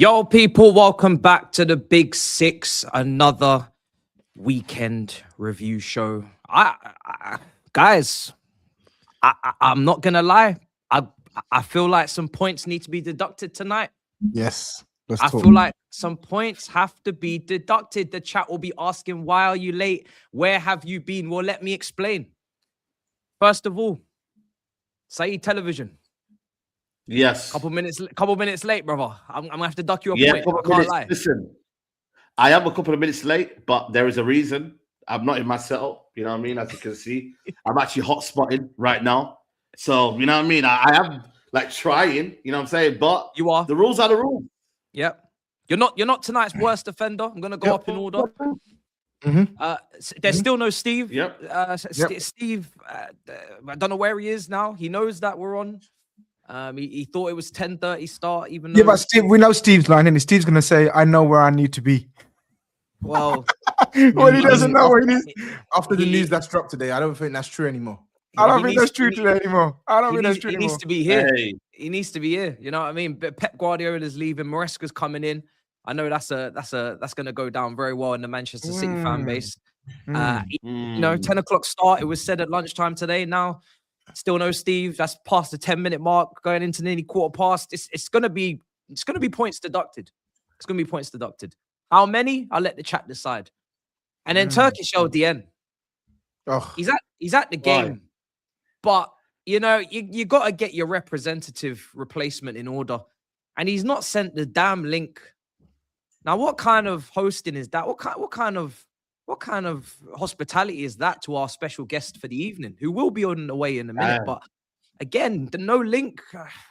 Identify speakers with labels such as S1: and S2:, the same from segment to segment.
S1: Yo, people, welcome back to the Big Six, another weekend review show. Guys, I'm not gonna lie. I feel like some points need to be deducted tonight.
S2: Yes,
S1: I feel like some points have to be deducted. The chat will be asking, why are you late? Where have you been? Well, let me explain. First of all, SAEED television.
S3: Yes.
S1: Couple minutes late, brother. I'm gonna have to duck you a point.
S3: I can't lie. Listen, I am a couple of minutes late, but there is a reason. I'm not in my setup. You know what I mean? As you can see, I'm actually hot spotting right now. So you know what I mean? I am like trying. You know what I'm saying? But
S1: you are.
S3: The rules are the rules.
S1: Yep. You're not tonight's worst offender. I'm gonna go up in order. There's still no Steve.
S3: Yep.
S1: Steve, I don't know where he is now. He knows that we're on. He thought it was 10:30 start, even though...
S2: Yeah, but Steve, we know Steve's line, and Steve's gonna say, "I know where I need to be."
S1: Well,
S2: well, he doesn't know where he needs. After the news that's dropped today, I don't think that's true anymore. I don't think that's true today anymore. I don't think that's true anymore.
S1: He needs to be here.
S3: Hey.
S1: He needs to be here. You know what I mean? But Pep Guardiola is leaving. Maresca's coming in. I know that's gonna go down very well in the Manchester City fan base. You know, 10 o'clock start. It was said at lunchtime today. Now, still no Steve. That's past the 10-minute mark, going into nearly quarter past. It's gonna be points deducted. It's gonna be points deducted. How many? I'll let the chat decide. And then Turkish LDN.
S2: Oh,
S1: he's at the game, but you know you got to get your representative replacement in order, and he's not sent the damn link. Now, what kind of hosting is that? What kind of hospitality is that to our special guest for the evening, who will be on the way in a minute? But again, the no link.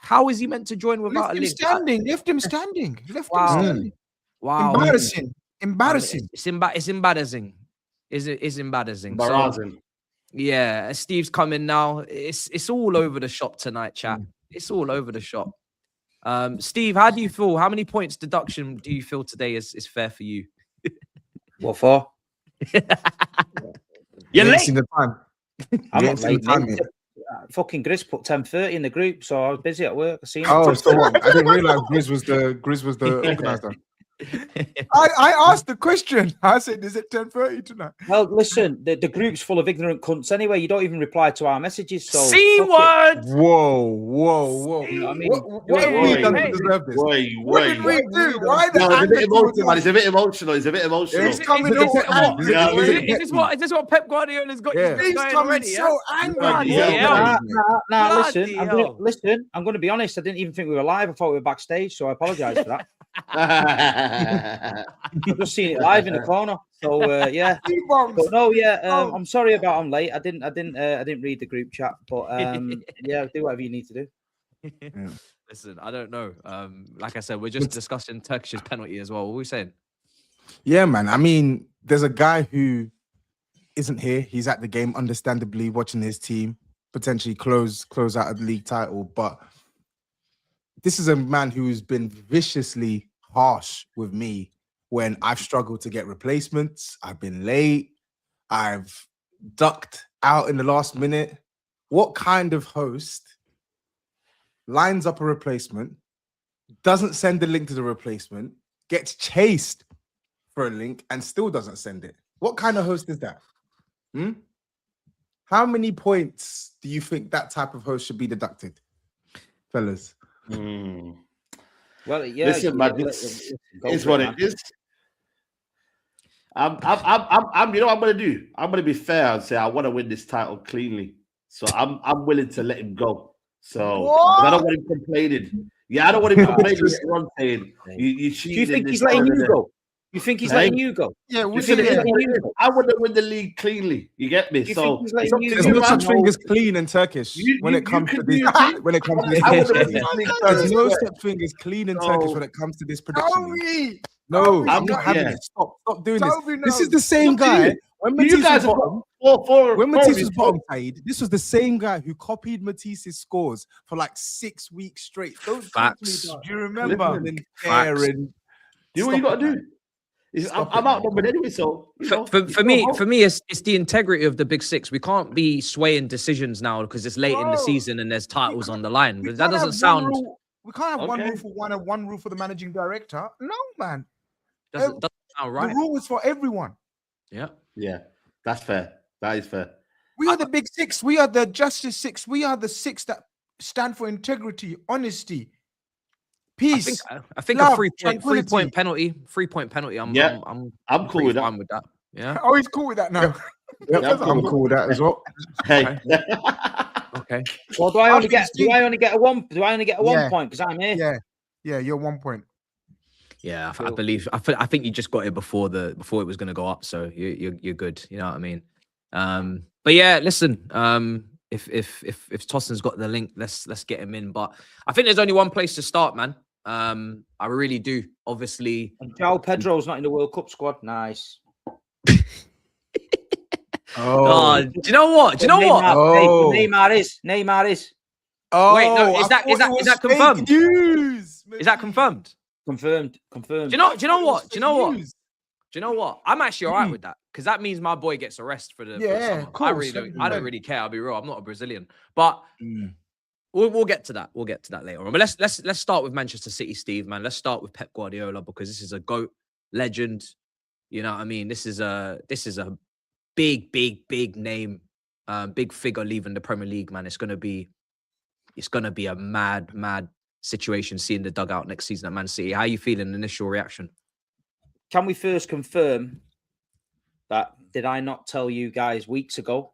S1: How is he meant to join without a link?
S2: Left him standing.
S1: Wow.
S2: Embarrassing.
S1: It's embarrassing. It's embarrassing. So, yeah, Steve's coming now. It's all over the shop tonight, chat. It's all over the shop. Steve, how do you feel? How many points deduction do you feel today is fair for you?
S4: What for?
S1: You're late.
S2: The time.
S4: I'm not late. Fucking GRIZZ put 10:30 in the group, so I was busy at work. I seen it.
S2: Oh, so what? I didn't realize GRIZZ was the organizer. I asked the question. I said, "Is it 10:30 tonight?"
S4: Well, listen, the group's full of ignorant cunts anyway. You don't even reply to our messages. So
S1: C-word.
S2: Whoa!
S4: You know what I mean?
S2: What have we done to deserve this?
S3: What
S2: did we do? Why
S3: the it's a bit emotional. It's a bit emotional.
S2: It's coming up.
S1: Is this what Pep Guardiola's got?
S2: Yeah.
S1: He's
S2: coming so angry.
S4: Listen, I'm going to be honest. I didn't even think we were live. I thought we were backstage, so I apologise for that. I've just seen it live in the corner. So yeah. But no, yeah. I'm sorry about I'm late. I didn't read the group chat, but yeah, do whatever you need to do.
S1: Listen, I don't know. Like I said, we're just discussing Turkish's penalty as well. What are we saying?
S2: Yeah, man. I mean, there's a guy who isn't here. He's at the game, understandably, watching his team potentially close out a league title. But this is a man who's been viciously harsh with me when I've struggled to get replacements. I've been late. I've ducked out in the last minute. What kind of host lines up a replacement, doesn't send the link to the replacement, gets chased for a link, and still doesn't send it? What kind of host is that? How many points do you think that type of host should be deducted, fellas?
S4: Well, yeah.
S3: Listen, man, it's what it is. You know what I'm gonna do? I'm gonna be fair and say I want to win this title cleanly. So I'm willing to let him go. So I don't want him complaining. Yeah, I don't want him complaining. You cheated.
S4: Do you think he's letting you go? You think he's letting you go?
S2: Yeah,
S3: I want to win the league cleanly. You get me? So
S2: there's no such thing as clean in Turkish when it comes to this. When it comes to this, there's no such thing as clean in Turkish when it comes to this prediction. No, I'm not having it. Stop doing this. This is the same guy. When Matisse was bottom, this was the same guy who copied Matisse's scores for like 6 weeks straight.
S1: Facts.
S2: Do you remember?
S3: Do what you got to do. I'm outnumbered anyway, so
S1: for me, it's the integrity of the Big Six. We can't be swaying decisions now because it's late in the season and there's titles on the line. That doesn't sound.
S2: We can't have one
S3: Okay.
S2: rule for one and one rule for the managing director. No, man.
S1: Doesn't sound right.
S2: The rule is for everyone.
S1: Yeah.
S3: Yeah, that's fair. That is fair.
S2: We are the big six. We are the Justice Six. We are the six that stand for integrity, honesty, peace.
S1: I think
S2: love,
S1: a 3-point penalty. 3-point penalty. I'm
S3: cool with that.
S1: fine with that. Yeah.
S2: Oh, he's cool with that now.
S3: Yeah,
S2: I'm cool with that as well.
S3: Hey.
S1: Okay.
S4: Well, do I only get a 1 point because I'm here?
S2: Yeah, you're 1 point.
S1: Yeah, I believe. I think you just got it before it was going to go up, so you're good. You know what I mean? But yeah, listen. If Tottenham's got the link, let's get him in. But I think there's only one place to start, man. I really do. Obviously,
S4: And João Pedro's not in the World Cup squad. Nice.
S1: Oh, do you know what?
S2: Oh.
S4: Neymar is.
S2: Oh,
S1: wait, no, is that confirmed?
S2: News.
S1: Is that confirmed?
S4: Confirmed.
S1: Do you know what? I'm actually all right with that because that means my boy gets a rest for the summer.
S2: Course,
S1: I don't really care. I'll be real. I'm not a Brazilian, but we'll get to that. We'll get to that later on. But let's start with Manchester City, Steve. Man, let's start with Pep Guardiola because this is a GOAT legend. You know what I mean? This is a big name, big figure leaving the Premier League. Man, it's gonna be a mad situation seeing the dugout next season at Man City. How are you feeling? Initial reaction?
S4: Can we first confirm that did I not tell you guys weeks ago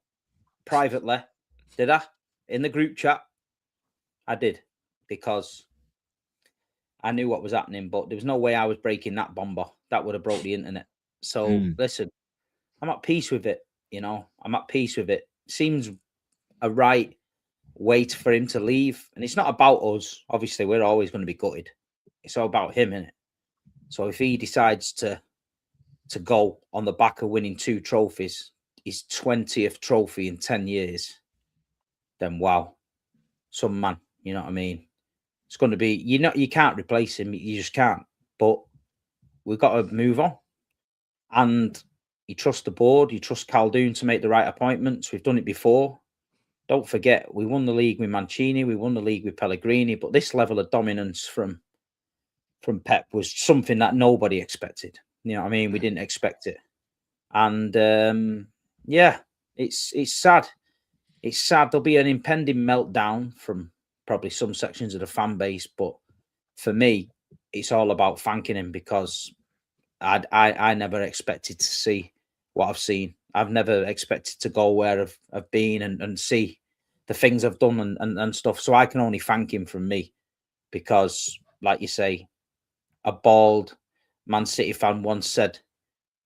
S4: privately? Did I? In the group chat? I did because I knew what was happening, but there was no way I was breaking that bomber. That would have broke the internet. So listen, I'm at peace with it. You know, I'm at peace with it. Seems a right way for him to leave. And it's not about us. Obviously, we're always going to be gutted. It's all about him, isn't it? So if he decides to go on the back of winning 2 trophies, his 20th trophy in 10 years, then wow, some man, you know what I mean? It's going to be, you can't replace him. You just can't. But we've got to move on. And you trust the board. You trust Khaldoon to make the right appointments. We've done it before. Don't forget, we won the league with Mancini. We won the league with Pellegrini. But this level of dominance from Pep was something that nobody expected. You know what I mean? We didn't expect it. And yeah, it's sad. It's sad. There'll be an impending meltdown from probably some sections of the fan base. But for me, it's all about thanking him because I never expected to see what I've seen. I've never expected to go where I've been and see the things I've done and stuff. So I can only thank him from me because, like you say, a bald Man City fan once said,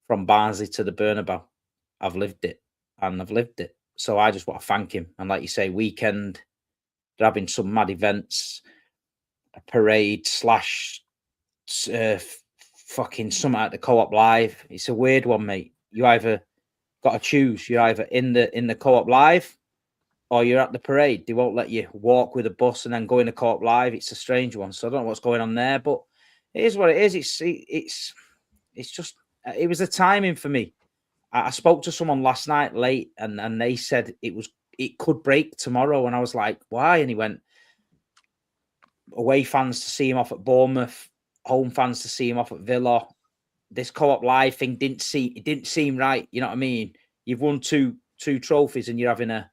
S4: from Barnsley to the Bernabeu, I've lived it and I've lived it. So I just want to thank him. And like you say, weekend, they're having some mad events, a parade / fucking something at the Co-op Live. It's a weird one, mate. You either got to choose. You're either in the Co-op Live or you're at the parade. They won't let you walk with a bus and then go in the Co-op Live. It's a strange one. So I don't know what's going on there, but it is what it is. It's just, it was the timing for me. I spoke to someone last night late and they said it could break tomorrow. And I was like, why? And he went, away fans to see him off at Bournemouth, home fans to see him off at Villa. This Co-op Live thing didn't seem right. You know what I mean? You've won two trophies and you're having a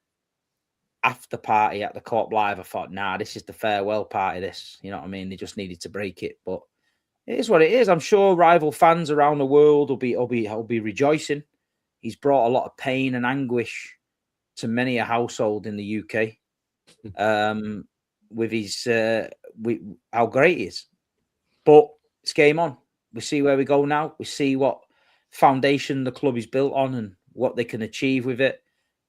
S4: after party at the Co-op Live. I thought, nah, this is the farewell party. This, you know what I mean? They just needed to break it, but it is what it is. I'm sure rival fans around the world will be rejoicing. He's brought a lot of pain and anguish to many a household in the UK. With his how great he is, but it's game on. We see where we go now. We see what foundation the club is built on and what they can achieve with it.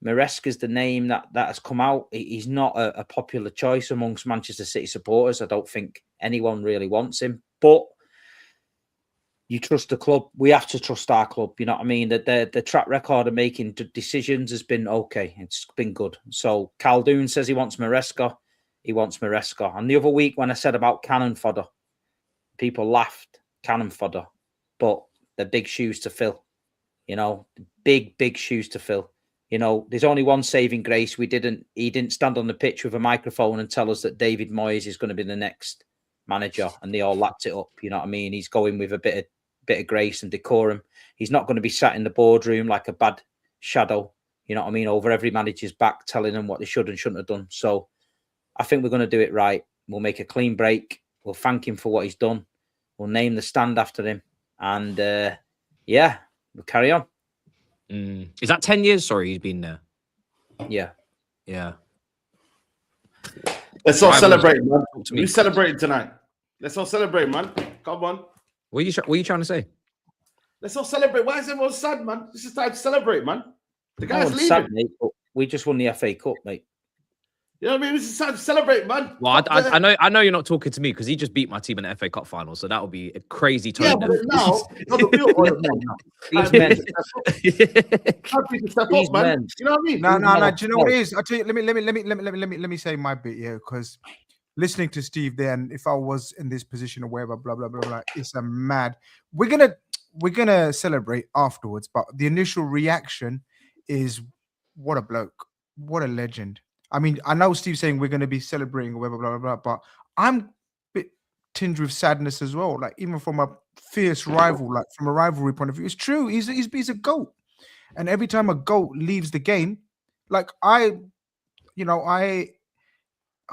S4: Maresca's the name that has come out. He's not a popular choice amongst Manchester City supporters. I don't think anyone really wants him, but you trust the club. We have to trust our club. You know what I mean? The track record of making decisions has been okay. It's been good. So Khaldoon says he wants Maresca. He wants Maresca. And the other week when I said about cannon fodder, people laughed. Cannon fodder. But they're big shoes to fill. You know, big shoes to fill. You know, there's only one saving grace. He didn't stand on the pitch with a microphone and tell us that David Moyes is going to be the next manager, and they all lapped it up. You know what I mean? He's going with a bit of grace and decorum. He's not going to be sat in the boardroom like a bad shadow, you know what I mean, over every manager's back, telling them what they should and shouldn't have done. So I think we're going to do it right. We'll make a clean break. We'll thank him for what he's done. We'll name the stand after him. And yeah, we'll carry on.
S1: Is that 10 years? Sorry, he's been there.
S4: Yeah.
S1: Yeah.
S3: Let's all celebrate, man. We celebrating tonight. Let's all celebrate, man. Come on.
S1: What are you trying to say?
S3: Let's all celebrate. Why is everyone sad, man? This is time to celebrate, man. The guy's leaving.
S4: Sad, mate, but we just won the FA Cup, mate.
S3: You know what I mean? This is time to celebrate, man.
S1: Well, I know you're not talking to me because he just beat my team in the FA Cup final, so that would be a crazy tone.
S3: Yeah, but now, the real order now.
S4: These men.
S3: Happy to step up, man. You know what I mean?
S2: No. Do you know what it is? I tell you. Let me say my bit here, because listening to Steve there, and if I was in this position or wherever, blah blah blah blah, it's a mad. We're gonna celebrate afterwards, but the initial reaction is, what a bloke, what a legend. I mean, I know Steve's saying we're going to be celebrating or whatever, blah, blah, blah, but I'm a bit tinged with sadness as well. Like, even from a fierce rival, like from a rivalry point of view, it's true. He's a GOAT. And every time a GOAT leaves the game, like I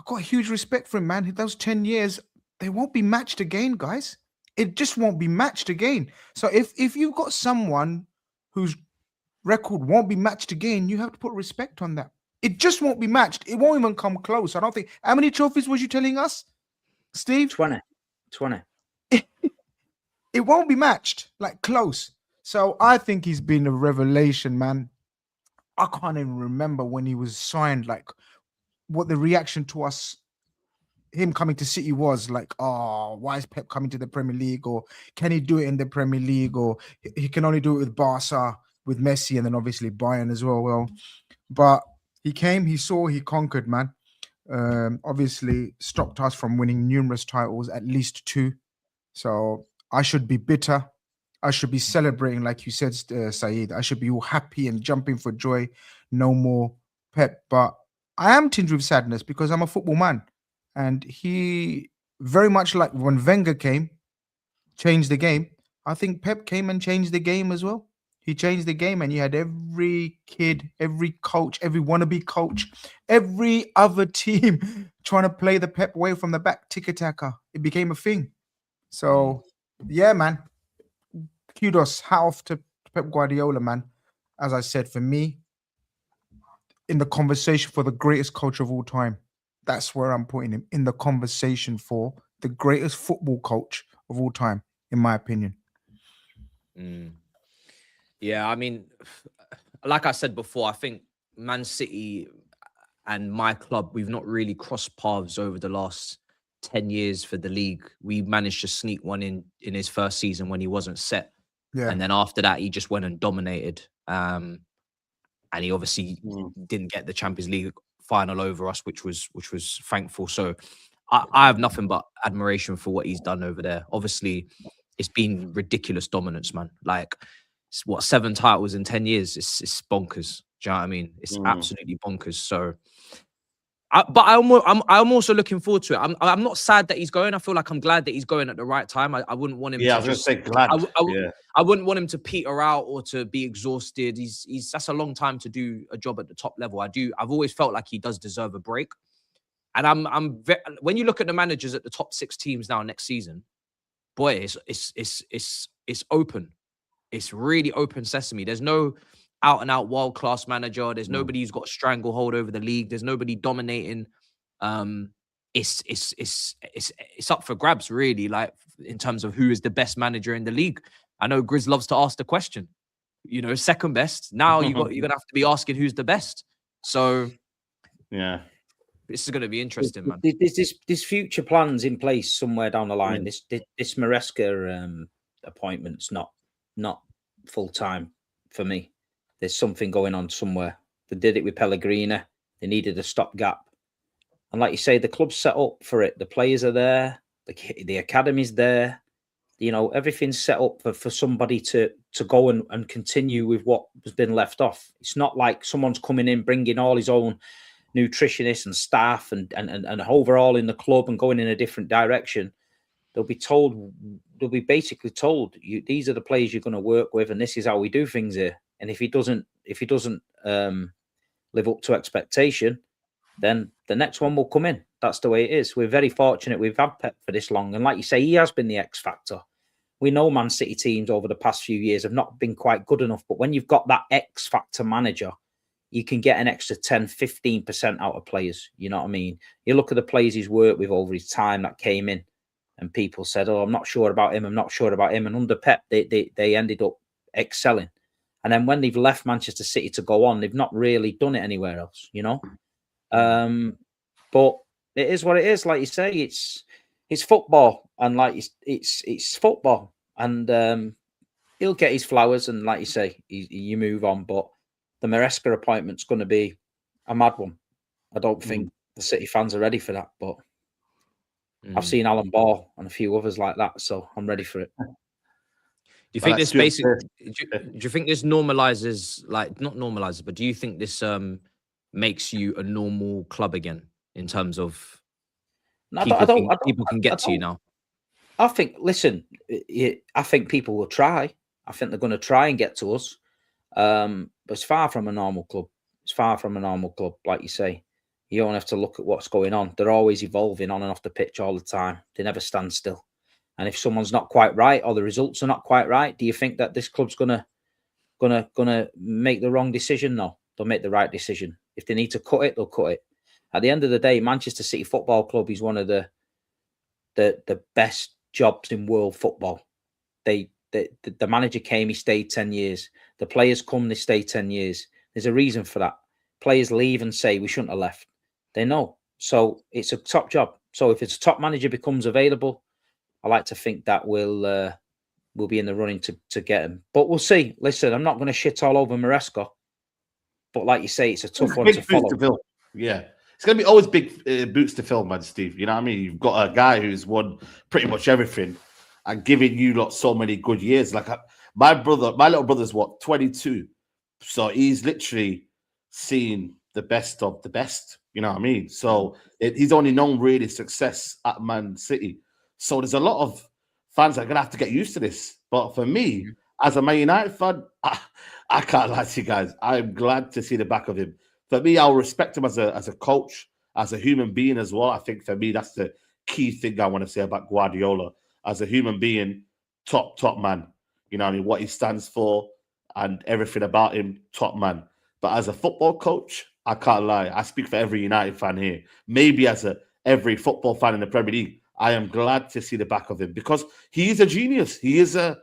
S2: got huge respect for him, man. Those 10 years, they won't be matched again, guys. It just won't be matched again. So if you've got someone whose record won't be matched again, you have to put respect on that. It just won't be matched. It won't even come close. I don't think. How many trophies was you telling us, Steve?
S4: 20.
S2: It won't be matched, like close. So I think he's been a revelation, man. I can't even remember when he was signed, like what the reaction to us, him coming to City was like, oh, why is Pep coming to the Premier League? Or can he do it in the Premier League? Or he can only do it with Barca, with Messi, and then obviously Bayern as well. Well, but he came, he saw, he conquered, man. Obviously stopped us from winning numerous titles, at least 2. So I should be bitter. I should be celebrating, like you said, SAEED. I should be all happy and jumping for joy. No more Pep. But I am tinged with sadness because I'm a football man. And he, very much like when Wenger came, changed the game. I think Pep came and changed the game as well. He changed the game, and you had every kid, every coach, every wannabe coach, every other team trying to play the Pep way from the back, tiki-taka. It became a thing. So, yeah, man. Kudos, hat off to Pep Guardiola, man. As I said, for me, in the conversation for the greatest coach of all time, that's where I'm putting him, in the conversation for the greatest football coach of all time, in my opinion.
S1: Yeah, I mean, like I said before, I think Man City and my club, we've not really crossed paths over the last 10 years for the league. We managed to sneak one in his first season when he wasn't set. Yeah. And then after that, he just went and dominated. And he obviously didn't get the Champions League final over us, which was thankful. So I have nothing but admiration for what he's done over there. Obviously, it's been ridiculous dominance, man. Like, what, 7 titles in 10 years? It's bonkers. Do you know what I mean? It's absolutely bonkers. So, but I'm also looking forward to it. I'm not sad that he's going. I feel like I'm glad that he's going at the right time. I wouldn't want him.
S3: Yeah, I was going to say glad.
S1: I wouldn't want him to peter out or to be exhausted. That's a long time to do a job at the top level. I've always felt like he does deserve a break. And when you look at the managers at the top 6 teams now next season, boy, it's open. It's really open sesame. There's no out-and-out world-class manager. There's nobody who's got a stranglehold over the league. There's nobody dominating. It's up for grabs, really, like, in terms of who is the best manager in the league. I know GRIZZ loves to ask the question. You know, second best. Now you're gonna have to be asking who's the best. So,
S3: yeah,
S1: this is gonna be interesting, man.
S4: There's future plans in place somewhere down the line. This Maresca appointment's not full time for me. There's something going on somewhere. They did it with Pellegrini. They needed a stopgap. And like you say, the club's set up for it. The players are there. The academy's there. You know, everything's set up for somebody to go and continue with what has been left off. It's not like someone's coming in, bringing all his own nutritionists and staff and overall in the club and going in a different direction they'll be basically told, these are the players you're going to work with, and this is how we do things here. And if he doesn't live up to expectation, then the next one will come in. That's the way it is. We're very fortunate we've had Pep for this long. And like you say, he has been the X factor. We know Man City teams over the past few years have not been quite good enough. But when you've got that X factor manager, you can get an extra 10, 15% out of players. You know what I mean? You look at the players he's worked with over his time that came in, and people said, oh, I'm not sure about him. I'm not sure about him. And under Pep, they ended up excelling. And then when they've left Manchester City to go on, they've not really done it anywhere else, you know? But it is what it is. Like you say, it's football, and like it's football, and he'll get his flowers, and like you say, you move on. But the Maresca appointment's going to be a mad one. I don't think the City fans are ready for that, but I've seen Alan Ball and a few others like that, so I'm ready for it.
S1: Do you think this basically? Do you think this normalizes, like not normalizes, but do you think this makes you a normal club again in terms of people can get to you now?
S4: I think. Listen, I think people will try. I think they're going to try and get to us, but it's far from a normal club. It's far from a normal club, like you say. You don't have to look at what's going on. They're always evolving on and off the pitch all the time. They never stand still. And if someone's not quite right, or the results are not quite right, do you think that this club's gonna make the wrong decision? No, they'll make the right decision. If they need to cut it, they'll cut it. At the end of the day, Manchester City Football Club is one of the best jobs in world football. The manager came, he stayed 10 years. The players come, they stay 10 years. There's a reason for that. Players leave and say we shouldn't have left. They know. So it's a top job. So if it's a top manager becomes available, I like to think that we'll be in the running to get him. But we'll see. Listen, I'm not going to shit all over Maresca, but like you say, it's a tough one to follow.
S3: Yeah, it's going to be always big boots to fill, man, Steve. You know what I mean? You've got a guy who's won pretty much everything and giving you lot so many good years. Like my little brother's 22, so he's literally seen the best of the best. You know what I mean? So he's only known really success at Man City. So there's a lot of fans that are going to have to get used to this. But for me, as a Man United fan, I can't lie to you guys. I'm glad to see the back of him. For me, I'll respect him as a coach, as a human being as well. I think for me, that's the key thing I want to say about Guardiola. As a human being, top man. You know what I mean? What he stands for and everything about him, top man. But as a football coach, I can't lie. I speak for every United fan here. Maybe as every football fan in the Premier League. I am glad to see the back of him because he is a genius. He is a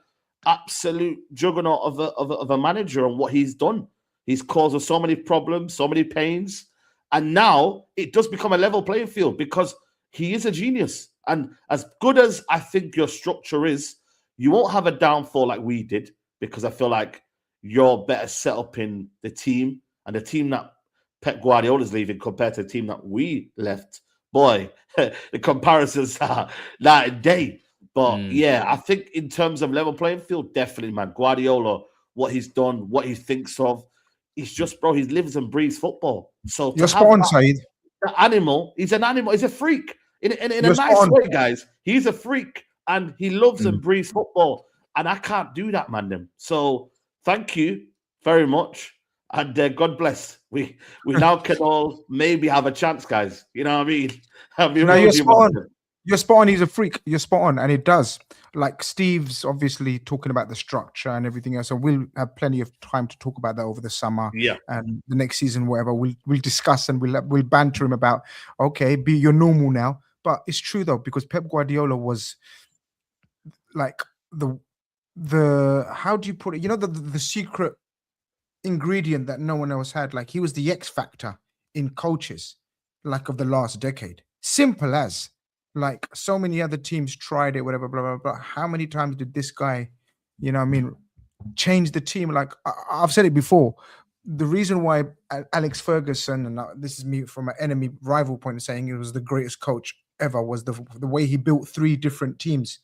S3: absolute juggernaut of a manager on what he's done. He's caused us so many problems, so many pains. And now it does become a level playing field because he is a genius. And as good as I think your structure is, you won't have a downfall like we did because I feel like you're better set up in the team, and the team that Pep Guardiola is leaving compared to the team that we left. Boy, the comparisons are night and day. But yeah, I think in terms of level playing field, definitely, man. Guardiola, what he's done, what he thinks of, he's just, bro, he lives and breathes football. So
S2: you're spot on, Saeed.
S3: The animal, he's an animal, he's a freak. In a nice way, guys. He's a freak and he loves and breathes football. And I can't do that, man. So thank you very much. And God bless. We now can all maybe have a chance, guys. You know what I mean?
S2: You're spot on. You're spot on. He's a freak. You're spot on. And it does. Like Steve's obviously talking about the structure and everything else. So we'll have plenty of time to talk about that over the summer.
S3: Yeah.
S2: And the next season, whatever. We'll discuss and we'll banter him about, okay, you're normal now. But it's true though, because Pep Guardiola was like the how do you put it? You know, the secret ingredient that no one else had. Like he was the X factor in coaches, like of the last decade. Simple as, like so many other teams tried it, whatever, blah, blah, blah. How many times did this guy, you know what I mean, change the team? Like I've said it before, the reason why Alex Ferguson, and this is me from an enemy rival point of saying he was the greatest coach ever, was the way he built 3 different teams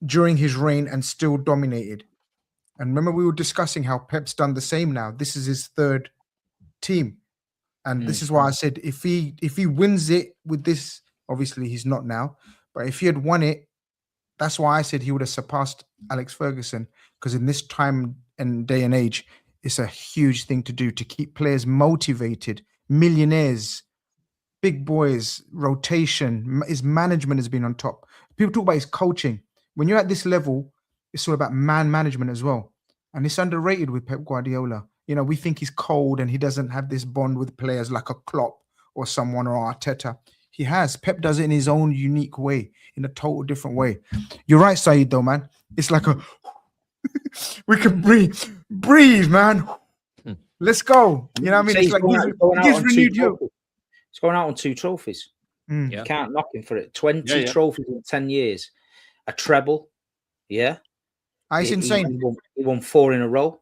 S2: during his reign and still dominated. And remember, we were discussing how Pep's done the same now. This is his 3rd team. And this is why I said if he wins it with this, obviously he's not now, but if he had won it
S5: That's why I said he would have surpassed Alex Ferguson, because in this time and day and age, it's a huge thing to do to keep players motivated, millionaires, big boys, rotation. His management has been on top. People talk about his coaching. When you're at this level, it's all about man management as well. And it's underrated with Pep Guardiola. You know, we think he's cold and he doesn't have this bond with players like a Klopp or someone or Arteta. He has. Pep does it in his own unique way, in a total different way. You're right, SAEED, though, man. It's like a we can breathe, man. Let's go. You know what I mean? It's like he gives renewed you.
S4: It's going out on 2 trophies. You can't knock him for it. 20 trophies in 10 years. A treble. Yeah.
S5: It's insane.
S4: He won 4 in a row.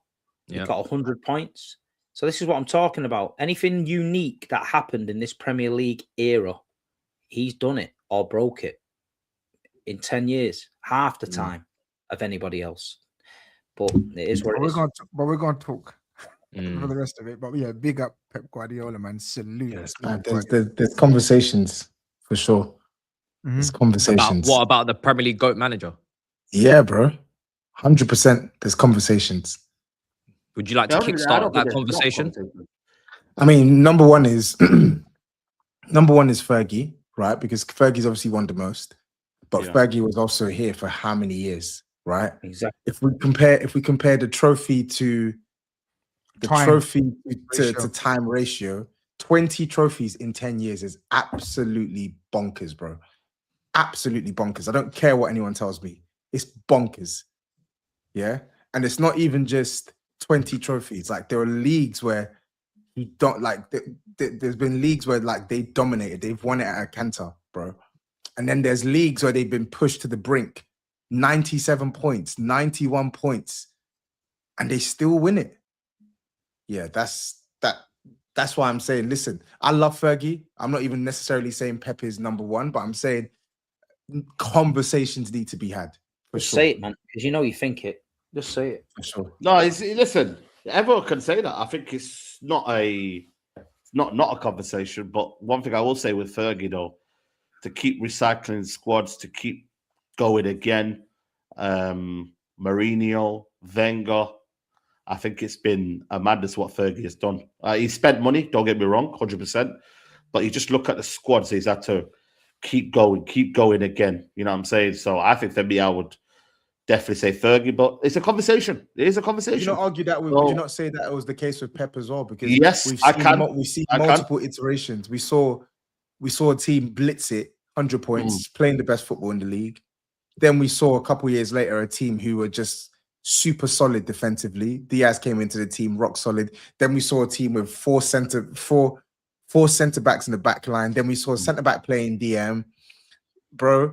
S4: He got 100 points. So this is what I'm talking about. Anything unique that happened in this Premier League era, he's done it or broke it in 10 years, half the time of anybody else. But it is what it is.
S5: But we're going to talk for the rest of it. But yeah, big up Pep Guardiola, man. Salute.
S2: Yes, man. There's conversations for sure. There's conversations.
S1: What about the Premier League GOAT manager?
S2: Yeah, bro. 100%. There's conversations.
S1: Would you like to kickstart that conversation?
S2: I mean, number one is Fergie, right? Because Fergie's obviously won the most, but Fergie was also here for how many years, right?
S4: Exactly.
S2: If we compare the trophy to time ratio, 20 trophies in 10 years is absolutely bonkers, bro. Absolutely bonkers. I don't care what anyone tells me. It's bonkers. Yeah. And it's not even just 20 trophies. Like, there are leagues where you don't like, there's been leagues where like they dominated. They've won it at a canter, bro. And then there's leagues where they've been pushed to the brink. 97 points, 91 points, and they still win it. Yeah, that's why I'm saying, listen, I love Fergie. I'm not even necessarily saying Pep is number one, but I'm saying conversations need to be had.
S4: Just say it, man, because you know you think it. Just say it.
S2: For sure.
S3: No, listen, everyone can say that. I think it's not a conversation, but one thing I will say with Fergie, though, to keep recycling squads, to keep going again, Mourinho, Wenger, I think it's been a madness what Fergie has done. He spent money, don't get me wrong, 100%, but you just look at the squads he's had to keep going again. You know what I'm saying? So I think for me, I would definitely say Fergie, but it's a conversation. It is a conversation.
S2: Would you not argue that? Would you not say that it was the case with Pep as well? Because
S3: yes,
S2: we've seen multiple iterations. We saw a team blitz it 100 points, playing the best football in the league. Then we saw a couple years later a team who were just super solid defensively. Diaz came into the team rock solid. Then we saw a team with four centre backs in the back line. Then we saw a centre back playing DM. Bro,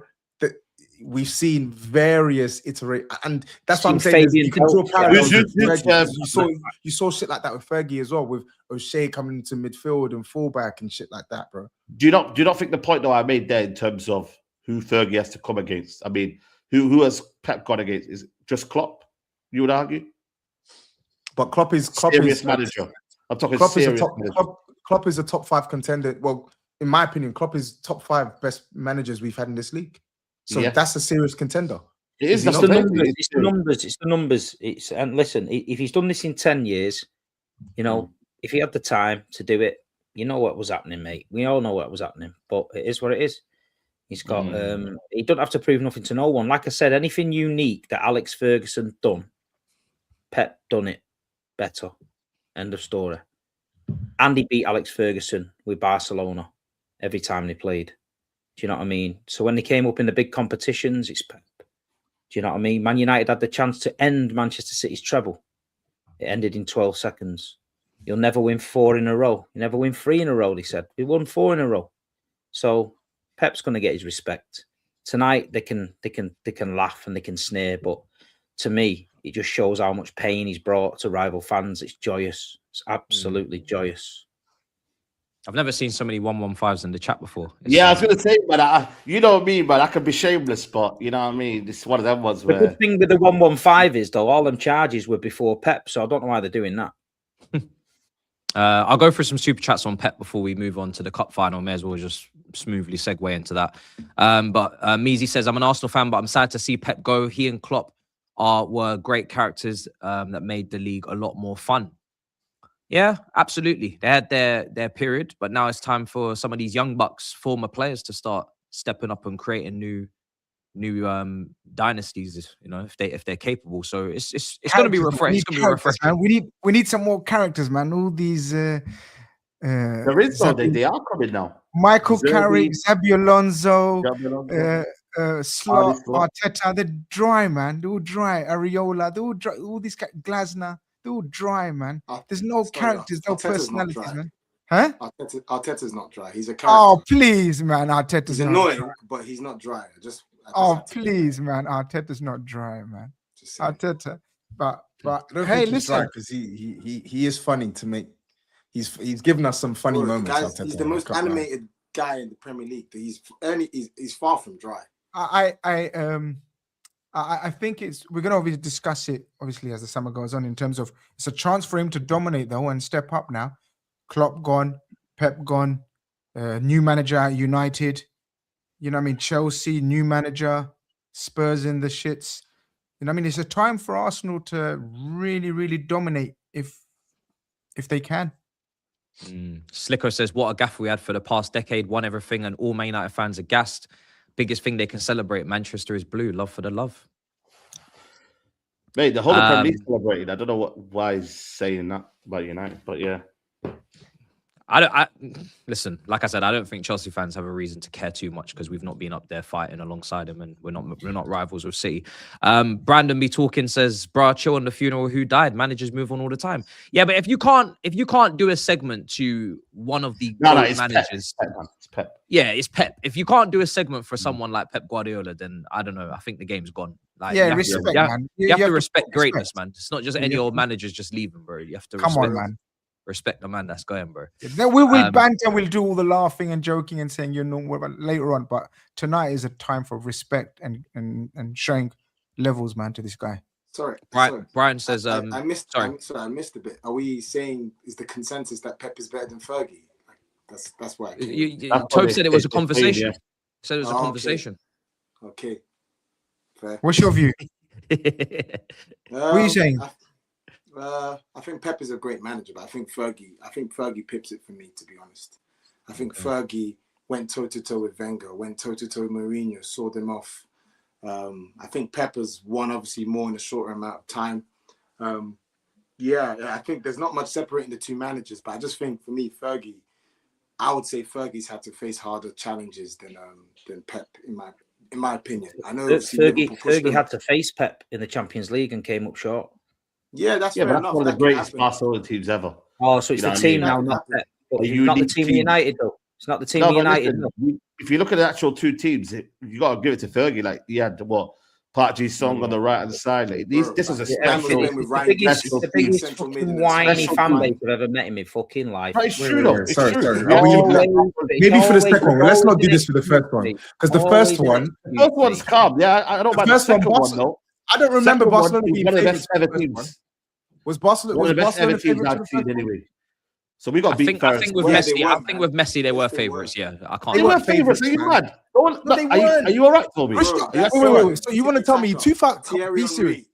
S2: we've seen various iterations, and that's what I'm saying. You can draw parallels. You saw shit like that with Fergie as well, with O'Shea coming into midfield and fullback and shit like that, bro.
S3: Do you not think the point though I made there in terms of who Fergie has to come against? I mean, who has Pep gone against? Is it just Klopp? You would argue,
S2: but Klopp is
S3: manager. I'm talking
S2: Klopp
S3: serious.
S2: Klopp is a top 5 contender. Well, in my opinion, Klopp is top 5 best managers we've had in this league. So that's a serious contender.
S3: It is.
S4: It's the numbers. And listen, if he's done this in 10 years, you know, if he had the time to do it, you know what was happening, mate. We all know what was happening, but it is what it is. He's got. He don't have to prove nothing to no one. Like I said, anything unique that Alex Ferguson done, Pep done it better. End of story. And he beat Alex Ferguson with Barcelona every time they played. Do you know what I mean? So when they came up in the big competitions, it's Pep. Do you know what I mean? Man United had the chance to end Manchester City's treble. It ended in 12 seconds. You'll never win 4 in a row. You never win 3 in a row, they said. We won 4 in a row. So Pep's going to get his respect. Tonight, they can laugh and they can sneer, but to me, it just shows how much pain he's brought to rival fans. It's joyous. It's absolutely joyous.
S1: I've never seen so many 115s in the chat before.
S3: I was going to say, but you know me, but I could be shameless, but you know what I mean? It's one of them ones where...
S4: The good thing with the 115 is, though, all them charges were before Pep, so I don't know why they're doing that.
S1: I'll go through some super chats on Pep before we move on to the cup final. May as well just smoothly segue into that. But Measy says, I'm an Arsenal fan, but I'm sad to see Pep go. He and Klopp were great characters that made the league a lot more fun. Yeah, absolutely. They had their period, but now it's time for some of these young bucks, former players, to start stepping up and creating new dynasties. You know, if they're capable. So it's going to be refreshing. It's going to be refreshing.
S5: We need some more characters, man. All these.
S3: There is no. They are coming now.
S5: Michael Carrick, Xabi Alonso, Slot, Arteta. They're dry, man. They're all dry. Areola. They're all dry. All these Glasner. They're all dry, man. There's no characters, no personalities, man. Huh?
S2: Arteta's not dry. He's a character.
S5: Oh, please, man. Arteta's
S2: annoying,
S5: dry.
S2: But he's not dry.
S5: Oh, please, man. Arteta's not dry, man. Arteta. But hey, listen,
S2: because he is funny to make. He's given us some funny moments. Guys, he's the most animated guy in the Premier League. He's far from dry.
S5: I think we're going to obviously discuss it, obviously, as the summer goes on, in terms of it's a chance for him to dominate, though, and step up now. Klopp gone, Pep gone, new manager at United, you know what I mean? Chelsea, new manager, Spurs in the shits. You know what I mean? It's a time for Arsenal to really, really dominate if they can.
S1: Slicker says, what a gaff we had for the past decade, won everything, and all Man United fans are gassed. Biggest thing they can celebrate, Manchester is blue. Love for the love.
S3: Mate, the whole of Premier League celebrated. I don't know why he's saying that about United, but yeah.
S1: Listen, like I said, I don't think Chelsea fans have a reason to care too much because we've not been up there fighting alongside them, and we're not rivals with City. Brandon B Talking says, bruh, chill on the funeral, who died? Managers move on all the time. Yeah, but if you can't do a segment to one of the managers,
S3: it's Pep.
S1: Yeah, it's Pep. If you can't do a segment for someone like Pep Guardiola, then I don't know. I think the game's gone. Like,
S5: respect, man.
S1: You have to respect greatness, man. It's not just any old managers just leaving, bro. You have to
S5: come on, man.
S1: Respect the man that's going, bro.
S5: Then we'll banter, we'll do all the laughing and joking and saying, you know, later on. But tonight is a time for respect and showing levels, man, to this guy.
S2: Sorry.
S1: Brian says,
S2: I missed a bit. Are we saying is the consensus that Pep is better than Fergie? That's why.
S1: Tobe said it was a conversation. Said it was a conversation.
S2: Okay. Fair.
S5: What's your view? What are you saying?
S2: I think Pep is a great manager, but I think Fergie pips it for me, to be honest. I think Fergie went toe-to-toe with Wenger, went toe-to-toe with Mourinho, saw them off. I think Pep has won, obviously, more in a shorter amount of time. I think there's not much separating the two managers, but I just think, for me, I would say Fergie's had to face harder challenges than Pep, in my opinion. I know
S4: Fergie had to face Pep in the Champions League and came up short.
S2: Yeah, that's fair enough.
S3: That's one of the greatest Barcelona teams ever.
S4: Oh, so it's the team now, not Pep. Not the team of United, though. It's not the team of United.
S3: Listen, if you look at the actual two teams, you got to give it to Fergie. Like, he had Park Ji-sung on the right-hand side. Like, this is a special.
S4: The biggest fucking whiny fan base I've ever met in my fucking life.
S3: It's true, though. It's true.
S2: Maybe for the second one. Let's not do this for the first one. Because the first
S3: one's calm. Yeah, I don't mind the second one, though.
S2: I don't remember Barcelona being
S3: one of the best ever teams.
S2: Was Barcelona
S3: one of the best ever teams I've seen anyway? So we got beat first.
S1: I think with Messi, they were favourites. Yeah, I can't.
S3: They were favourites. Are you mad? Are you all right, Toby?
S2: Wait. So you want to tell me 2011,
S1: Thierry Henry,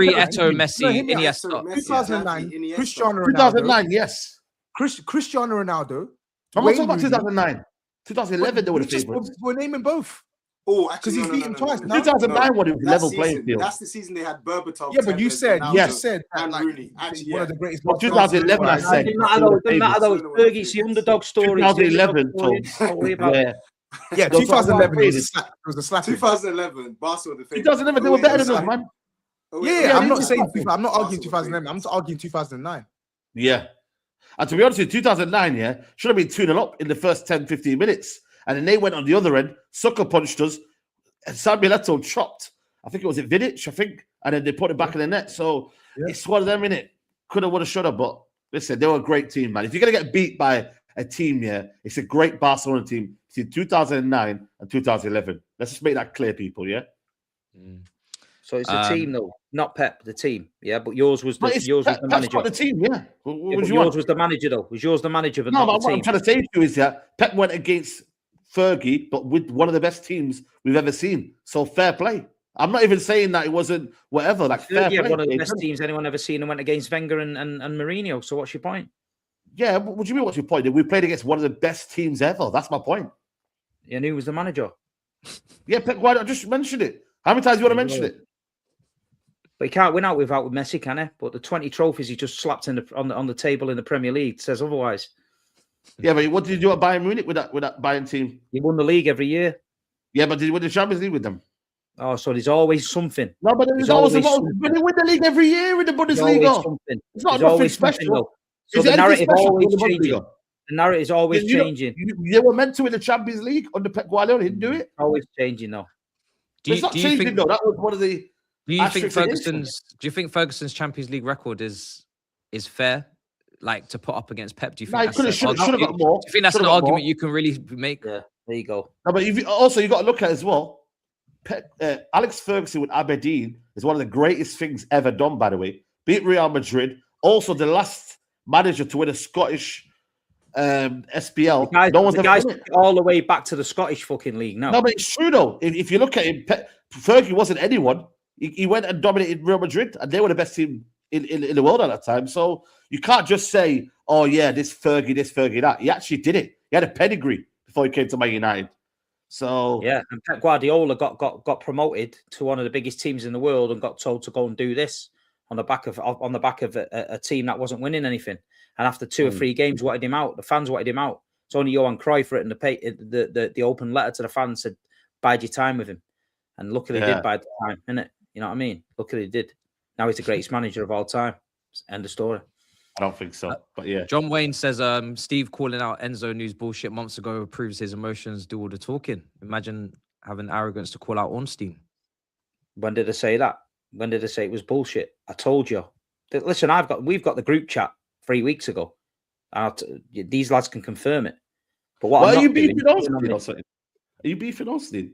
S1: Eto'o, Messi, Iniesta,
S2: 2009, Cristiano Ronaldo.
S3: 2009, yes.
S2: Cristiano Ronaldo.
S3: I'm not talking about 2009. 2011, they were the favourites.
S2: We're naming both. Oh, because he's beaten twice.
S3: 2009, when it was level playing field.
S2: That's the season they had Berbatov.
S3: Yeah, but you said
S2: and Rooney. Actually,
S3: one of the greatest. 2011, I said.
S4: It doesn't matter though. Fergie's the underdog story.
S3: 2011,
S2: yeah, 2011 it was a slap. 2011, Barcelona.
S3: 2011, they were better than us, man.
S2: Yeah, I'm not saying. I'm not arguing 2011. I'm just arguing 2009.
S3: Yeah, and to be honest, with you, 2009, should have been 2-0 up in the first 10-15 minutes. And then they went on the other end, sucker punched us, and Samuel Eto'o chopped. I think it was Vidic, and then they put it back in the net. So it's one of them, innit? Coulda, woulda, shoulda. But listen, they were a great team, man. If you're gonna get beat by a team, it's a great Barcelona team between 2009 and 2011. Let's just make that clear, people. Yeah.
S4: So it's a team, though. not Pep, the team. Yeah, but yours was
S3: But
S4: the
S3: it's
S4: yours was
S3: Pep,
S4: the
S3: Pep's
S4: manager.
S3: got the team, yeah. What
S4: Yeah,
S3: do
S4: but
S3: you
S4: yours
S3: want?
S4: was the manager, though. Was yours the manager, but
S3: No,
S4: not
S3: but
S4: the
S3: what I'm
S4: team?
S3: trying to say to you is that Pep went against Fergie, but with one of the best teams we've ever seen. So fair play. I'm not even saying that it wasn't whatever. Like fair
S4: Yeah,
S3: play.
S4: one of the best teams anyone ever seen, and went against Wenger and Mourinho. So what's your point?
S3: Yeah, what do you mean? What's your point? We played against one of the best teams ever. That's my point.
S4: And who was the manager?
S3: Yeah, Pep Guardiola. Just mention it. How many times do you want to mention it?
S4: But he can't win out with Messi, can he? But the 20 trophies he just slapped on the table in the Premier League says otherwise.
S3: Yeah, but what did you do at Bayern Munich with that Bayern team?
S4: He won the league every year.
S3: Yeah, but did he win the Champions League with them?
S4: Oh, so there's always something.
S3: No, but there's always something. But they win the league every year in the Bundesliga. It's not nothing special.
S4: So the narrative always changing. The narrative is always changing.
S3: They were meant to win the Champions League under Pep Guardiola. He didn't do it.
S4: Always changing, though.
S3: It's not changing, though. That was one of the.
S1: Do you think Ferguson's Champions League record is fair? Like to put up against Pep? Do you think
S3: should have got more?
S1: Do you think that's an argument you can really make?
S4: Yeah, there you go.
S3: No, but you got to look at it as well. Alex Ferguson with Aberdeen is one of the greatest things ever done, by the way. Beat Real Madrid. Also, the last manager to win a Scottish SPL.
S4: The guys took it all the way back to the Scottish fucking league now.
S3: No, but it's true, though. If you look at him, Fergie wasn't anyone. He went and dominated Real Madrid, and they were the best team in the world at that time. So you can't just say, oh, yeah, this Fergie, that. He actually did it. He had a pedigree before he came to Man United. So
S4: yeah, and Pep Guardiola got promoted to one of the biggest teams in the world and got told to go and do this on the back of a team that wasn't winning anything. And after 2 or 3 games, wanted him out. The fans wanted him out. It's only Johan Cruyff written the open letter to the fans, said bide your time with him, and luckily did bide the time, innit? You know what I mean? Luckily he did. Now he's the greatest manager of all time. End of story.
S3: I don't think so, but yeah.
S1: John Wayne says, Steve calling out Enzo News bullshit months ago proves his emotions do all the talking. Imagine having arrogance to call out Ornstein.
S4: When did I say that? When did I say it was bullshit? I told you. Listen, we've got the group chat 3 weeks ago. These lads can confirm it. But what
S3: are you beefing Ornstein or something? Are you beefing Ornstein?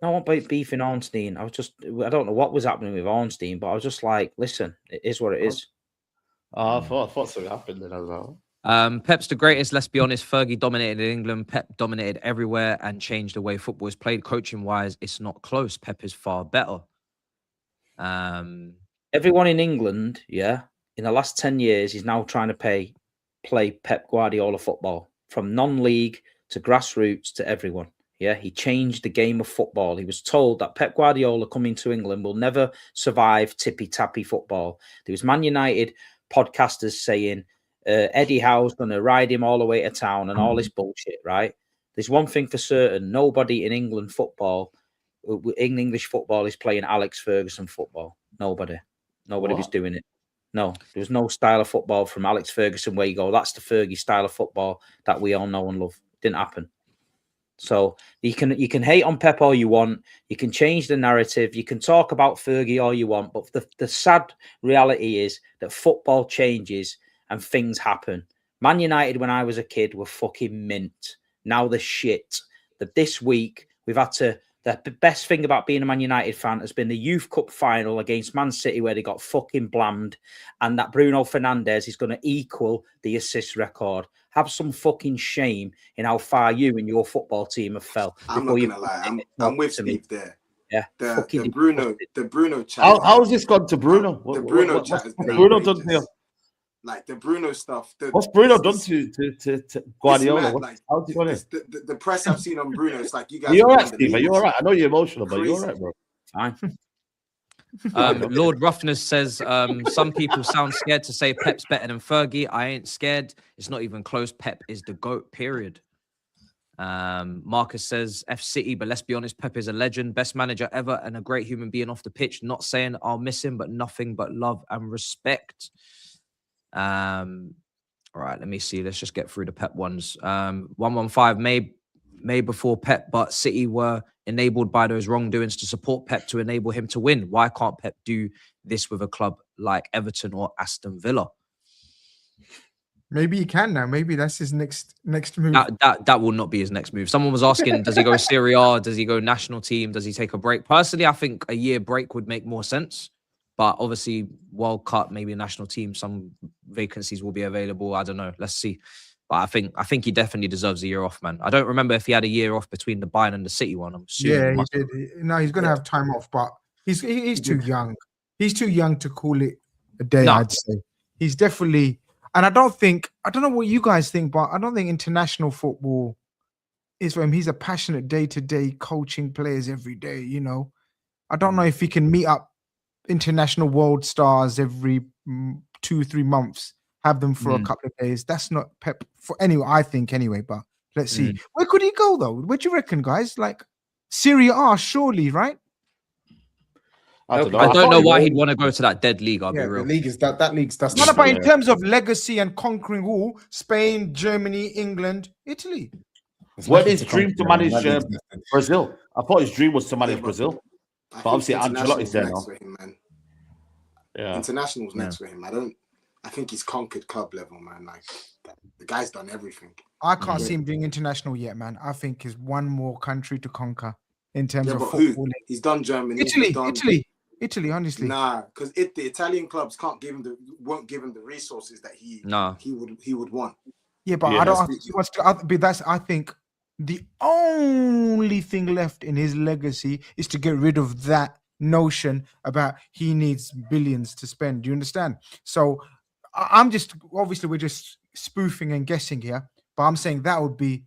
S4: No, I wasn't beefing Ornstein. I don't know what was happening with Ornstein, but I was just like, listen, it is what it is.
S3: I thought something happened then as well.
S1: Pep's the greatest, let's be honest. Fergie dominated in England. Pep dominated everywhere and changed the way football is played. Coaching-wise, it's not close. Pep is far better.
S4: Everyone in England, in the last 10 years, is now trying to play Pep Guardiola football. From non-league to grassroots to everyone. Yeah, he changed the game of football. He was told that Pep Guardiola coming to England will never survive tippy-tappy football. There was Man United podcasters saying Eddie Howe's going to ride him all the way to town and all this bullshit, right? There's one thing for certain. Nobody in English football is playing Alex Ferguson football. Nobody was doing it. No, there was no style of football from Alex Ferguson where you go, that's the Fergie style of football that we all know and love. Didn't happen. So you can hate on Pep all you want. You can change the narrative. You can talk about Fergie all you want. But the sad reality is that football changes and things happen. Man United, when I was a kid, were fucking mint. Now they're shit. This week, we've had to... The best thing about being a Man United fan has been the Youth Cup final against Man City where they got fucking blammed, and that Bruno Fernandes is going to equal the assist record. Have some fucking shame in how far you and your football team have fell.
S2: I'm not going to lie. I'm with Steve there.
S4: Yeah.
S2: The Bruno chat.
S3: How's this gone to Bruno?
S2: The Bruno chat has been
S3: Bruno done here.
S2: Like the Bruno stuff.
S3: What's Bruno done to Guardiola? How's he done it?
S2: The press I've seen on Bruno, it's like you guys.
S3: You're all right, Steve. You're all right. I know you're emotional, but you're all right, bro.
S4: Fine.
S1: Lord Roughness says some people sound scared to say Pep's better than Fergie. I ain't scared. It's not even close. Pep is the GOAT, period. Marcus says F City, but let's be honest, Pep is a legend, best manager ever, and a great human being off the pitch. Not saying I'll miss him, but nothing but love and respect. All right, let me see. Let's just get through the Pep ones. 115 May before Pep, but City were enabled by those wrongdoings to support Pep to enable him to win. Why can't Pep do this with a club like Everton or Aston Villa?
S5: Maybe he can now. Maybe that's his next move.
S1: That will not be his next move. Someone was asking, does he go Serie A? Does he go national team? Does he take a break? Personally, I think a year break would make more sense. But obviously, World Cup, maybe a national team, some vacancies will be available. I don't know. Let's see. But I think he definitely deserves a year off, man. I don't remember if he had a year off between the Bayern and the City one. I'm assuming.
S5: Yeah,
S1: he
S5: he
S1: must
S5: did. No, he's going to have time off, but he's too young. He's too young to call it a day,
S1: No.
S5: I'd say. He's definitely, and I don't know what you guys think, but I don't think international football is for him. He's a passionate day-to-day coaching players every day, you know. I don't know if he can meet up international world stars every 2-3 months, have them for a couple of days. That's not Pep for anyway, I think anyway, but let's see. Where could he go though? Where do you reckon, guys? Like Serie A, surely, right?
S3: I don't know.
S1: I don't know why
S3: he
S1: he'd want to go to that dead league. I'll be
S2: Yeah,
S1: real.
S2: the league is that league's that's
S5: What about in terms of legacy and conquering all? Spain, Germany, England, Italy.
S3: What his dream to manage Brazil? I thought his dream was to manage Brazil. But obviously Ancelotti's there now.
S2: Yeah, international's next for him. I think he's conquered club level, man. Like the guy's done everything.
S5: I can't see him doing international yet, man. I think there's one more country to conquer in terms of
S2: but
S5: football.
S2: He's done Germany.
S5: Italy, honestly.
S2: Nah, because the Italian clubs won't give him the resources that he would want.
S5: Yeah, but I don't think he wants to. But that's, I think, the only thing left in his legacy is to get rid of that notion about he needs billions to spend. Do you understand? So I'm just, obviously we're just spoofing and guessing here, but I'm saying that would be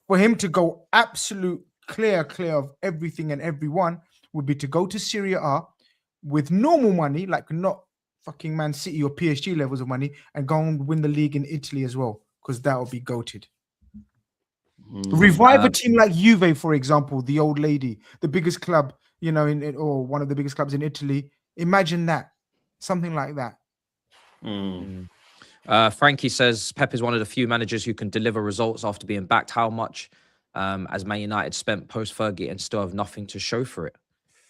S5: for him to go absolute clear of everything and everyone would be to go to Serie A with normal money, like not fucking Man City or PSG levels of money, and go and win the league in Italy as well, because that would be goated. Revive a team like Juve, for example, the old lady, the biggest club, you know, or one of the biggest clubs in Italy. Imagine that, something like that.
S1: Frankie says Pep is one of the few managers who can deliver results after being backed. How much as Man United spent post Fergie and still have nothing to show for it?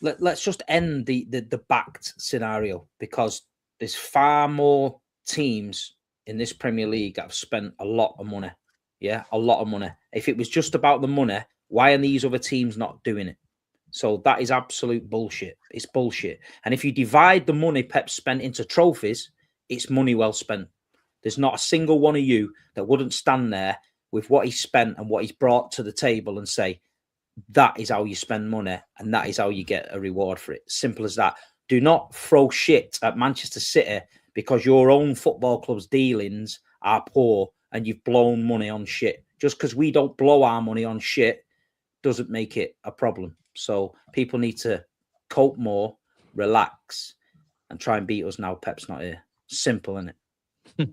S4: Let's just end the backed scenario, because there's far more teams in this Premier League that have spent a lot of money. Yeah, a lot of money. If it was just about the money, why are these other teams not doing it? So that is absolute bullshit. It's bullshit. And if you divide the money Pep spent into trophies, it's money well spent. There's not a single one of you that wouldn't stand there with what he spent and what he's brought to the table and say, that is how you spend money and that is how you get a reward for it. Simple as that. Do not throw shit at Manchester City because your own football club's dealings are poor and you've blown money on shit. Just because we don't blow our money on shit doesn't make it a problem. So people need to cope more, relax, and try and beat us now Pep's not here. Simple, isn't it?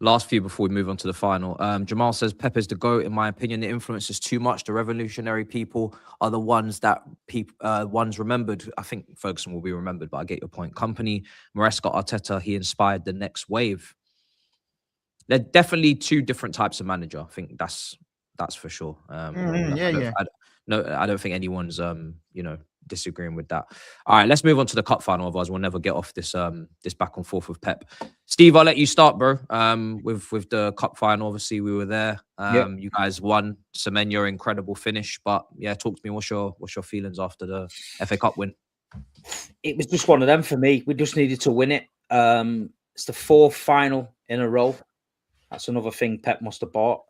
S1: Last few before we move on to the final. Jamal says Pep is the GOAT. In my opinion, the influence is too much. The revolutionary people are the ones that ones remembered. I think Ferguson will be remembered, but I get your point. Company, Maresca, Arteta, he inspired the next wave. They're definitely two different types of manager. I think that's for sure. I don't think anyone's disagreeing with that. All right, let's move on to the cup final. Otherwise, we'll never get off this this back and forth with Pep. Steve, I'll let you start, bro. With the cup final, obviously we were there. You guys won. Semenyo, incredible finish. But yeah, talk to me. What's your feelings after the FA Cup win?
S4: It was just one of them for me. We just needed to win it. It's the fourth final in a row. That's another thing Pep must have bought.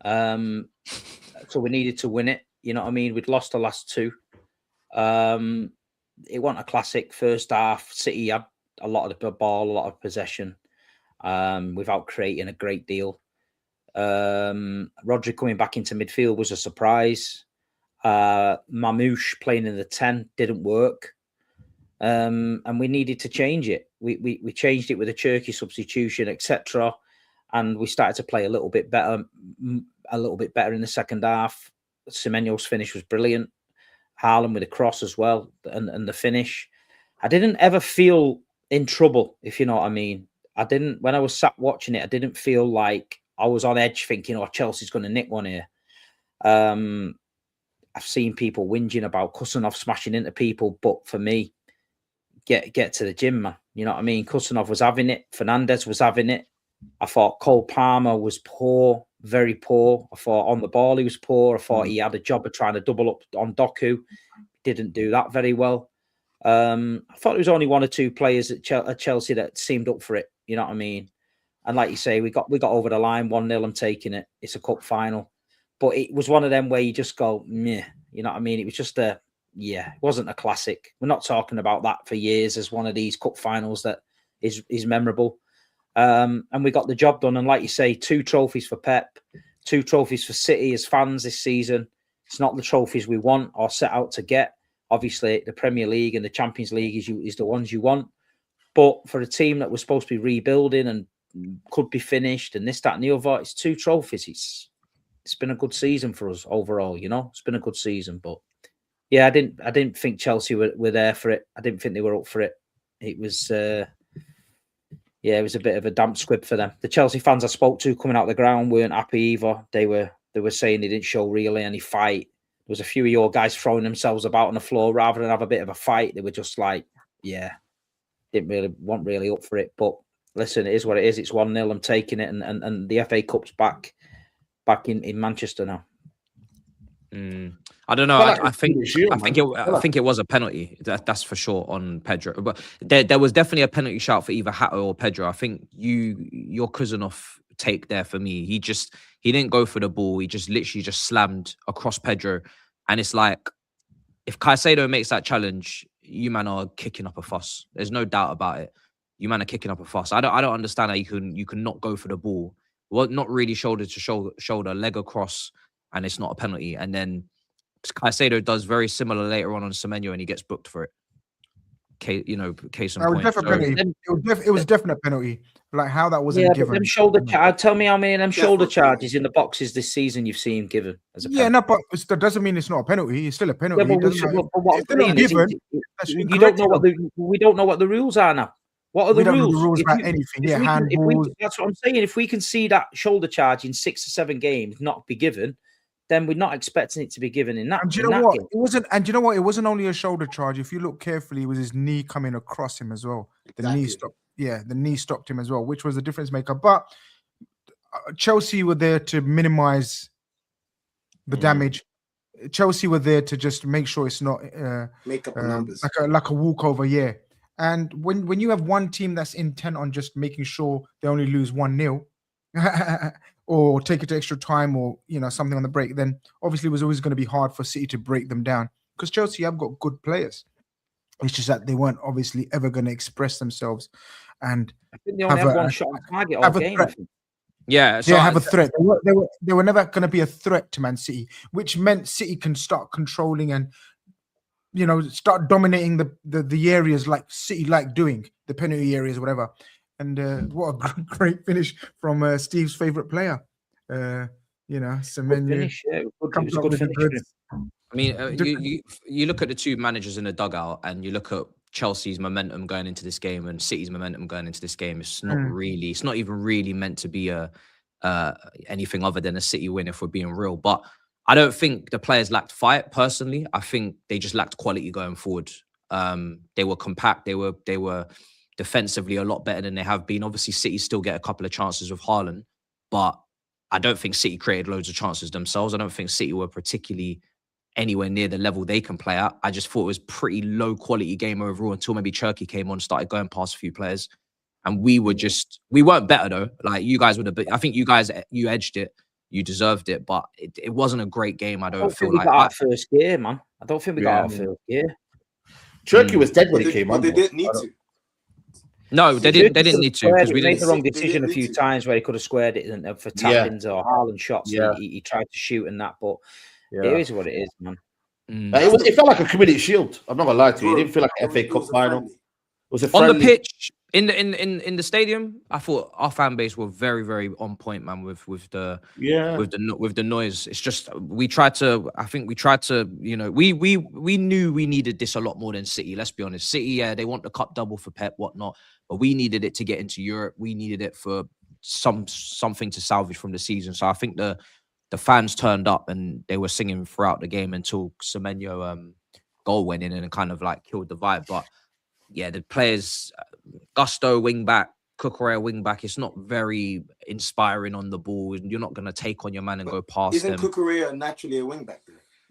S4: So we needed to win it. You know what I mean? We'd lost the last two. It wasn't a classic first half. City had a lot of the ball, a lot of possession, without creating a great deal. Rodri coming back into midfield was a surprise. Mamouche playing in the 10 didn't work. And we needed to change it. We changed it with a Turkey substitution, etc. And we started to play a little bit better in the second half. Semenyo's finish was brilliant. Haaland with a cross as well, and the finish. I didn't ever feel in trouble, if you know what I mean. When I was sat watching it, I didn't feel like I was on edge thinking, oh, Chelsea's going to nick one here. I've seen people whinging about Kusanov smashing into people, but for me, get to the gym, man. You know what I mean? Kusanov was having it. Fernandes was having it. I thought Cole Palmer was poor, very poor. I thought on the ball he was poor. I thought he had a job of trying to double up on Doku. Didn't do that very well. I thought there was only one or two players at Chelsea that seemed up for it. You know what I mean? And like you say, we got over the line 1-0 and taking it. It's a cup final, but it was one of them where you just go, meh. You know what I mean? It was just it wasn't a classic. We're not talking about that for years as one of these cup finals that is memorable. And we got the job done. And like you say, 2 trophies for Pep, 2 trophies for City as fans this season. It's not the trophies we want or set out to get. Obviously, the Premier League and the Champions League is the ones you want. But for a team that was supposed to be rebuilding and could be finished and this, that, and the other, it's 2 trophies. It's been a good season for us overall. You know, it's been a good season. But yeah, I didn't think Chelsea were there for it. I didn't think they were up for it. It was it was a bit of a damp squib for them. The Chelsea fans I spoke to coming out the ground weren't happy either. They were saying they didn't show really any fight. There was a few of your guys throwing themselves about on the floor rather than have a bit of a fight. They were just like, weren't really up for it. But listen, it is what it is. It's 1-0. I'm taking it, and the FA Cup's back in Manchester now.
S1: I don't know. I think it was a penalty. That's for sure on Pedro. But there was definitely a penalty shout for either Hatter or Pedro. I think your Kuzanov take there for me. He didn't go for the ball. He just literally just slammed across Pedro. And it's like, if Caicedo makes that challenge, you man are kicking up a fuss. There's no doubt about it. You man are kicking up a fuss. I don't understand how you can not go for the ball. Well, not really shoulder to shoulder, leg across, and it's not a penalty. And then Caicedo does very similar later on Semenyo, and he gets booked for it. Case in point.
S5: It was definite penalty. Like how that wasn't given.
S4: Them shoulder tell me how many of them shoulder charges in the boxes this season you've seen given as a penalty.
S5: No, but that doesn't mean it's not a penalty. It's still a penalty.
S4: Yeah, we don't know what the rules are now. What are the rules?
S5: Know the rules about anything.
S4: That's what I'm saying. If we can see that shoulder charge in 6 or 7 games not be given, then we're not expecting it to be given in that.
S5: And do you know what? Game. It wasn't. And do you know what? It wasn't only a shoulder charge. If you look carefully, it was his knee coming across him as well. The knee stopped. Yeah, the knee stopped him as well, which was the difference maker. But Chelsea were there to minimize the damage. Chelsea were there to just make sure it's not
S2: make up the numbers
S5: like a walkover. Yeah. And when you have one team that's intent on just making sure they only lose 1-0 or take it to extra time or something on the break, then obviously it was always going to be hard for City to break them down because Chelsea have got good players. It's just that they weren't obviously ever going to express themselves and
S4: I think they only have one shot on target all game.
S5: Have a threat. They were never going to be a threat to Man City, which meant City can start controlling and start dominating the areas like City like doing, the penalty areas, whatever. And what a great finish from Steve's favourite player. Semenyo.
S4: Good finish.
S1: I mean, you look at the two managers in the dugout and you look at Chelsea's momentum going into this game and City's momentum going into this game. It's not even really meant to be anything other than a City win if we're being real. But I don't think the players lacked fight personally. I think they just lacked quality going forward. They were compact. They were defensively a lot better than they have been. Obviously, City still get a couple of chances with Haaland, but I don't think City created loads of chances themselves. I don't think City were particularly anywhere near the level they can play at. I just thought it was pretty low quality game overall until maybe Cherki came on, started going past a few players. And we weren't better though. Like you guys would have been, I think you edged it. You deserved it, but it wasn't a great game. I don't feel
S4: think
S1: like
S4: we got our first gear, man. I don't think we got our first gear.
S3: Cherki was dead when he came on.
S2: They didn't need to.
S1: No, they didn't need to because we
S4: made the wrong decision a few times where he could have squared it for tap-ins or Haaland shots. Yeah. He tried to shoot and that, but it is what it is, man.
S3: It felt like a community shield. I'm not gonna lie to you. It didn't feel like an FA Cup final. It was a friendly.
S1: On the pitch in the stadium. I thought our fan base were very, very on point, man. With the noise. It's just we tried to. We knew we needed this a lot more than City. Let's be honest. City, they want the cup double for Pep, whatnot, but we needed it to get into Europe. We needed it for something to salvage from the season. So I think the fans turned up and they were singing throughout the game until Semenyo goal went in and kind of like killed the vibe. But yeah, the players, Gusto wing back, Cucurella wing back, it's not very inspiring on the ball. You're not going to take on your man and go past them.
S2: Isn't Cucurella naturally a wing back?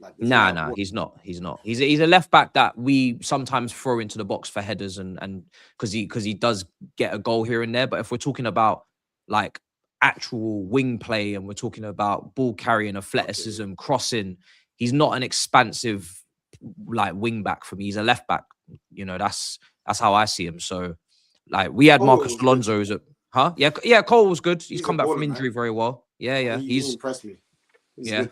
S2: Like,
S1: Nah, he's not. He's not. He's a left back that we sometimes throw into the box for headers and because he does get a goal here and there. But if we're talking about like actual wing play and we're talking about ball carrying, athleticism, crossing, he's not an expansive like wing back for me. He's a left back. You know, that's how I see him. So like we had Marcus Alonso who's a yeah, Cole was good. He's come back from injury very well. Yeah.
S2: He impressed me.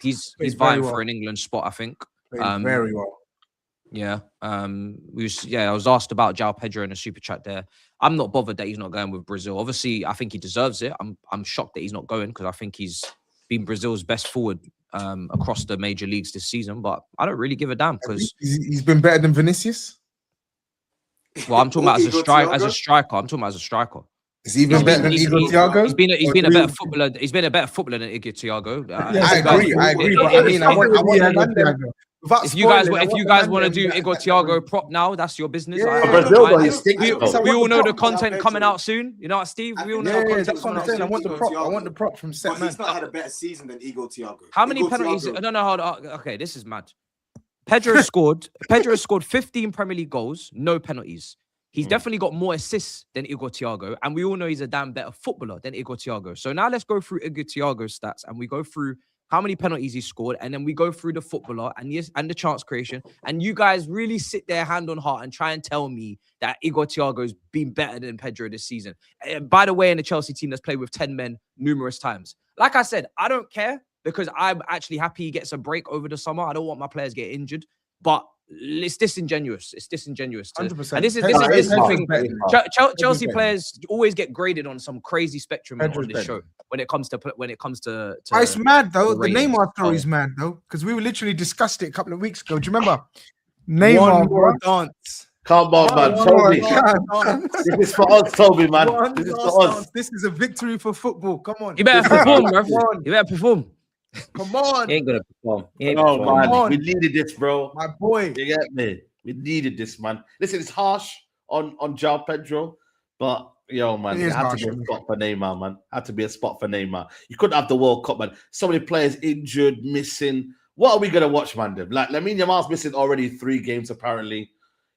S1: He's vying for an England spot, I think.
S2: Very well.
S1: Yeah. I was asked about João Pedro in a super chat there. I'm not bothered that he's not going with Brazil. Obviously, I think he deserves it. I'm shocked that he's not going because I think he's been Brazil's best forward across the major leagues this season. But I don't really give a damn because
S2: he's been better than Vinicius.
S1: Well, I'm talking about as a striker. I'm talking about as a striker.
S2: Is he even better than Igor Thiago?
S1: He's been a better footballer. He's been a better footballer than Igor Thiago.
S2: I agree. But I mean, I want
S1: if you guys want to do Igor Thiago prop now, that's your business. We all know the content coming out soon. You know what, Steve? We all know.
S2: That's what I'm saying. I want the prop. I want the prop from Set Man.
S6: He's not had a better season than Igor Thiago.
S1: How many penalties? I don't know how. Okay, this is mad. Pedro scored 15 Premier League goals, no penalties. He's definitely got more assists than Igor Thiago, and we all know he's a damn better footballer than Igor Thiago. So now let's go through Igor Thiago's stats, and we go through how many penalties he scored, and then we go through the footballer and the chance creation. And you guys really sit there hand on heart and try and tell me that Igor Thiago's been better than Pedro this season. By the way, in the Chelsea team that's played with 10 men numerous times. Like I said, I don't care because I'm actually happy he gets a break over the summer. I don't want my players get injured, but it's disingenuous. It's disingenuous.
S2: 100%.
S1: And this is the thing. Chelsea players always get graded on some crazy spectrum on this show when it comes to.
S5: It's mad though. The Neymar story is mad though because we literally discussed it a couple of weeks ago. Do you remember? Neymar
S2: One more dance.
S3: Come on, man. Toby. This is for us, Toby, man. This is for us.
S5: This is a victory for football. Come on.
S1: You better perform, bro. You better perform.
S5: Come on.
S4: He ain't gonna perform.
S3: Man. We needed this, bro.
S5: My boy.
S3: You get me? We needed this, man. Listen, it's harsh on João Pedro, but yo, man, it had to be a spot for Neymar, man. Had to be a spot for Neymar. You couldn't have the World Cup, man. So many players injured, missing. What are we gonna watch, man? Like Lamine Yamal's missing already 3 games, apparently.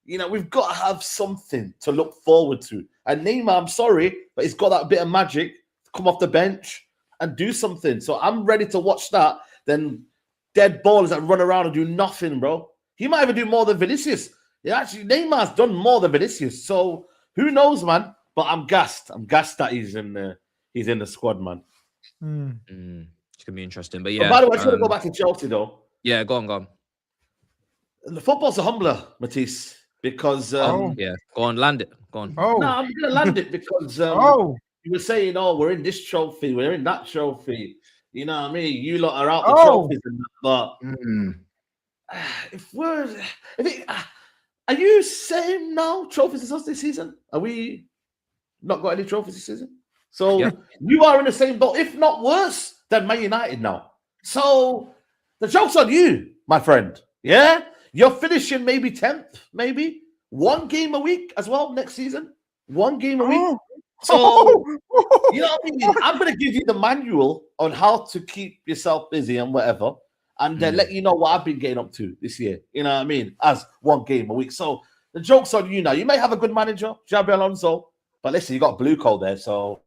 S3: You know, we've got to have something to look forward to. And Neymar, I'm sorry, but he's got that bit of magic to come off the bench and do something. So I'm ready to watch that. Then dead ballers that run around and do nothing, bro. He might even do more than Vinicius. Yeah, actually, Neymar's done more than Vinicius. So who knows, man? But I'm gassed. I'm gassed that he's in the squad, man.
S1: It's gonna be interesting. But yeah.
S3: By the way, I just want to go back to Chelsea though.
S1: Yeah, go on.
S3: The football's a humbler, Matisse, because
S1: go on, land it. Go on.
S3: No, I'm gonna land it because you were saying, we're in this trophy, we're in that trophy. You know what I mean? You lot are out the trophies and that, but are you saying now trophies is us this season? Are we not got any trophies this season? So you are in the same boat, if not worse than Man United now. So the joke's on you, my friend. Yeah, you're finishing maybe 10th, maybe 1 game a week as well next season. 1 game a week. So, you know what I mean? I'm going to give you the manual on how to keep yourself busy and whatever, and then let you know what I've been getting up to this year. You know what I mean? As 1 game a week. So the joke's on you now. You may have a good manager, Xabi Alonso, but listen, you got blue coal there, so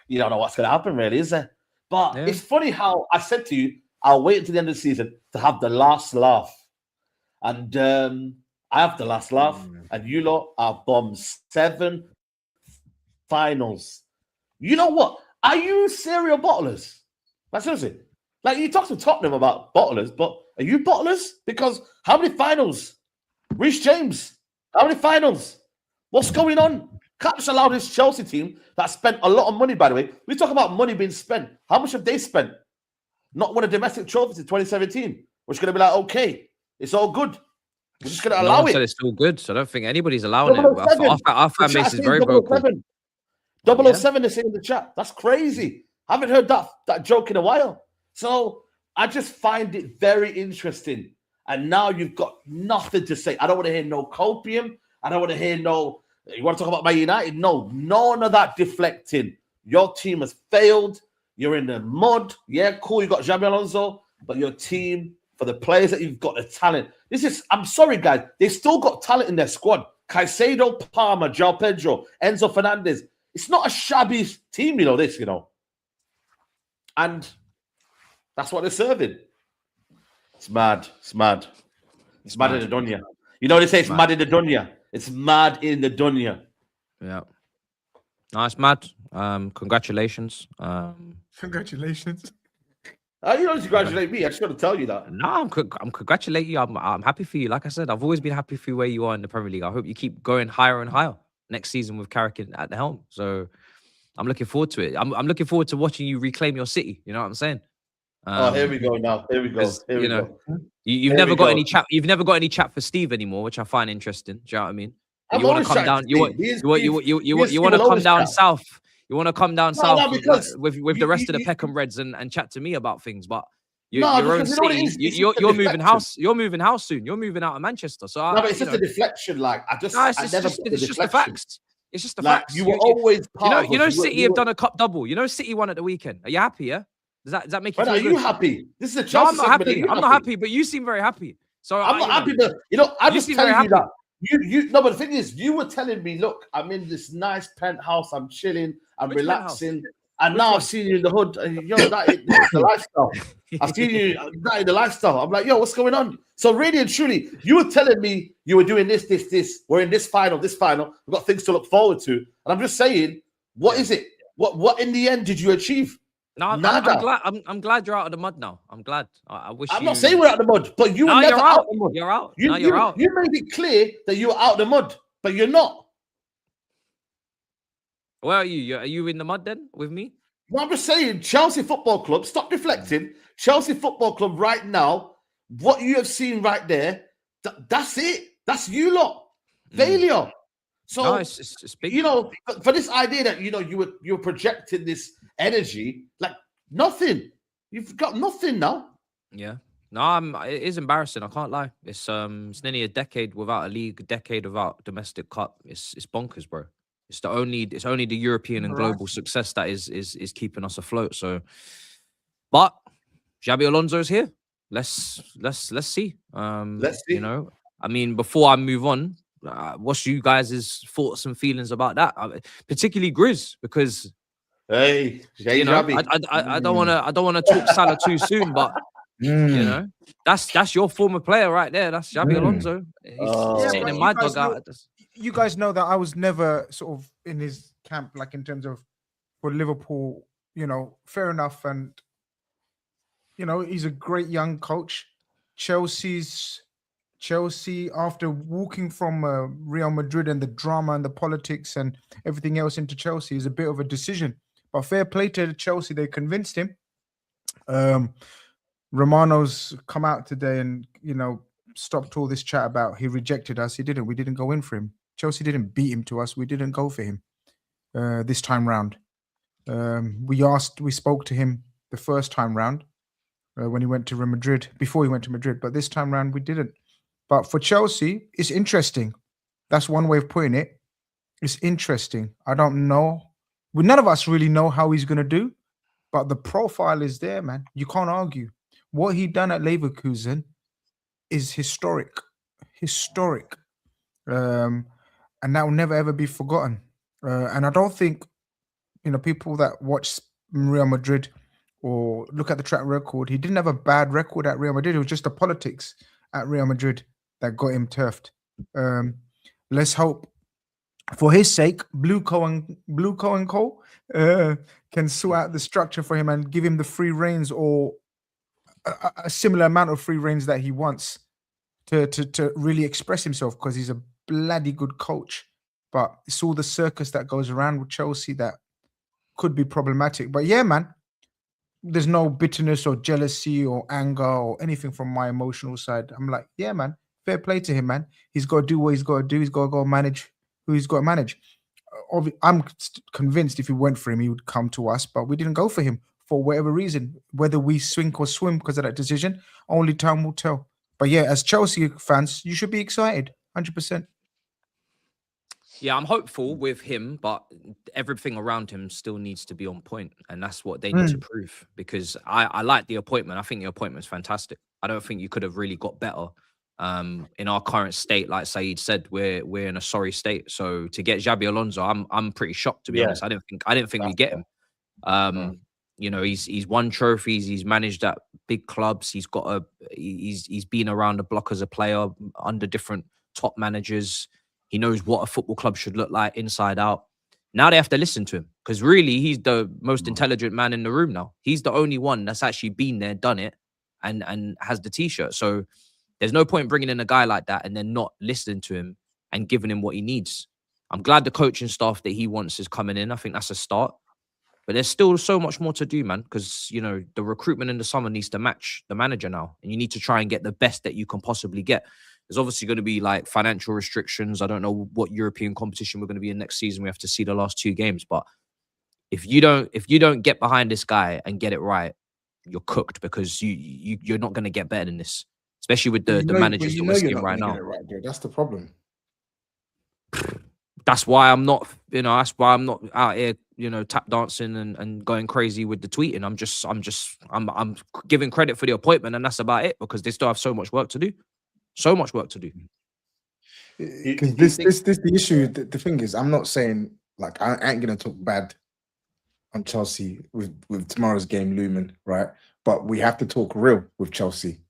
S3: you don't know what's going to happen, really, is there? But it's funny how I said to you, I'll wait until the end of the season to have the last laugh. And I have the last laugh, and you lot are bombed 7 finals. You know what? Are you serial bottlers? Like, seriously. Like, you talk to Tottenham about bottlers, but are you bottlers? Because how many finals? Reece James, how many finals? What's going on? Can't just allow this Chelsea team that spent a lot of money, by the way. We talk about money being spent. How much have they spent? Not won a domestic trophy in 2017. We're just going to be like, okay, it's all good. We're just going to allow it.
S1: Said it's still good, so I don't think anybody's allowing it. Our fan base is very vocal.
S3: 007 is saying in the chat. That's crazy. I haven't heard that joke in a while. So I just find it very interesting. And now you've got nothing to say. I don't want to hear no copium. I don't want to hear no, you want to talk about Man United? No, none of that deflecting. Your team has failed. You're in the mud. Yeah, cool. You got Xabi Alonso, but your team for the players that you've got, the talent. I'm sorry, guys. They've still got talent in their squad. Caicedo, Palmer, João Pedro, Enzo Fernandez. It's not a shabby team, this. And that's what they're serving. It's mad. It's mad. It's mad in the dunya. They say it's mad in the dunya. It's mad in the dunya.
S1: Yeah. No, it's mad. Congratulations.
S5: Congratulations.
S3: You don't congratulate me. I just got to tell you that.
S1: No, I'm congratulating you. I'm happy for you. Like I said, I've always been happy for you where you are in the Premier League. I hope you keep going higher and higher next season with Carrick at the helm. So I'm looking forward to it. I'm looking forward to watching you reclaim your city. You know what I'm saying?
S3: Here we go now. Here we go. Here we go.
S1: You've never got any chat. You've never got any chat for Steve anymore, which I find interesting. Do you know what I mean? You want to come down. You want to come down south. You want to come down south with the rest of the Peckham Reds and chat to me about things, but your own city. You're moving house. You're moving house soon. You're moving out of Manchester. So
S3: it's just a deflection.
S1: It's just the facts. It's just the facts.
S3: You were always part
S1: of City have done a cup double. City won at the weekend. Are you happy? Yeah. Does that make you feel good?
S3: Are you happy? This is a
S1: Chelsea. No, I'm not happy. I'm not happy, but you seem very happy. So
S3: I'm not happy, but I'm just telling you that. No, but the thing is, you were telling me, look, I'm in this nice penthouse, I'm chilling, I'm relaxing, and now I've seen you in the hood, and that is the lifestyle. I've seen you that in the lifestyle. I'm like, what's going on? So really and truly, you were telling me you were doing this. We're in this final. We've got things to look forward to, and I'm just saying, what is it? What in the end did you achieve?
S1: No, I'm glad. I'm glad you're out of the mud now. I'm glad. I wish.
S3: I'm not saying we're out of the mud, but you were never out of the mud.
S1: You're out.
S3: You're out. You made it clear that you were out of the mud, but you're not.
S1: Where are you? Are you in the mud then with me?
S3: Well, I'm just saying, Chelsea Football Club. Stop deflecting. Chelsea Football Club right now. What you have seen right there. That's it. That's you lot. Failure. So
S1: no, it's big.
S3: For this idea that you're projecting this energy, like nothing. You've got nothing now.
S1: Yeah. No, it is embarrassing. I can't lie. It's nearly a decade without a league, a decade without domestic cup. It's bonkers, bro. It's only the European and global success that is keeping us afloat. So, but Xabi Alonso is here. Let's see. Let's see. I mean, before I move on, what's you guys' thoughts and feelings about that? Particularly GRIZZ, because
S3: I
S1: don't want to talk Salah too soon, but that's your former player right there. That's Xabi Alonso. He's sitting in my dugout.
S5: You guys know that I was never sort of in his camp, like in terms of for Liverpool. Fair enough, and he's a great young coach. Chelsea, after walking from Real Madrid and the drama and the politics and everything else into Chelsea, is a bit of a decision. But fair play to Chelsea, they convinced him. Romano's come out today and stopped all this chat about he rejected us. He didn't. We didn't go in for him. Chelsea didn't beat him to us. We didn't go for him this time round. We spoke to him the first time round when he went to Real Madrid, before he went to Madrid. But this time round, we didn't. But for Chelsea, it's interesting. That's one way of putting it. It's interesting. I don't know. None of us really know how he's going to do, but the profile is there, man. You can't argue. What he done at Leverkusen is historic. And that will never, ever be forgotten. And I don't think, people that watch Real Madrid or look at the track record, he didn't have a bad record at Real Madrid. It was just the politics at Real Madrid that got him turfed. Let's hope, for his sake, Blue Co and Co can sort out the structure for him and give him the free reins, or a similar amount of free reins that he wants to really express himself, because he's a bloody good coach. But it's all the circus that goes around with Chelsea that could be problematic. But yeah, man, there's no bitterness or jealousy or anger or anything from my emotional side. I'm like, yeah, man, fair play to him, man. He's got to do what he's got to do. He's got to go manage who he's got to manage. I'm convinced if he went for him, he would come to us, but we didn't go for him for whatever reason. Whether we sink or swim because of that decision, only time will tell. But yeah, as Chelsea fans, you should be excited, 100%.
S1: Yeah, I'm hopeful with him, but everything around him still needs to be on point, and that's what they need to prove. Because I like the appointment. I think the appointment's fantastic. I don't think you could have really got better. In our current state, like SAEED said, we're in a sorry state. So to get Xabi Alonso, I'm pretty shocked, to be honest. I didn't think we get him. You know, he's won trophies, he's managed at big clubs, he's been around the block as a player under different top managers. He knows what a football club should look like inside out. Now they have to listen to him, because really he's the most intelligent man in the room now. He's the only one that's actually been there, done it, and has the t-shirt. So there's no point bringing in a guy like that and then not listening to him and giving him what he needs. I'm glad the coaching staff that he wants is coming in. I think that's a start. But there's still so much more to do, man, because, you know, the recruitment in the summer needs to match the manager now. And you need to try and get the best that you can possibly get. There's obviously going to be like financial restrictions. I don't know what European competition we're going to be in next season. We have to see the last 2 games. But if you don't get behind this guy and get it right, you're cooked, because you're not going to get better than this, especially with the managers that we're seeing right now.
S2: That's the problem.
S1: That's why I'm not, you know, that's why I'm not out here, you know, tap dancing and going crazy with the tweeting. I'm giving credit for the appointment, and that's about it, because they still have so much work to do. So much work to do.
S2: Because this the issue. The thing is, I'm not saying, like, I ain't gonna talk bad on Chelsea with tomorrow's game looming, right? But we have to talk real with Chelsea,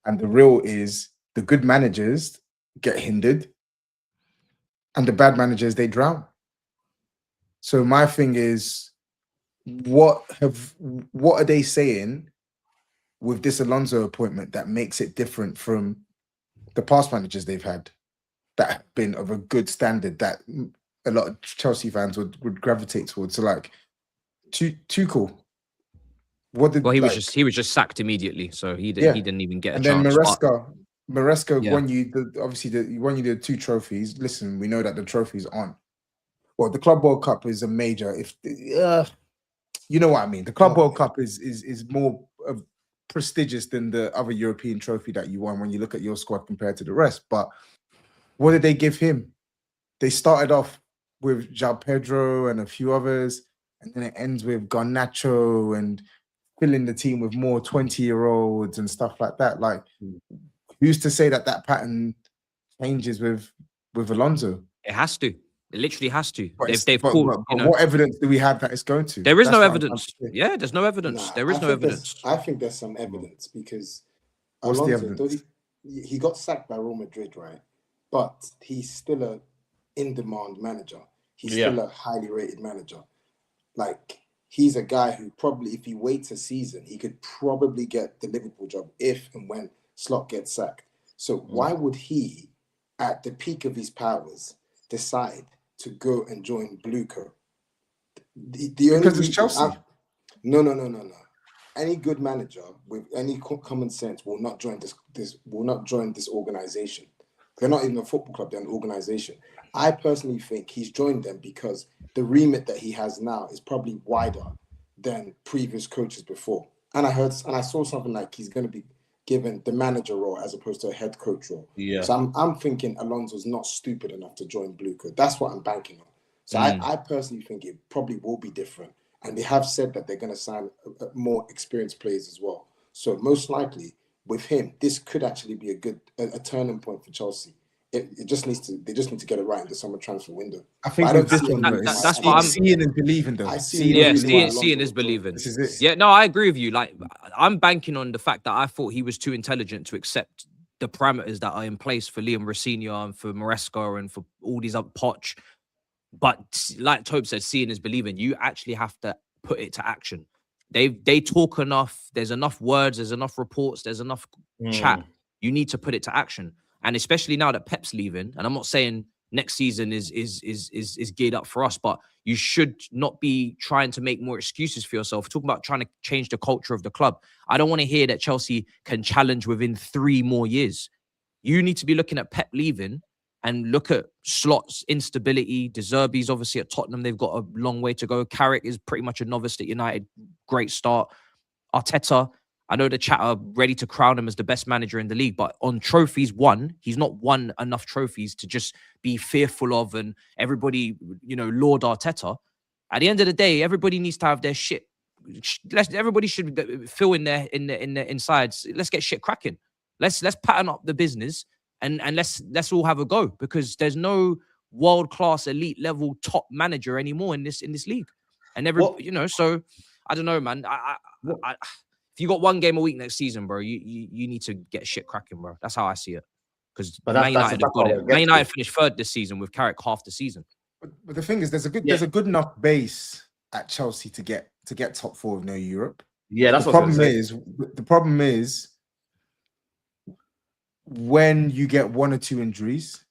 S2: and the real is the good managers get hindered, and the bad managers, they drown. So my thing is, what are they saying with this Alonso appointment that makes it different from the past managers they've had that have been of a good standard that a lot of Chelsea fans would gravitate towards? So, like, Tuchel, what did,
S1: well, he
S2: like,
S1: was just sacked immediately, so he didn't even get a chance.
S2: And then Maresca
S1: Yeah.
S2: won you the 2 trophies. Listen, we know that the trophies aren't. Well, the Club World Cup is a major. You know what I mean. The Club World Cup is more prestigious than the other European trophy that you won when you look at your squad compared to the rest. But what did they give him? They started off with João Pedro and a few others, and then it ends with Garnacho and filling the team with more 20-year-olds and stuff like that. Like, who's to say that pattern changes with Alonso?
S1: It has to. It literally has to.
S2: But
S1: What
S2: evidence do we have that it's going to?
S1: There is no evidence. Yeah, there's no evidence. There is no evidence.
S6: I think there's some evidence, because
S2: What's
S6: Alonso,
S2: the evidence?
S6: he got sacked by Real Madrid, right? But he's still a in-demand manager. He's still a highly rated manager. Like, he's a guy who probably, if he waits a season, he could probably get the Liverpool job if and when Slot gets sacked. So why would he, at the peak of his powers, decide to go and join Bluco?
S2: Because it's Chelsea.
S6: No. Any good manager with any common sense will not join this organization. They're not even a football club; they're an organization. I personally think he's joined them because the remit that he has now is probably wider than previous coaches before. And I saw something like he's going to be given the manager role as opposed to a head coach role. Yeah. So I'm thinking Alonso's not stupid enough to join Bluco. That's what I'm banking on. So I personally think it probably will be different. And they have said that they're going to sign more experienced players as well. So most likely with him, this could actually be a turning point for Chelsea. They just need to get it right in the summer transfer window.
S2: I think that's what I'm seeing and believing, though.
S1: Seeing is believing.
S2: This is it.
S1: Yeah, no, I agree with you. Like, I'm banking on the fact that I thought he was too intelligent to accept the parameters that are in place for Liam Rossinier and for Maresca and for all these other Poch. But like Tobe said, seeing is believing. You actually have to put it to action. They talk enough. There's enough words. There's enough reports. There's enough chat. You need to put it to action. And especially now that Pep's leaving, and I'm not saying next season is geared up for us, but you should not be trying to make more excuses for yourself. Talking about trying to change the culture of the club. I don't want to hear that Chelsea can challenge within 3 more years. You need to be looking at Pep leaving and look at Slot's instability. De Zerbi's obviously at Tottenham. They've got a long way to go. Carrick is pretty much a novice at United. Great start. Arteta, I know the chat are ready to crown him as the best manager in the league, but on trophies won, he's not won enough trophies to just be fearful of and everybody, laud Arteta. At the end of the day, everybody needs to have their shit everybody should fill in their insides. Let's get shit cracking. Let's pattern up the business and let's all have a go, because there's no world class elite level top manager anymore in this league. And you know, so I don't know, man. If you got one game a week next season, bro, you need to get shit cracking, bro. That's how I see it. Because Man United finished third this season with Carrick half the season.
S2: But the thing is, there's a good enough base at Chelsea to get top 4 of no Europe.
S3: Yeah, that's
S2: the problem is. The problem is when you get 1 or 2 injuries.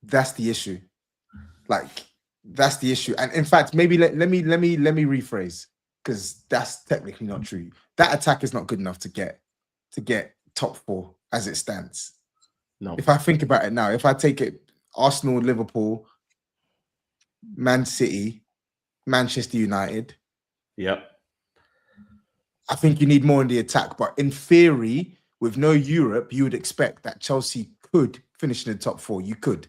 S2: That's the issue. Like, that's the issue. And in fact, maybe let me rephrase, because that's technically not true. That attack is not good enough to get top 4 as it stands.
S3: No.
S2: If I think about it now, if I take it Arsenal, Liverpool, Man City, Manchester United.
S3: Yep.
S2: I think you need more in the attack. But in theory, with no Europe, you would expect that Chelsea could finish in the top 4. You could,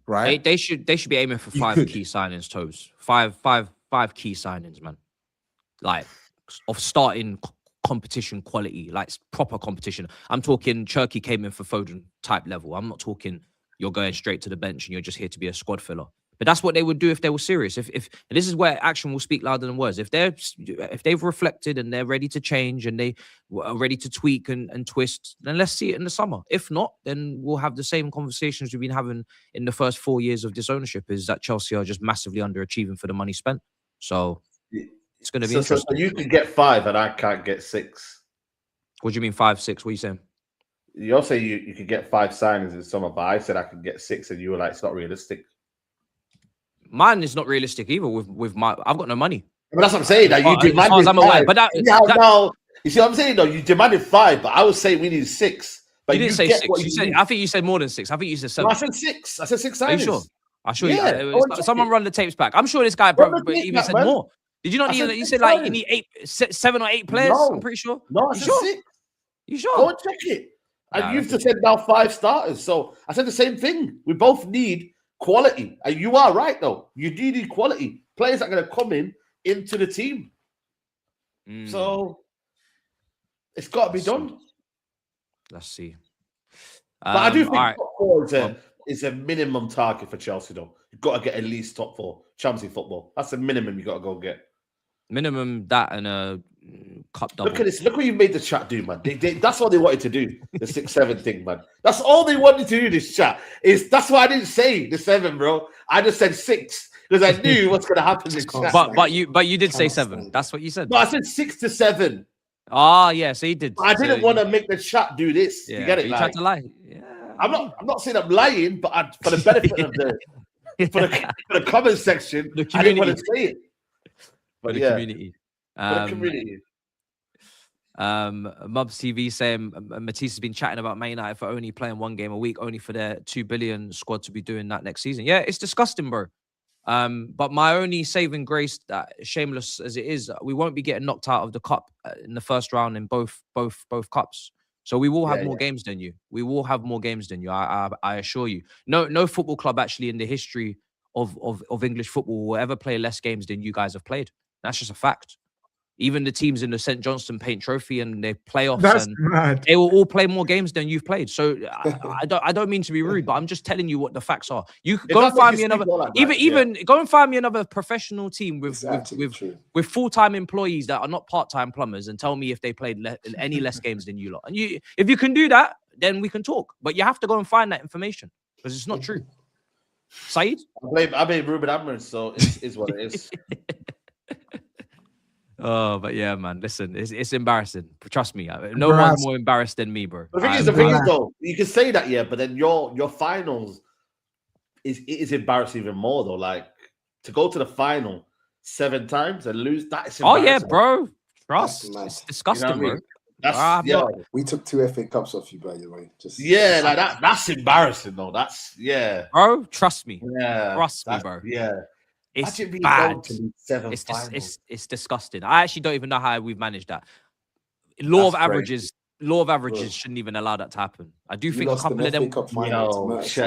S2: right?
S1: They should be aiming for 5 key signings, Tobs. Five key signings, man. Like, of starting competition quality, like proper competition. I'm talking Cherky came in for Foden type level. I'm not talking you're going straight to the bench and you're just here to be a squad filler. But that's what they would do if they were serious. If and this is where action will speak louder than words. If they've reflected and they're ready to change and they are ready to tweak and twist, then let's see it in the summer. If not, then we'll have the same conversations we've been having in the first 4 years of this ownership, is that Chelsea are just massively underachieving for the money spent. So it's going to be interesting.
S3: So you can get 5 and I can't get 6.
S1: What do you mean 5, 6? What are you saying?
S3: You're saying you could get 5 signings in summer, but I said I could get 6, and you were like, it's not realistic.
S1: Mine is not realistic either. With my, I've got no money.
S3: But that's what I'm saying. That you demanded
S1: as far as I'm aware,
S3: 5.
S1: but
S3: no. You see what I'm saying? though? You demanded 5, but I was saying we need 6. But
S1: you didn't say 6. You said, I think you said more than 6. I think you said 7.
S3: No, I said 6. I said 6 signings.
S1: Are you sure? I'm sure.
S3: Yeah,
S1: someone run the tapes back. I'm sure this guy probably even said more. Did you not need? You said like you need 7 or 8 players.
S3: No.
S1: I'm pretty sure.
S3: No, I said 6.
S1: You sure?
S3: Go and check it. And you've just said now 5 starters. So I said the same thing. We both need quality. And you are right, though. You do need quality. Players that are going to come into the team. So it's got to be done.
S1: Let's see.
S3: But I do think top 4 is a minimum target for Chelsea, though. You've got to get at least top 4 Champions League football. That's the minimum you got to go get. Minimum
S1: that and a cup double.
S3: Look at this. Look what you made the chat do, man. That's what they wanted to do. The 6-7 thing, man. That's all they wanted to do. This chat that's why I didn't say the 7, bro. I just said 6 because I knew what's going to happen in chat.
S1: But you did say 7. That's what you said.
S3: No, I said 6 to 7.
S1: Ah, yeah. So you did.
S3: I didn't want to make the chat do this.
S1: Yeah,
S3: you get it?
S1: You tried to lie. Yeah.
S3: I'm not saying I'm lying, but for the benefit of for the comment section, I didn't want to say it.
S1: For the community.
S3: For the community.
S1: Mubs TV saying Matisse has been chatting about Man United for only playing 1 game a week, only for their 2 billion squad to be doing that next season. Yeah, it's disgusting, bro. But my only saving grace, that shameless as it is, we won't be getting knocked out of the cup in the first round in both cups. So we will have more games than you. We will have more games than you. I assure you. No football club actually in the history of English football will ever play less games than you guys have played. That's just a fact. Even the teams in the St. Johnston Paint Trophy and their playoffs,
S2: mad.
S1: They will all play more games than you've played. So I don't mean to be rude, but I'm just telling you what the facts are. You can go and find me another, go and find me another professional team with full-time employees that are not part-time plumbers and tell me if they played any less games than you lot. And if you can do that, then we can talk. But you have to go and find that information because it's not true. Saeed?
S3: I blame Ruben Amorim, so it is what it is.
S1: Oh, but yeah, man. Listen, it's embarrassing. Trust me. No one's more embarrassed than me, bro.
S3: The thing is, though, you can say that, yeah, but then your finals is embarrassing even more, though. Like to go to the final 7 times and lose, that is embarrassing.
S1: Oh yeah, bro. Trust. It's disgusting, you know what I mean?
S3: bro.
S6: We took 2 FA Cups off you, by the way.
S3: Like that's embarrassing, though.
S1: Bro, trust me.
S3: Yeah.
S1: Trust me, bro.
S3: Yeah.
S1: It's bad. It's disgusting. I actually don't even know how we've managed that. Law of averages shouldn't even allow that to happen. I do think a couple of them.
S3: Crazy.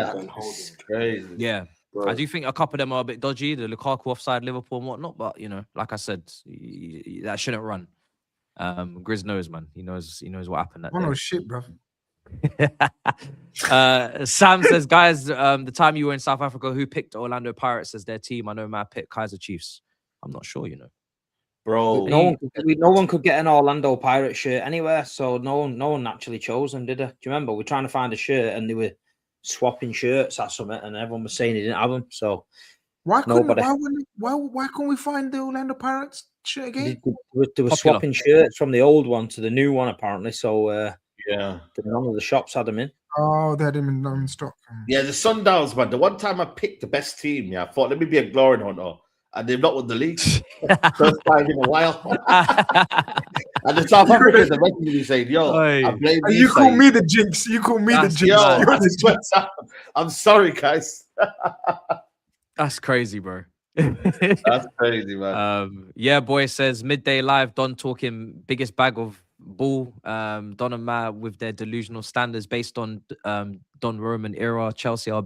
S1: Yeah, I do think a couple of them are a bit dodgy, the Lukaku offside, Liverpool and whatnot. But like I said, that shouldn't run. Grizz knows, man. He knows what happened that
S5: Oh no,
S1: day.
S5: shit, bro.
S1: Sam says, guys, the time you were in South Africa, who picked Orlando Pirates as their team? I know Matt picked Kaiser Chiefs. I'm not sure,
S3: Bro.
S4: No one could get an Orlando Pirates shirt anywhere, so no one actually chose them, did they? Do you remember? We're trying to find a shirt and they were swapping shirts at Summit, and everyone was saying they didn't have them. So
S5: Why couldn't
S4: nobody.
S5: why can't we find the Orlando Pirates shirt again?
S4: They were swapping shirts from the old one to the new one, apparently. So
S3: Yeah.
S4: none of the shops had them in.
S5: Oh, they had him in stock.
S3: Yeah, the Sundowns, man. The one time I picked the best team, I thought, let me be a glory hunter. And they've not won the league. First time in a while. And the South Africans are regularly saying, yo, I blame
S5: you. You call me the jinx. You call me the jinx.
S3: Yo, I'm sorry, guys.
S1: That's crazy, bro.
S3: That's crazy, man.
S1: Yeah, boy says midday live. Don talking biggest bag of bull. Don and Matt with their delusional standards based on Don Roman era. Chelsea are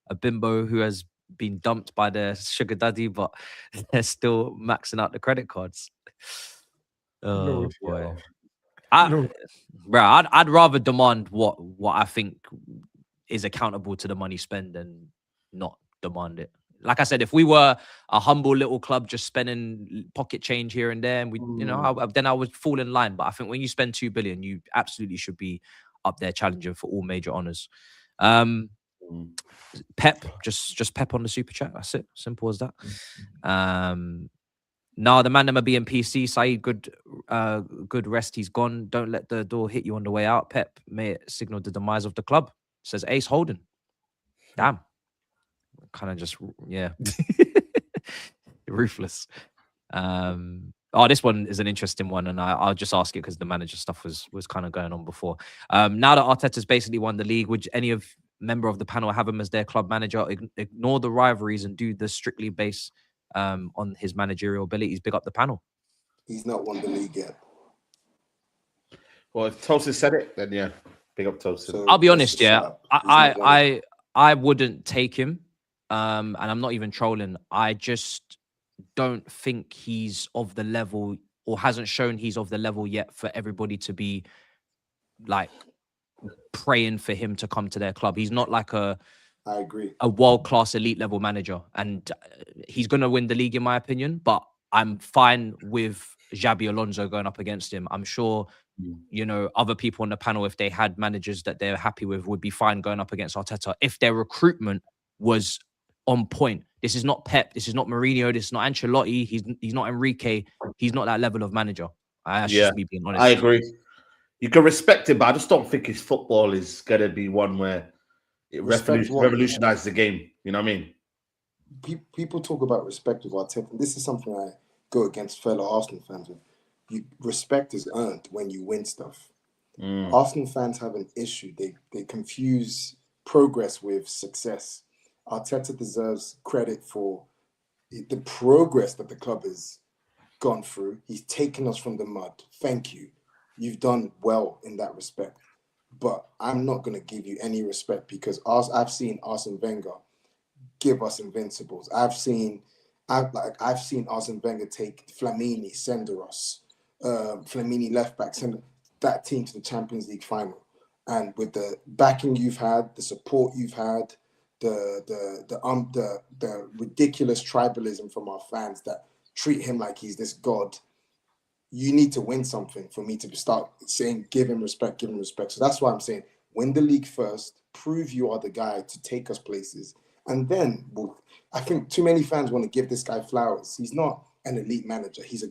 S1: a bimbo who has been dumped by their sugar daddy, but they're still maxing out the credit cards. Oh boy, I'd rather demand what I think is accountable to the money spent than not demand it. Like I said, if we were a humble little club just spending pocket change here and there, and we, then I would fall in line. But I think when you spend 2 billion, you absolutely should be up there challenging for all major honors. Pep, just Pep on the super chat. That's it. Simple as that. Now the man never be in PC. SAEED, good rest. He's gone. Don't let the door hit you on the way out. Pep may it signal the demise of the club. Says Ace Holden. Damn. Kind of just ruthless. This one is an interesting one, and I'll just ask it because the manager stuff was kind of going on before. Now that Arteta's basically won the league, would any member of the panel have him as their club manager? Ignore the rivalries and do the strictly based on his managerial abilities. Big up the panel.
S6: He's not won the league yet.
S3: Well, if Tosin said it, then yeah, big up Tosin.
S6: So
S1: I'll be honest, I wouldn't take him. And I'm not even trolling. I just don't think he's of the level, or hasn't shown he's of the level yet for everybody to be like praying for him to come to their club. He's not like
S6: I agree.
S1: A world-class elite level manager, and he's going to win the league in my opinion, but I'm fine with Xabi Alonso going up against him. I'm sure, other people on the panel, if they had managers that they're happy with, would be fine going up against Arteta if their recruitment was on point. This is not Pep. This is not Mourinho. This is not Ancelotti. He's not Enrique. He's not that level of manager. That's just me being honest.
S3: I agree. You can respect him, but I just don't think his football is going to be one where it revolutionizes the game. You know what I mean?
S6: People talk about respect with Arteta. This is something I go against fellow Arsenal fans with. Respect is earned when you win stuff. Arsenal fans have an issue. They confuse progress with success. Arteta deserves credit for the progress that the club has gone through. He's taken us from the mud. Thank you. You've done well in that respect. But I'm not going to give you any respect because I've seen Arsene Wenger give us invincibles. I've seen Arsene Wenger take Flamini, Senderos, Flamini left back, send that team to the Champions League final. And with the backing you've had, the support you've had, the ridiculous tribalism from our fans that treat him like he's this god, you need to win something for me to start saying give him respect. So that's why I'm saying win the league first, prove you are the guy to take us places, and then I think too many fans want to give this guy flowers. He's not an elite manager. He's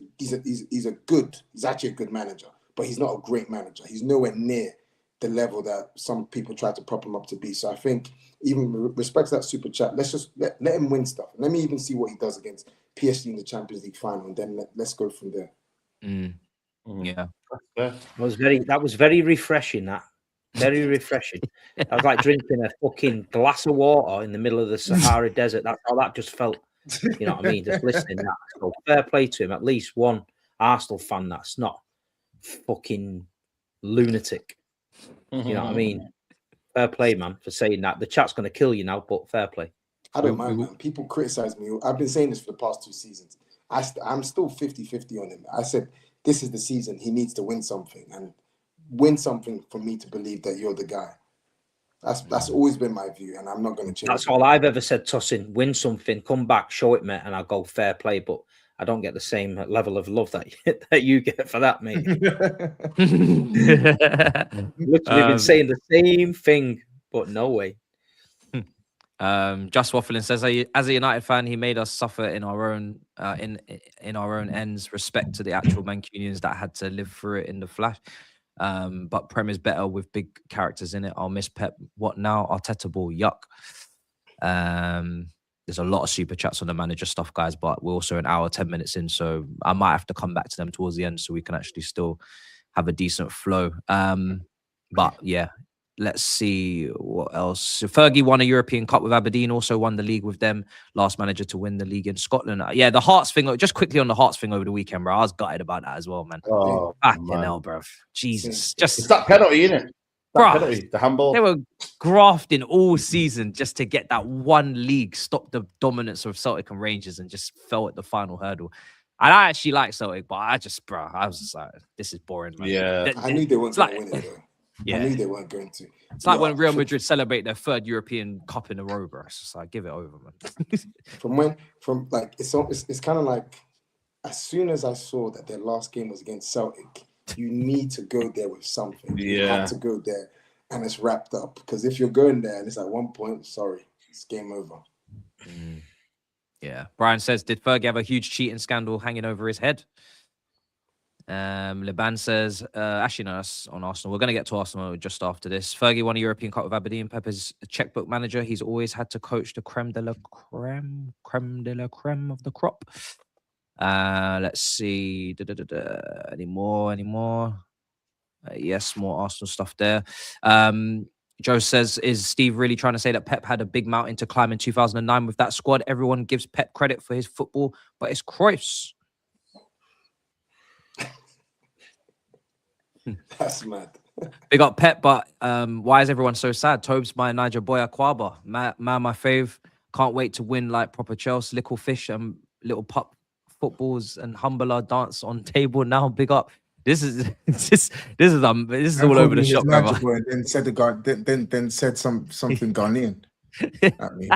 S6: actually a good manager, but he's not a great manager. He's nowhere near the level that some people try to prop him up to be. So I think, even respect to that super chat, let's just let him win stuff. Let me even see what he does against PSG in the Champions League final, and then let's go from there.
S1: Yeah,
S4: that was very refreshing. That very refreshing. I was like drinking a fucking glass of water in the middle of the Sahara Desert. That's how that just felt. You know what I mean? Just listening to that. So fair play to him. At least one Arsenal fan that's not fucking lunatic. You know what I mean? Fair play, man, for saying that. The chat's going to kill you now, but fair play.
S6: I don't mind, man. People criticize me. I've been saying this for the past 2 seasons. I'm still 50-50 on him. I said, this is the season. He needs to win something. And win something for me to believe that you're the guy. That's always been my view, and I'm not going to change.
S4: That's all I've ever said, Tosin. Win something, come back, show it, mate, and I'll go fair play. But I don't get the same level of love that you get for that, mate. Literally been saying the same thing, but no way.
S1: Just Waffling says, as a United fan, he made us suffer in our own in our own ends. Respect to the actual Mancunians that had to live through it in the flesh. But Prem is better with big characters in it. I'll miss Pep. What now? Arteta ball, yuck. There's a lot of super chats on the manager stuff, guys, but we're also an hour, 10 minutes in, so I might have to come back to them towards the end so we can actually still have a decent flow. But yeah, let's see what else. So Fergie won a European Cup with Aberdeen, also won the league with them. Last manager to win the league in Scotland. Yeah, the Hearts thing, just quickly on the Hearts thing over the weekend, bro. I was gutted about that as well, man.
S3: Oh,
S1: Fucking hell, bro. Jesus.
S3: It's that penalty, isn't it? Penalty, the handball.
S1: They were grafting all season just to get that one league, stop the dominance of Celtic and Rangers, and just fell at the final hurdle. And I actually like Celtic, but I was just like, this is boring, man.
S3: Yeah.
S6: I knew they weren't going to win it, though.
S1: Yeah.
S6: I knew they weren't going to.
S1: It's like when Real Madrid celebrate their 3rd European Cup in a row, bro. It's just like, give it over, man.
S6: It's kind of like, as soon as I saw that their last game was against Celtic, you need to go there with something. You have to go there and it's wrapped up. Because if you're going there and it's at 1 point, sorry, it's game over.
S1: Yeah. Brian says, did Fergie have a huge cheating scandal hanging over his head? Liban says, actually, no, that's on Arsenal. We're going to get to Arsenal just after this. Fergie won a European Cup with Aberdeen. Pep is a checkbook manager. He's always had to coach the creme de la creme of the crop. Let's see. Any more? Yes, more Arsenal stuff there. Joe says, is Steve really trying to say that Pep had a big mountain to climb in 2009 with that squad? Everyone gives Pep credit for his football, but it's Cruyff's.
S6: That's mad.
S1: Big up Pep, but why is everyone so sad? Tobes by Niger Boy Aquaba. Man, my fave. Can't wait to win like proper Chelsea. Little fish and little pup footballs and humbler dance on table now. Big up. This is all over the shop, brother.
S2: And then said then said something Ghanaian. At me.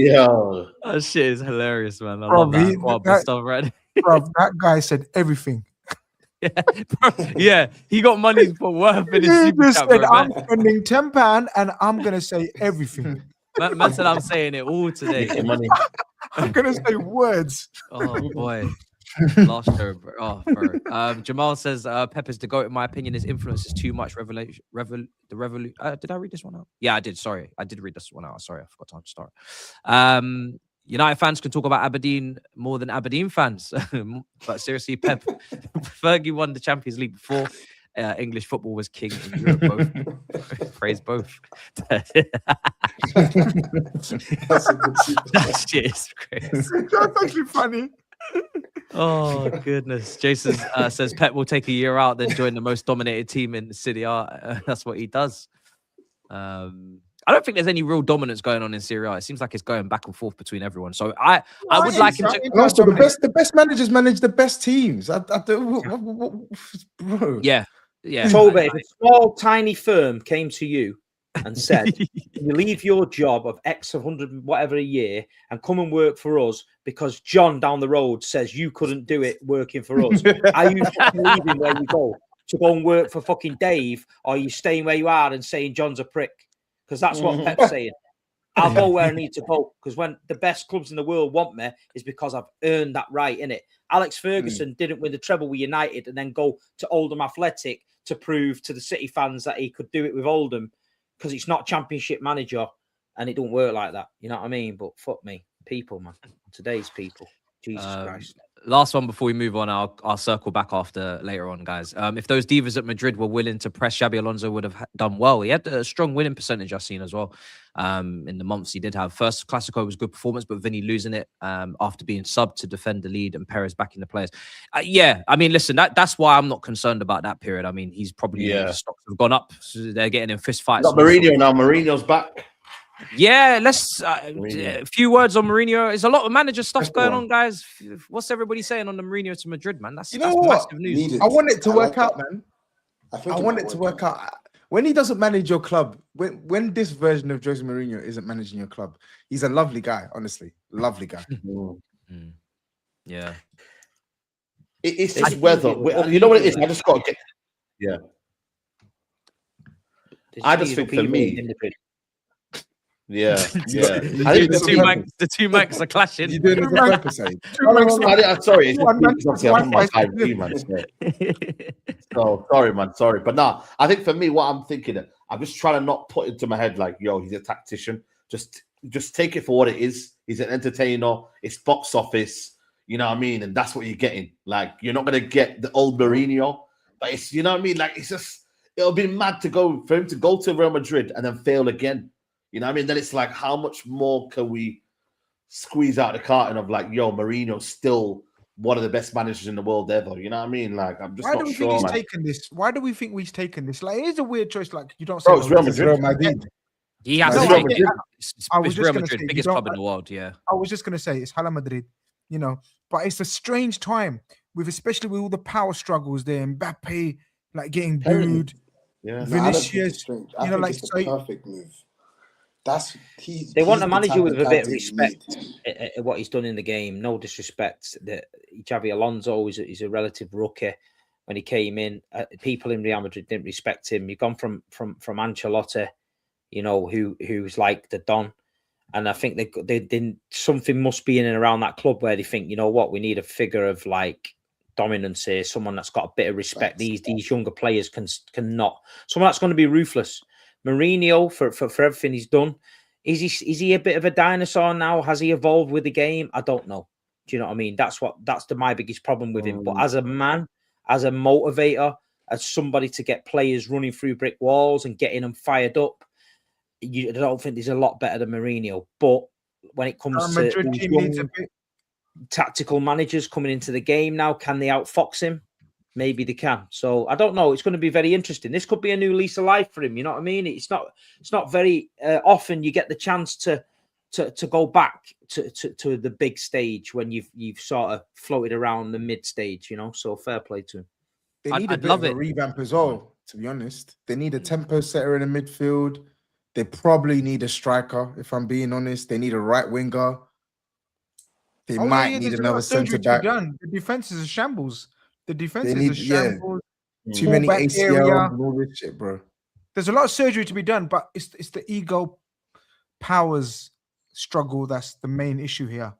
S3: Yo,
S1: that shit is hilarious, man. I love that stuff, right?
S5: Bro, that guy said everything.
S1: Yeah, he got money for worth in his
S5: He
S1: super
S5: just
S1: chat,
S5: said,
S1: bro,
S5: I'm
S1: man.
S5: spending £10 and I'm gonna say everything.
S1: Man said I'm saying it all today.
S3: money.
S5: I'm gonna say words.
S1: Oh boy. Last show, bro. Oh, bro. Jamal says Pep is the GOAT. In my opinion, his influence is too much. Did I read this one out? Yeah, I did. Sorry, I did read this one out. Sorry, I forgot time to start. United fans can talk about Aberdeen more than Aberdeen fans, but seriously, Pep, Fergie won the Champions League before. English football was king in Europe. Both. Praise both.
S6: That's a good
S1: That shit is crazy.
S5: That's actually funny.
S1: Oh goodness. Jason says Pep will take a year out, then join the most dominated team in Serie A. That's what he does. I don't think there's any real dominance going on in Serie A. It seems like it's going back and forth between everyone. So I would like him to.
S2: Also, the best managers manage the best teams. Bro.
S1: Yeah.
S4: Toby, if a small, tiny firm came to you and said, you leave your job of X of 100 whatever a year and come and work for us because John down the road says you couldn't do it working for us, are you leaving where you go to go and work for fucking Dave, or are you staying where you are and saying John's a prick? Because that's what Pep's saying. I'll go where I need to go, because when the best clubs in the world want me is because I've earned that right, innit? Alex Ferguson didn't win the treble with United and then go to Oldham Athletic to prove to the City fans that he could do it with Oldham, because it's not Championship manager and it don't work like that. You know what I mean? But fuck me. People, man. Today's people. Jesus Christ.
S1: last one before we move on. I'll circle back after later on, guys. If those divas at Madrid were willing to press, Xabi Alonso would have done well. He had a strong winning percentage I've seen as well. In the months he did have. First Clasico was good performance, but Vinny losing it after being subbed to defend the lead and Perez backing the players. Yeah, I mean, listen, that's why I'm not concerned about that period. I mean, he's probably stocks have gone up. So they're getting in fist fights.
S3: Not Mourinho now. Mourinho's back.
S1: Yeah, let's a few words on Mourinho. There's a lot of manager stuff going on, guys. What's everybody saying on the Mourinho to Madrid, man? That's massive news.
S2: Needed. I want it to work out, man. I want it to work out. When he doesn't manage your club, when this version of Jose Mourinho isn't managing your club, he's a lovely guy, honestly. Lovely guy.
S1: Yeah.
S3: It's just weather. You know what it is? I just got to get... Yeah. I just think for me... Yeah.
S1: The two mics are clashing.
S2: You're doing it on purpose, Saeed.
S3: Sorry, it's obviously I'm my side too, man. So sorry, man. Sorry, but nah. I think for me, what I'm thinking, I'm just trying to not put into my head like, yo, he's a tactician. Just take it for what it is. He's an entertainer. It's box office. You know what I mean? And that's what you're getting. Like, you're not gonna get the old Mourinho, but it's, you know what I mean? Like, it's just, it'll be mad for him to go to Real Madrid and then fail again. You know what I mean? Then it's like, how much more can we squeeze out the carton of like, yo, Mourinho's still one of the best managers in the world ever. You know what I mean? Like, I'm just not sure.
S5: Think he's taken this? Why do we think he's taken this? Like, it is a weird choice. Like, you don't say.
S3: Bro, it's Real Madrid.
S1: He has to take it. It's Real Madrid, biggest club in the world. Yeah.
S5: I was just gonna say it's Hala Madrid, you know, but it's a strange time especially with all the power struggles there. Mbappe like getting booed.
S6: Yeah,
S5: Vinicius.
S6: You know, like it's a perfect move.
S4: They want a manager with a bit of respect at what he's done in the game. No disrespect. That Xabi Alonso is a relative rookie when he came in. People in Real Madrid didn't respect him. You've gone from Ancelotti, you know, who's like the Don, and I think they didn't. Something must be in and around that club where they think, you know what, we need a figure of like dominance here, someone that's got a bit of respect. These younger players cannot. Someone that's going to be ruthless. Mourinho, for everything he's done, is he a bit of a dinosaur now? Has he evolved with the game? I don't know. Do you know what I mean? That's my biggest problem with him. But as a man, as a motivator, as somebody to get players running through brick walls and getting them fired up, I don't think there's a lot better than Mourinho. But when it comes to these young tactical managers coming into the game now, can they outfox him? Maybe they can. So I don't know. It's going to be very interesting. This could be a new lease of life for him. You know what I mean? It's not very often you get the chance to go back to the big stage when you've sort of floated around the mid stage. You know, so fair play to him.
S2: They need a bit of a revamp as well. To be honest, they need a tempo setter in the midfield. They probably need a striker. If I'm being honest, they need a right winger. They might need another centre back.
S5: The defense is a shambles. The defense is a shambles.
S2: Too many ACL and all this shit, bro.
S5: There's a lot of surgery to be done, but it's the ego powers struggle that's the main issue here.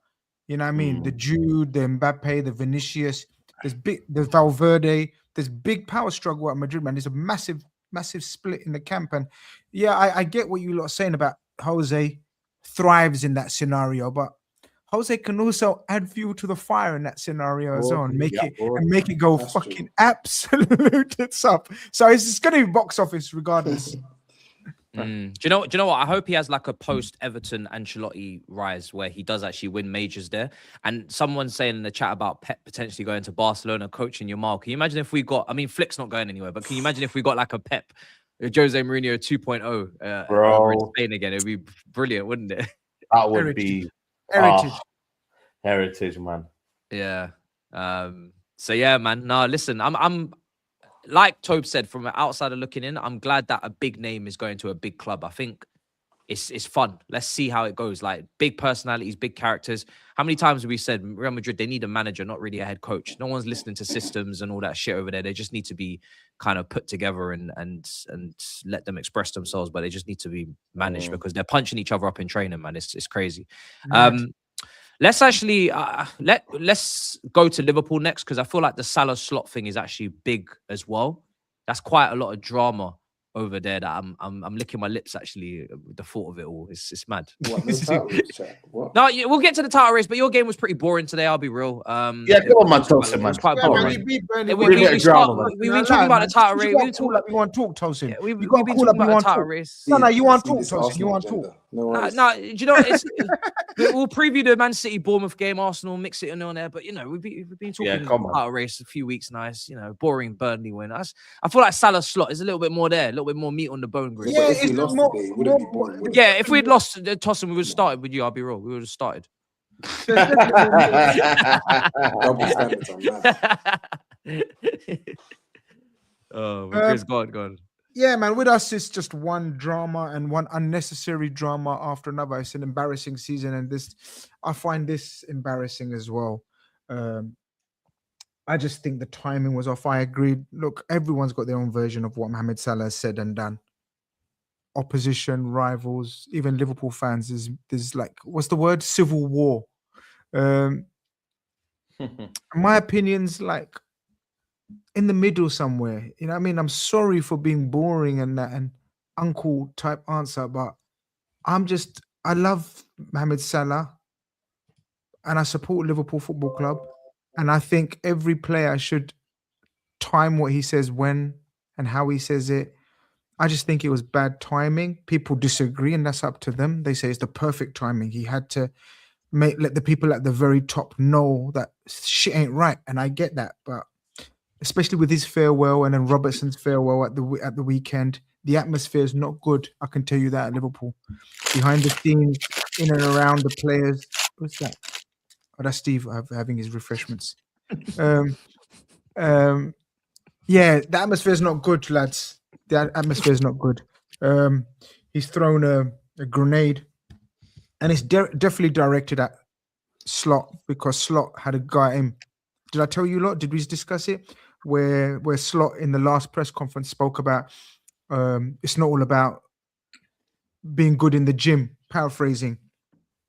S5: You know what I mean? The Jude, the Mbappe, the Vinicius, the Valverde. There's big power struggle at Madrid, man. There's a massive split in the camp. And yeah, I get what you lot are saying about Jose thrives in that scenario, but Jose can also add fuel to the fire in that scenario as well, and make it go that's fucking true. Absolute tits up. So it's going to be box office regardless.
S1: Do you know what? I hope he has like a post Everton Ancelotti rise where he does actually win majors there. And someone's saying in the chat about Pep potentially going to Barcelona, coaching Yamal. Can you imagine if we got? I mean, Flick's not going anywhere, but can you imagine if we got like a Pep, Jose Mourinho 2.0 over in Spain again? It'd be brilliant, wouldn't it?
S3: That would be. Heritage, man.
S1: Yeah. So yeah, man. No, listen, I'm like Tobe said, from an outsider looking in, I'm glad that a big name is going to a big club. I think it's fun. Let's see how it goes. Like big personalities, big characters. How many times have we said Real Madrid, they need a manager, not really a head coach? No one's listening to systems and all that shit over there. They just need to be kind of put together and let them express themselves, but they just need to be managed because they're punching each other up in training, man. It's crazy. Let's actually let's go to Liverpool next, because I feel like the Salah slot thing is actually big as well. That's quite a lot of drama over there that I'm licking my lips actually with the thought of it all. It's mad.
S6: What, no title race, chat? What?
S1: No, we'll get to the title race, but your game was pretty boring today. I'll be real.
S3: Yeah, come on, man, Tosin,
S1: It
S3: man.
S1: was quite
S5: Yeah, man,
S1: boring.
S5: you beat Burnley.
S1: We
S3: We'll get a drama, man.
S1: we were talking about the title race. We were
S5: Call
S1: talking
S5: up, you want to talk, Tosin.
S1: we've
S5: You
S1: been
S5: gotta
S1: talking
S5: call up,
S1: about
S5: you
S1: the
S5: want
S1: title
S5: talk.
S1: race.
S5: No, you want
S6: See
S5: talk,
S6: this
S5: Tosin. You
S6: Arsenal
S5: want talk.
S6: agenda. No worries.
S1: No, do you know what? We'll preview the Man City Bournemouth game, Arsenal, mix it in on there. But you know, we've been talking
S3: come on.
S1: title race a few weeks now. It's, you know, boring Burnley win. I feel like Salah's slot is a little bit more there, a little bit more meat on the bone. Grizz.
S5: Yeah,
S6: But if we
S5: it's
S6: lost
S5: more-
S6: today, it wouldn't be boring, would it?
S1: Yeah, if we'd lost to Tottenham, we would have started with you. I'll be real. We would have started.
S6: Double standards on that.
S1: Oh, Grizz, go on.
S5: Yeah, man. With us, it's just one drama and one unnecessary drama after another. It's an embarrassing season, and I find this embarrassing as well. I just think the timing was off. I agreed. Look, everyone's got their own version of what Mohamed Salah has said and done. Opposition, rivals, even Liverpool fans. There's like, what's the word? Civil war. My opinion's like in the middle somewhere. You know what I mean? I'm sorry for being boring and that and uncle type answer, but I love Mohamed Salah and I support Liverpool Football Club. And I think every player should time what he says when and how he says it. I just think it was bad timing. People disagree, and that's up to them. They say it's the perfect timing. He had to let the people at the very top know that shit ain't right, and I get that. But especially with his farewell and then Robertson's farewell at the weekend, the atmosphere is not good. I can tell you that at Liverpool. Behind the scenes, in and around the players. What's that? Oh, that's Steve having his refreshments. Yeah, the atmosphere is not good, lads. The atmosphere is not good. He's thrown a grenade, and it's definitely directed at Slot because Slot had a guy in. Did I tell you a lot? Did we discuss it? Where Slot in the last press conference spoke about it's not all about being good in the gym. Paraphrasing,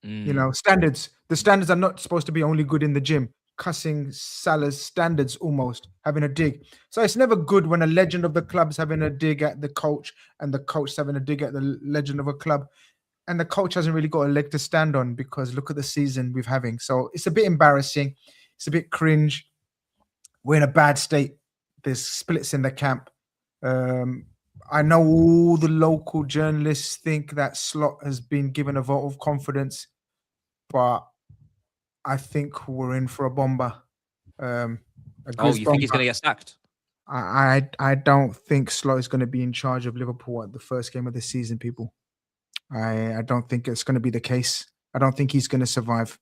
S5: you know, standards. The standards are not supposed to be only good in the gym. Cussing Salah's standards, almost having a dig. So it's never good when a legend of the club's having a dig at the coach and the coach's having a dig at the legend of a club, and the coach hasn't really got a leg to stand on because look at the season we're having. So it's a bit embarrassing. It's a bit cringe. We're in a bad state. There's splits in the camp. I know all the local journalists think that Slot has been given a vote of confidence, but I think we're in for a bomber.
S1: You think he's going to get sacked?
S5: I don't think Slot is going to be in charge of Liverpool at the first game of the season, people. I don't think it's going to be the case. I don't think he's going to survive.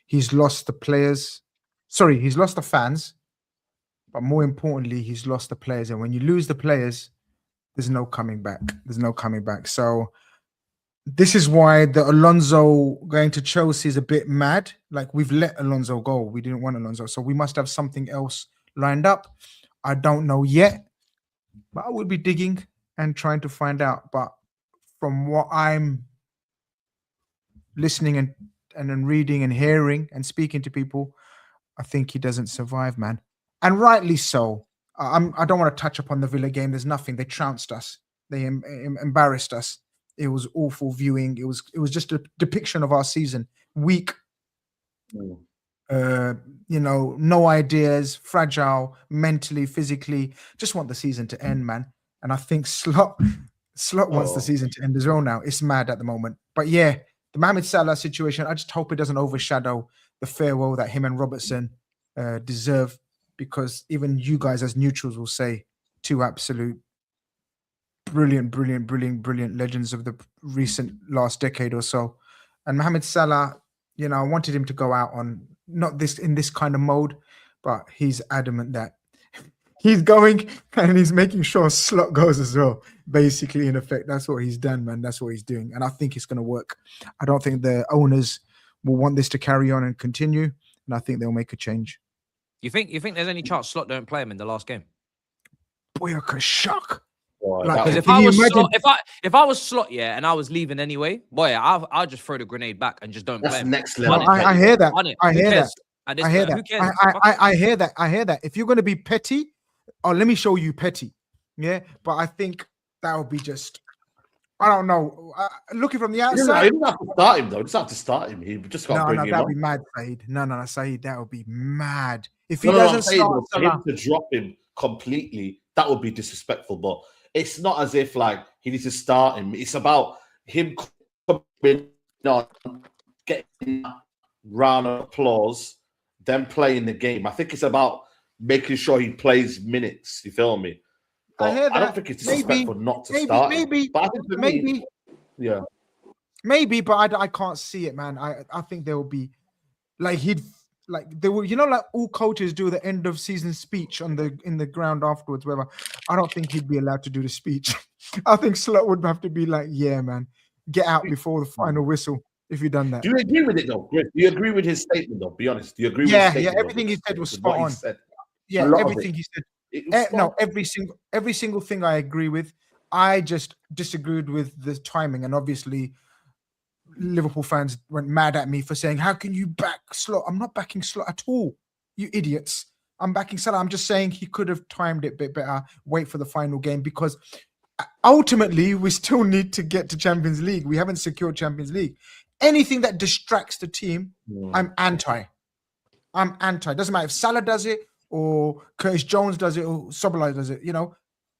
S5: He's lost the players. Sorry, he's lost the fans. But more importantly, he's lost the players. And when you lose the players, there's no coming back. There's no coming back. So this is why the Alonso going to Chelsea is a bit mad. Like, we've let Alonso go. We didn't want Alonso. So we must have something else lined up. I don't know yet, but I will be digging and trying to find out. But from what I'm listening and then reading and hearing and speaking to people, I think he doesn't survive, man. And rightly so. I don't want to touch upon the Villa game. There's nothing. They trounced us. They embarrassed us. It was awful viewing. It was just a depiction of our season. Weak. No ideas, fragile, mentally, physically. Just want the season to end, man. And I think Slot wants the season to end as well now. It's mad at the moment. But yeah, the Mohamed Salah situation, I just hope it doesn't overshadow the farewell that him and Robertson deserve, because even you guys as neutrals will say two absolute brilliant legends of the recent last decade or so. And Mohamed Salah, I wanted him to go out on not this in this kind of mode, but he's adamant that he's going and he's making sure Slot goes as well. Basically, in effect, that's what he's done, man. That's what he's doing. And I think it's going to work. I don't think the owners will want this to carry on and continue. And I think they'll make a change.
S1: You think there's any chance Slot don't play him in the last game?
S5: Boy, I could shock.
S1: Because if I was Slot, yeah, and I was leaving anyway, boy, I'll just throw the grenade back and just don't play him.
S3: Next level.
S5: I hear that. I hear that.
S1: Who cares?
S5: I hear that. If you're going to be petty, let me show you petty. Yeah, but I think that would be just. I don't know. Looking from the
S3: You
S5: outside,
S3: don't have to start him though. You just have to start him. He just got to bring him
S5: that'd
S3: on.
S5: be mad, Saeed. No, Saeed, that would be mad. If he
S3: No,
S5: doesn't
S3: I'm saying,
S5: start
S3: for
S5: Salah,
S3: him to drop him completely, that would be disrespectful. But it's not as if like he needs to start him. It's about him coming on, getting that round of applause, then playing the game. I think it's about making sure he plays minutes. You feel me? But
S5: hear
S3: I don't
S5: that.
S3: think it's disrespectful not to start him.
S5: Maybe,
S3: But I think for me, yeah.
S5: Maybe, but I can't see it, man. I think there will be like they will, like all coaches do the end of season speech in the ground afterwards, whatever. I don't think he'd be allowed to do the speech. I think Slot would have to be like, yeah, man, get out before the final whistle if you've done that.
S3: Do you agree with it though, Chris? Do you agree with his statement though? Be honest. Do you agree with his statement?
S5: Yeah, everything he said was spot on.
S3: Said?
S5: Yeah, everything he said. No, every single thing I agree with. I just disagreed with the timing, and obviously Liverpool fans went mad at me for saying, how can you back Slot? I'm not backing Slot at all, you idiots. I'm backing Salah. I'm just saying he could have timed it a bit better, wait for the final game, because ultimately we still need to get to Champions League. We haven't secured Champions League. Anything that distracts the team, I'm anti. Doesn't matter if Salah does it or Curtis Jones does it or Soboslai does it,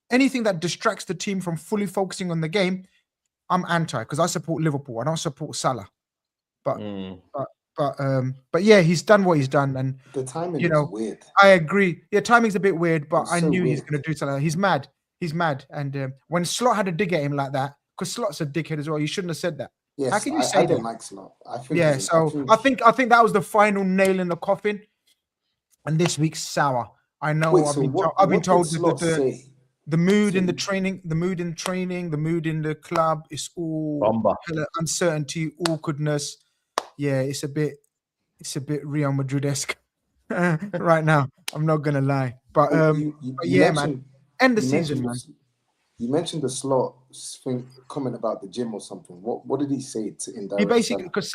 S5: anything that distracts the team from fully focusing on the game, I'm anti, because I support Liverpool. I don't support Salah. But yeah, he's done what he's done, and
S6: the timing is weird.
S5: I agree. Yeah, timing's a bit weird, but I knew
S6: weird.
S5: He's going to do something. He's mad. And when Slot had a dig at him like that, because Slot's a dickhead as well, you shouldn't have said that.
S6: Yes,
S5: how can you say
S6: I
S5: that?
S6: don't like Slot. I think
S5: I think that was the final nail in the coffin. And this week's sour. I know. I've been told that the mood in the training, the mood in the club is all uncertainty, awkwardness. Yeah, it's a bit Real Madrid-esque right now. I'm not gonna lie, but man, end the season, man.
S6: You mentioned the Slot comment about the gym or something. What did he say to indirect?
S5: He basically, because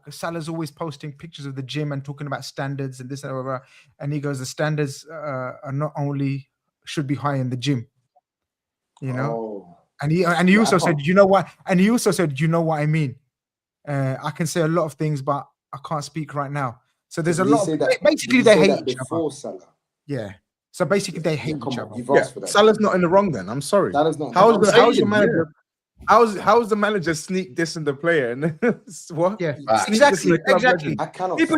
S5: Salah's always posting pictures of the gym and talking about standards and this and whatever, and he goes, the standards are not only should be high in the gym, And he also said, you know what? And he also said, you know what I mean. I can say a lot of things, but I can't speak right now. So there's a lot. Basically, they hate each other. Salah? Yeah. So basically, they hate each other.
S6: You've asked for that.
S2: Salah's not in the wrong. Then I'm sorry.
S6: Salah's not.
S2: How's the manager? How's the manager sneak this in the player? And what?
S5: Yeah, exactly.
S6: I cannot.
S5: People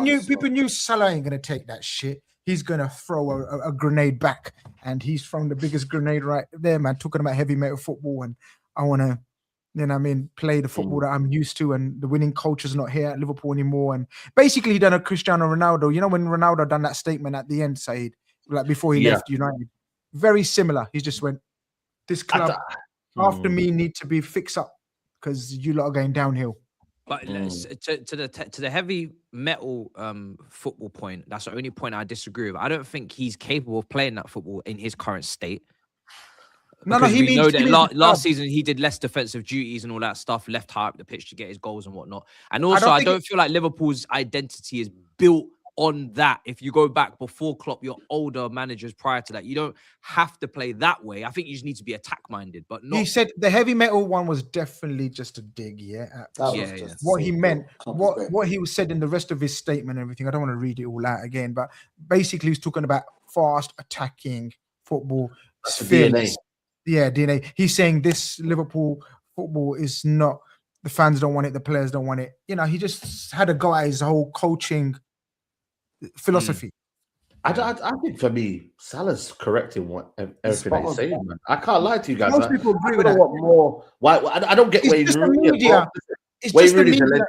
S5: knew Salah ain't gonna take that shit. He's gonna throw a grenade back, and he's thrown the biggest grenade right there, man. Talking about heavy metal football, and I wanna, play the football that I'm used to, and the winning culture's not here at Liverpool anymore. And basically, he done a Cristiano Ronaldo. You know when Ronaldo done that statement at the end, Saeed, like before he left United, very similar. He just went, "This club after me need to be fixed up because you lot are going downhill."
S1: But to the heavy metal football point, that's the only point I disagree with. I don't think he's capable of playing that football in his current state. Last season he did less defensive duties and all that stuff, left high up the pitch to get his goals and whatnot. And also, I don't feel like Liverpool's identity is built on that. If you go back before Klopp, your older managers prior to that, you don't have to play that way. I think you just need to be attack-minded, but not.
S5: He said the heavy metal one was definitely just a dig, What he meant, what he said in the rest of his statement and everything, I don't want to read it all out again, but basically he's talking about fast attacking football.
S3: DNA.
S5: Yeah, DNA. He's saying this Liverpool football is not, the fans don't want it, the players don't want it. He just had a go at his whole coaching philosophy.
S3: I think for me, Salah's correcting everything he's saying, man. I can't lie to you guys.
S5: Most people agree with that.
S3: Why? I don't get Wayne Rooney. Wayne Rooney's a legend.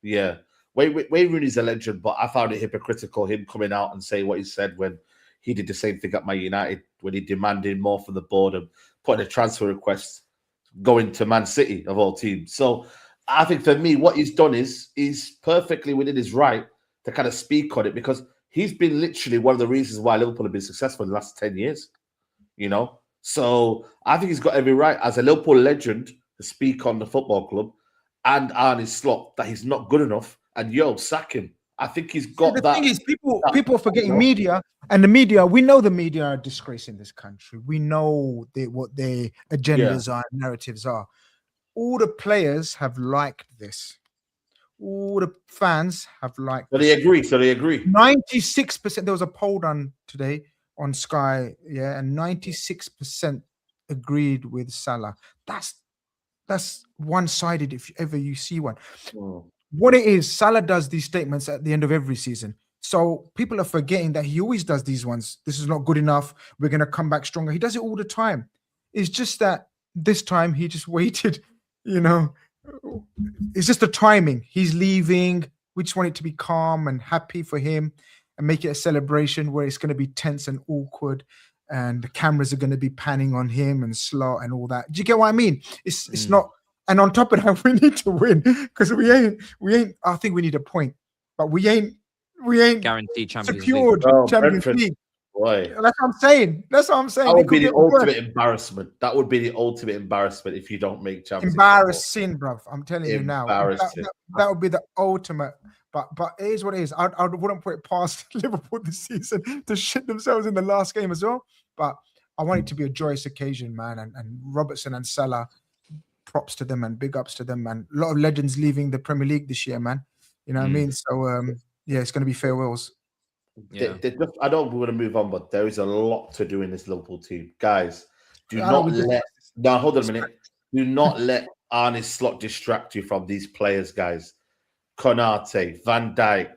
S3: Yeah, Wayne Rooney's a legend, but I found it hypocritical him coming out and saying what he said when he did the same thing at Man United, when he demanded more from the board and putting a transfer request going to Man City of all teams. So I think for me, what he's done is he's perfectly within his right to kind of speak on it, because he's been literally one of the reasons why Liverpool have been successful in the last 10 years, So I think he's got every right as a Liverpool legend to speak on the football club and on his slot that he's not good enough, and sack him. I think he's got
S5: the
S3: that.
S5: thing is, people are forgetting media, and the media. We know the media are a disgrace in this country. We know what their agendas are, narratives are. All the players have liked this. All the fans have liked.
S3: So they agree.
S5: 96%. There was a poll done today on Sky, and 96% agreed with Salah. That's one-sided if ever you see one. What it is, Salah does these statements at the end of every season. So people are forgetting that he always does these ones. This is not good enough. We're going to come back stronger. He does it all the time. It's just that this time he just waited, It's just the timing. He's leaving. We just want it to be calm and happy for him and make it a celebration where it's going to be tense and awkward. And the cameras are going to be panning on him and slot and all that. Do you get what I mean? It's not. And on top of that, we need to win because we ain't. I think we need a point, but we ain't
S1: guaranteed Champions
S5: secured
S1: League.
S5: Champions League.
S3: Boy,
S5: that's what I'm saying. That
S3: would be the ultimate embarrassment. That would be the ultimate embarrassment if you don't make Champions League.
S5: Embarrassing, bruv. I'm telling you now.
S3: Embarrassing.
S5: That would be the ultimate. But it is what it is. I wouldn't put it past Liverpool this season to shit themselves in the last game as well. But I want it to be a joyous occasion, man. And Robertson and Salah, props to them and big ups to them, man. A lot of legends leaving the Premier League this year, man. You know what I mean? So it's going to be farewells.
S3: Yeah. I don't want to move on, but there is a lot to do in this Liverpool team, guys. Hold on a minute. Do not let Arne Slot distract you from these players, guys. Konate, Van Dijk,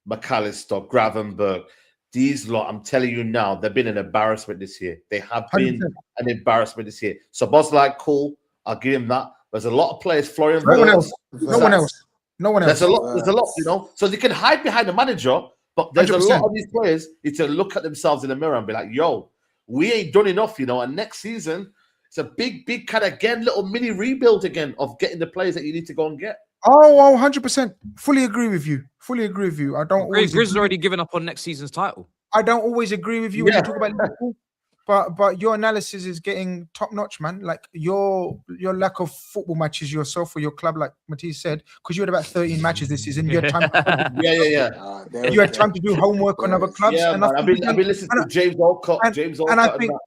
S3: McAllister, Gravenberch. These lot, I'm telling you now, they've been an embarrassment this year. They have been 100%. An embarrassment this year. So Boslike, cool. I'll give him that. There's a lot of players. Florian.
S5: No one else.
S3: There's a lot. So they can hide behind the manager, but there's 100%. A lot of these players need to look at themselves in the mirror and be like, yo, we ain't done enough, And next season, it's a big kind of little mini rebuild again of getting the players that you need to go and get.
S5: Oh, 100%. Fully agree with you. I don't.
S1: GRIZZ has already given up on next season's title.
S5: I don't always agree with you when you talk about Liverpool. But your analysis is getting top notch, man. Like your lack of football matches yourself for your club, like Matisse said, because you had about 13 matches this season. You had time. You had time to do homework on other clubs.
S3: Yeah, and I've been listening to James Olcott. I think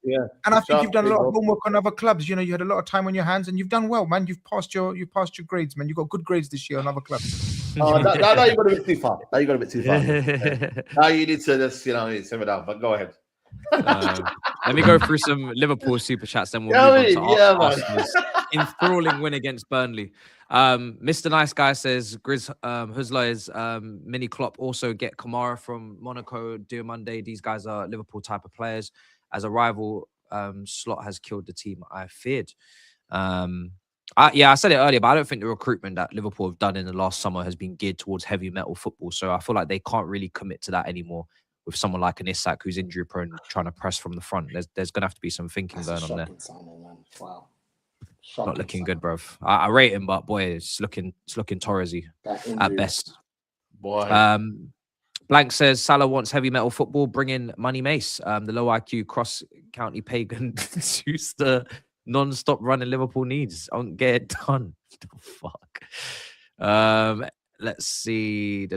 S5: you've done a lot of homework on other clubs. You had a lot of time on your hands, and you've done well, man. You've passed your grades, man. You got good grades this year on other clubs.
S3: Now you got a bit too far. Now you need to just simmer down. But go ahead.
S1: Let me go through some Liverpool super chats, then we'll move on to Arsenal's enthralling win against Burnley. Mr. Nice Guy says GRIZZ Husla is mini Klopp. Also get Kamara from Monaco, Diomande. These guys are Liverpool type of players. As a rival, Slot has killed the team I feared. I said it earlier, but I don't think the recruitment that Liverpool have done in the last summer has been geared towards heavy metal football. So I feel like they can't really commit to that anymore. With someone like an Isak who's injury prone, trying to press from the front, there's going to have to be some thinking going on there.
S6: Wow.
S1: Not looking good, bro. I rate him, but boy, it's looking Torresy at best.
S3: Boy.
S1: Blank says Salah wants heavy metal football. Bring in Money Mace. The low IQ cross county pagan suits the non-stop running Liverpool needs. Don't get it done. The fuck. Let's see.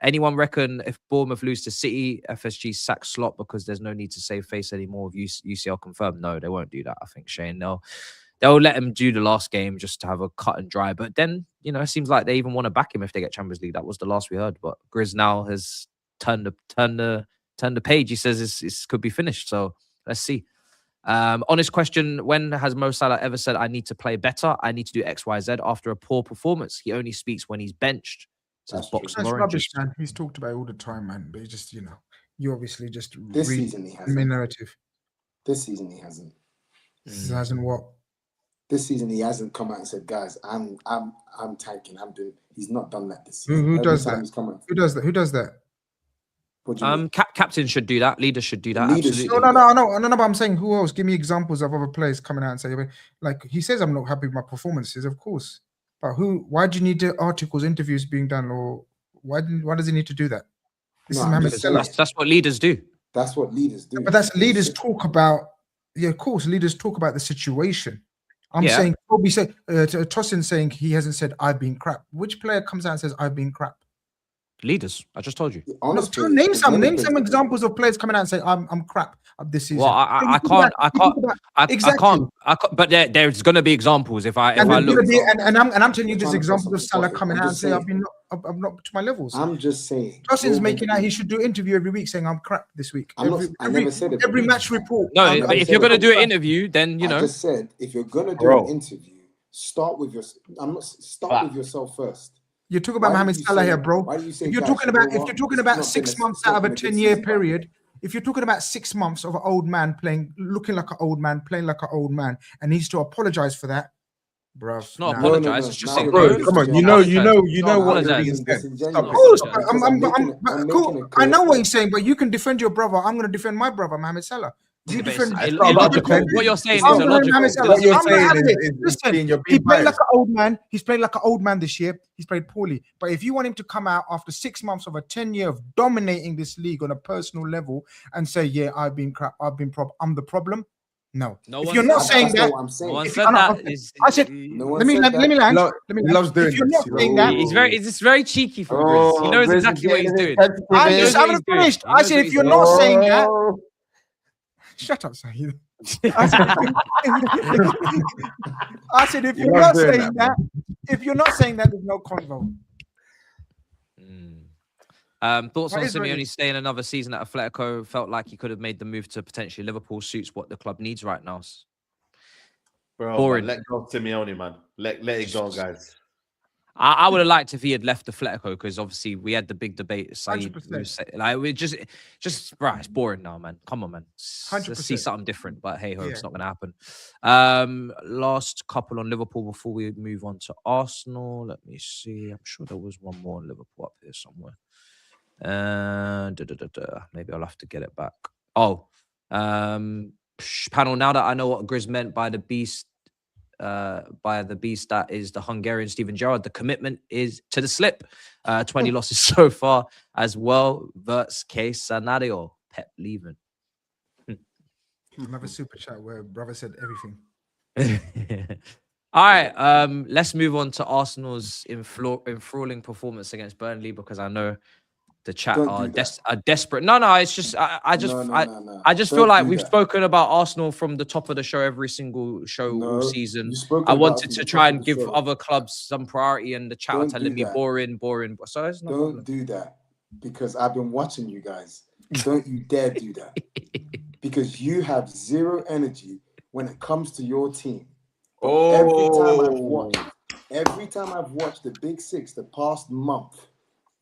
S1: Anyone reckon if Bournemouth lose to City, FSG sack Slot because there's no need to save face anymore? With UCL confirmed, no, they won't do that. I think Shane, they'll let him do the last game just to have a cut and dry. But then it seems like they even want to back him if they get Champions League. That was the last we heard. But GRIZZ now has turned the page. He says this could be finished. So let's see. Honest question, when has Mo Salah ever said, I need to play better, I need to do X, Y, Z after a poor performance? He only speaks when he's benched.
S5: That's rubbish, man. He's talked about it all the time, man. But he just, you obviously just
S6: this season he hasn't.
S5: The narrative.
S6: This season he hasn't.
S5: He hasn't what?
S6: This season he hasn't come out and said, guys, I'm tanking, I'm doing. He's not done that this season.
S5: Who does that? Who does that?
S1: Captains should do that. Leaders should do that.
S5: Absolutely. No. But I'm saying, who else? Give me examples of other players coming out and saying, like he says, I'm not happy with my performances, of course. But why do you need the articles, interviews being done, or why does he need to do that?
S1: That's what leaders do.
S6: That's what leaders do.
S5: But that's leaders talk about. Yeah, of course, leaders talk about the situation. I'm saying, Kobe said, Tosin saying he hasn't said I've been crap. Which player comes out and says I've been crap?
S1: Leaders. I just told you.
S6: Honestly,
S5: Name some examples of players coming out and saying I'm crap this season.
S1: Well, I can't. But there's going to be examples if I look.
S5: I'm telling you, this example of Salah coming out and saying I'm not to my levels.
S6: I'm just saying.
S5: Justin's making out he should do an interview every week saying I'm crap this week.
S6: I never said it.
S5: Every match report.
S1: No, but if you're going to do an interview, then
S6: I just said if you're going to do an interview, start with yourself first.
S5: You're talking about Mohamed Salah here, bro. If you're talking about 6 months out of a 10-year period, if you're talking about 6 months of an old man looking like an old man, playing like an old man, and needs to apologize for that, bro.
S1: It's not apologize. It's just say,
S2: bro, come on. You know what you're being said.
S5: Of course, cool. I know what he's saying, but you can defend your brother. I'm going to defend my brother, Mohamed Salah.
S1: What you're saying is illogical.
S2: What you're saying is
S5: listen,
S2: you're
S5: he
S2: being
S5: played
S2: biased.
S5: like an old man. He's played like an old man this year. He's played poorly. But if you want him to come out after 6 months of a 10-year of dominating this league on a personal level and say, yeah, I've been crap, I'm the problem. No. If you're not saying that, I said, let me land.
S2: Loves doing
S5: if you're not saying that,
S1: it's very cheeky from Grizz. He knows exactly what he's doing.
S5: I'm finished. I said, if you're not saying that, shut up, Saeed. I said, if you're not saying that, there's no convo.
S1: Thoughts on Simeone staying another season at Atletico? Felt like he could have made the move to potentially Liverpool. Suits what the club needs right now.
S3: Bro,
S1: boring.
S3: Let go of Simeone, man. Let it go, guys.
S1: I would have liked if he had left Atletico because obviously we had the big debate. Saeed, like we just right, it's boring now, man. Come on, man. Let's see something different. But hey, ho, it's not going to happen. Last couple on Liverpool before we move on to Arsenal. Let me see. I'm sure there was one more on Liverpool up here somewhere. Maybe I'll have to get it back. Oh, panel. Now that I know what Grizz meant by the beast. That is the Hungarian Steven Gerrard. The commitment is to the slip. 20 losses so far as well. Worst case scenario, Pep leaving.
S5: Another super chat where brother said everything.
S1: All right, let's move on to Arsenal's enthralling performance against Burnley because I know the chat are desperate. No, it's just I just feel like we've spoken about Arsenal from the top of the show every single show all season. I wanted to try and give other clubs some priority, and the chat are telling me boring. So it's
S6: don't do that because I've been watching you guys. Don't you dare do that because you have zero energy when it comes to your team. Every time I've watched the Big Six the past month.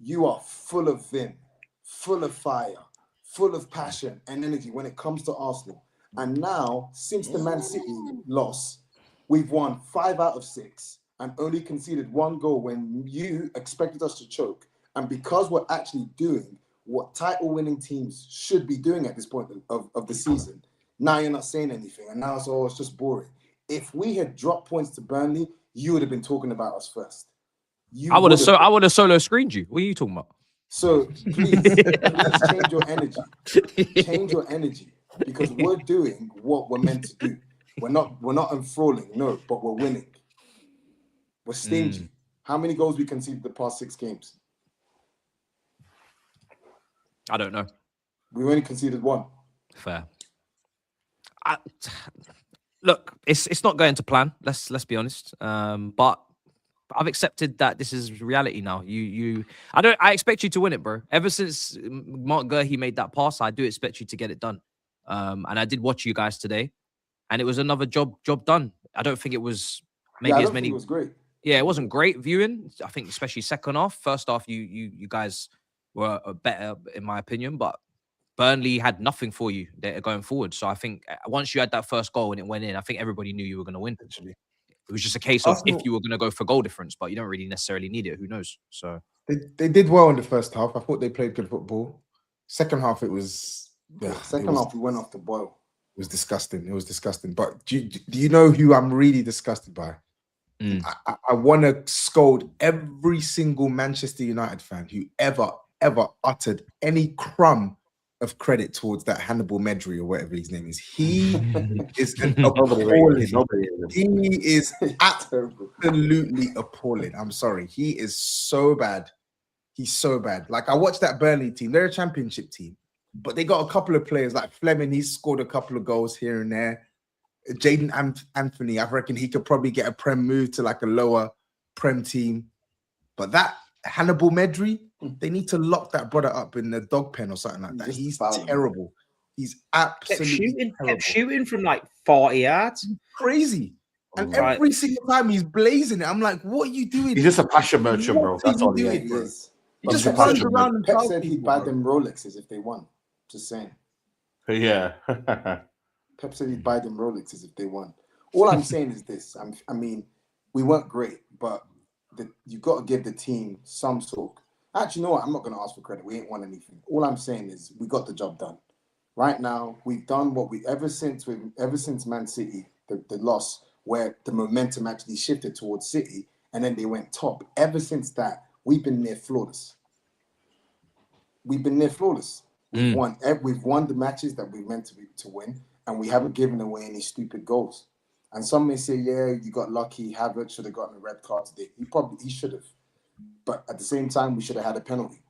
S6: You are full of vim, full of fire, full of passion and energy when it comes to Arsenal. And now, since the Man City loss, we've won 5 out of 6 and only conceded 1 goal when you expected us to choke. And because we're actually doing what title-winning teams should be doing at this point of the season, now you're not saying anything. And now it's just boring. If we had dropped points to Burnley, you would have been talking about us first. I would
S1: have solo screened you. What are you talking about?
S6: So please change your energy. Change your energy because we're doing what we're meant to do. We're not enthralling, no, but we're winning. We're stingy. How many goals we conceded the past 6 games?
S1: I don't know.
S6: We only conceded 1.
S1: Fair. Look, it's not going to plan. Let's be honest. But I've accepted that this is reality now. I expect you to win it, bro. Ever since Mark Gurhey made that pass, I do expect you to get it done. And I did watch you guys today, and it was another job done. I don't think it was maybe as many.
S6: It was great.
S1: Yeah, it wasn't great viewing. I think especially second half. First half, you guys were better in my opinion, but Burnley had nothing for you there going forward. So I think once you had that first goal and it went in, I think everybody knew you were going to win. Actually. It was just a case of if you were going to go for goal difference, but you don't really necessarily need it. Who knows? So
S2: they did well in the first half. I thought they played good football. Second half, it was
S6: second half we went off the boil.
S2: It was disgusting. It was disgusting. But do you know who I'm really disgusted by? I want to scold every single Manchester United fan who ever uttered any crumb of credit towards that Hannibal Medri or whatever his name is. He is appalling. He is absolutely appalling. I'm sorry. He is so bad. He's so bad. Like I watched that Burnley team. They're a championship team, but they got a couple of players like Fleming. He's scored a couple of goals here and there. Jaden Anthony, I reckon he could probably get a Prem move to like a lower Prem team. But that Hannibal Medri, they need to lock that brother up in the dog pen or something like that. He's terrible. He's absolutely
S4: kept shooting from like 40 yards.
S2: Crazy. And every single time he's blazing it, I'm like, what are you doing?
S3: He's just a passion merchant, bro. That's all he
S6: is.
S2: He just runs around and
S6: Pep said he'd buy them Rolexes if they won. Just saying.
S3: Yeah.
S6: Pep said he'd buy them Rolexes if they won. All I'm saying is this. I mean, we weren't great, but you've got to give the team some sort. Actually, you know what? I'm not going to ask for credit. We ain't won anything. All I'm saying is we got the job done. Right now, we've done what we ever since Man City, the loss, where the momentum actually shifted towards City, and then they went top. Ever since that, we've been near flawless. We've been near flawless. We've won the matches that we meant to win, and we haven't given away any stupid goals. And some may say, yeah, you got lucky. Havertz should have gotten a red card today. He should have. But at the same time, we should have had a penalty.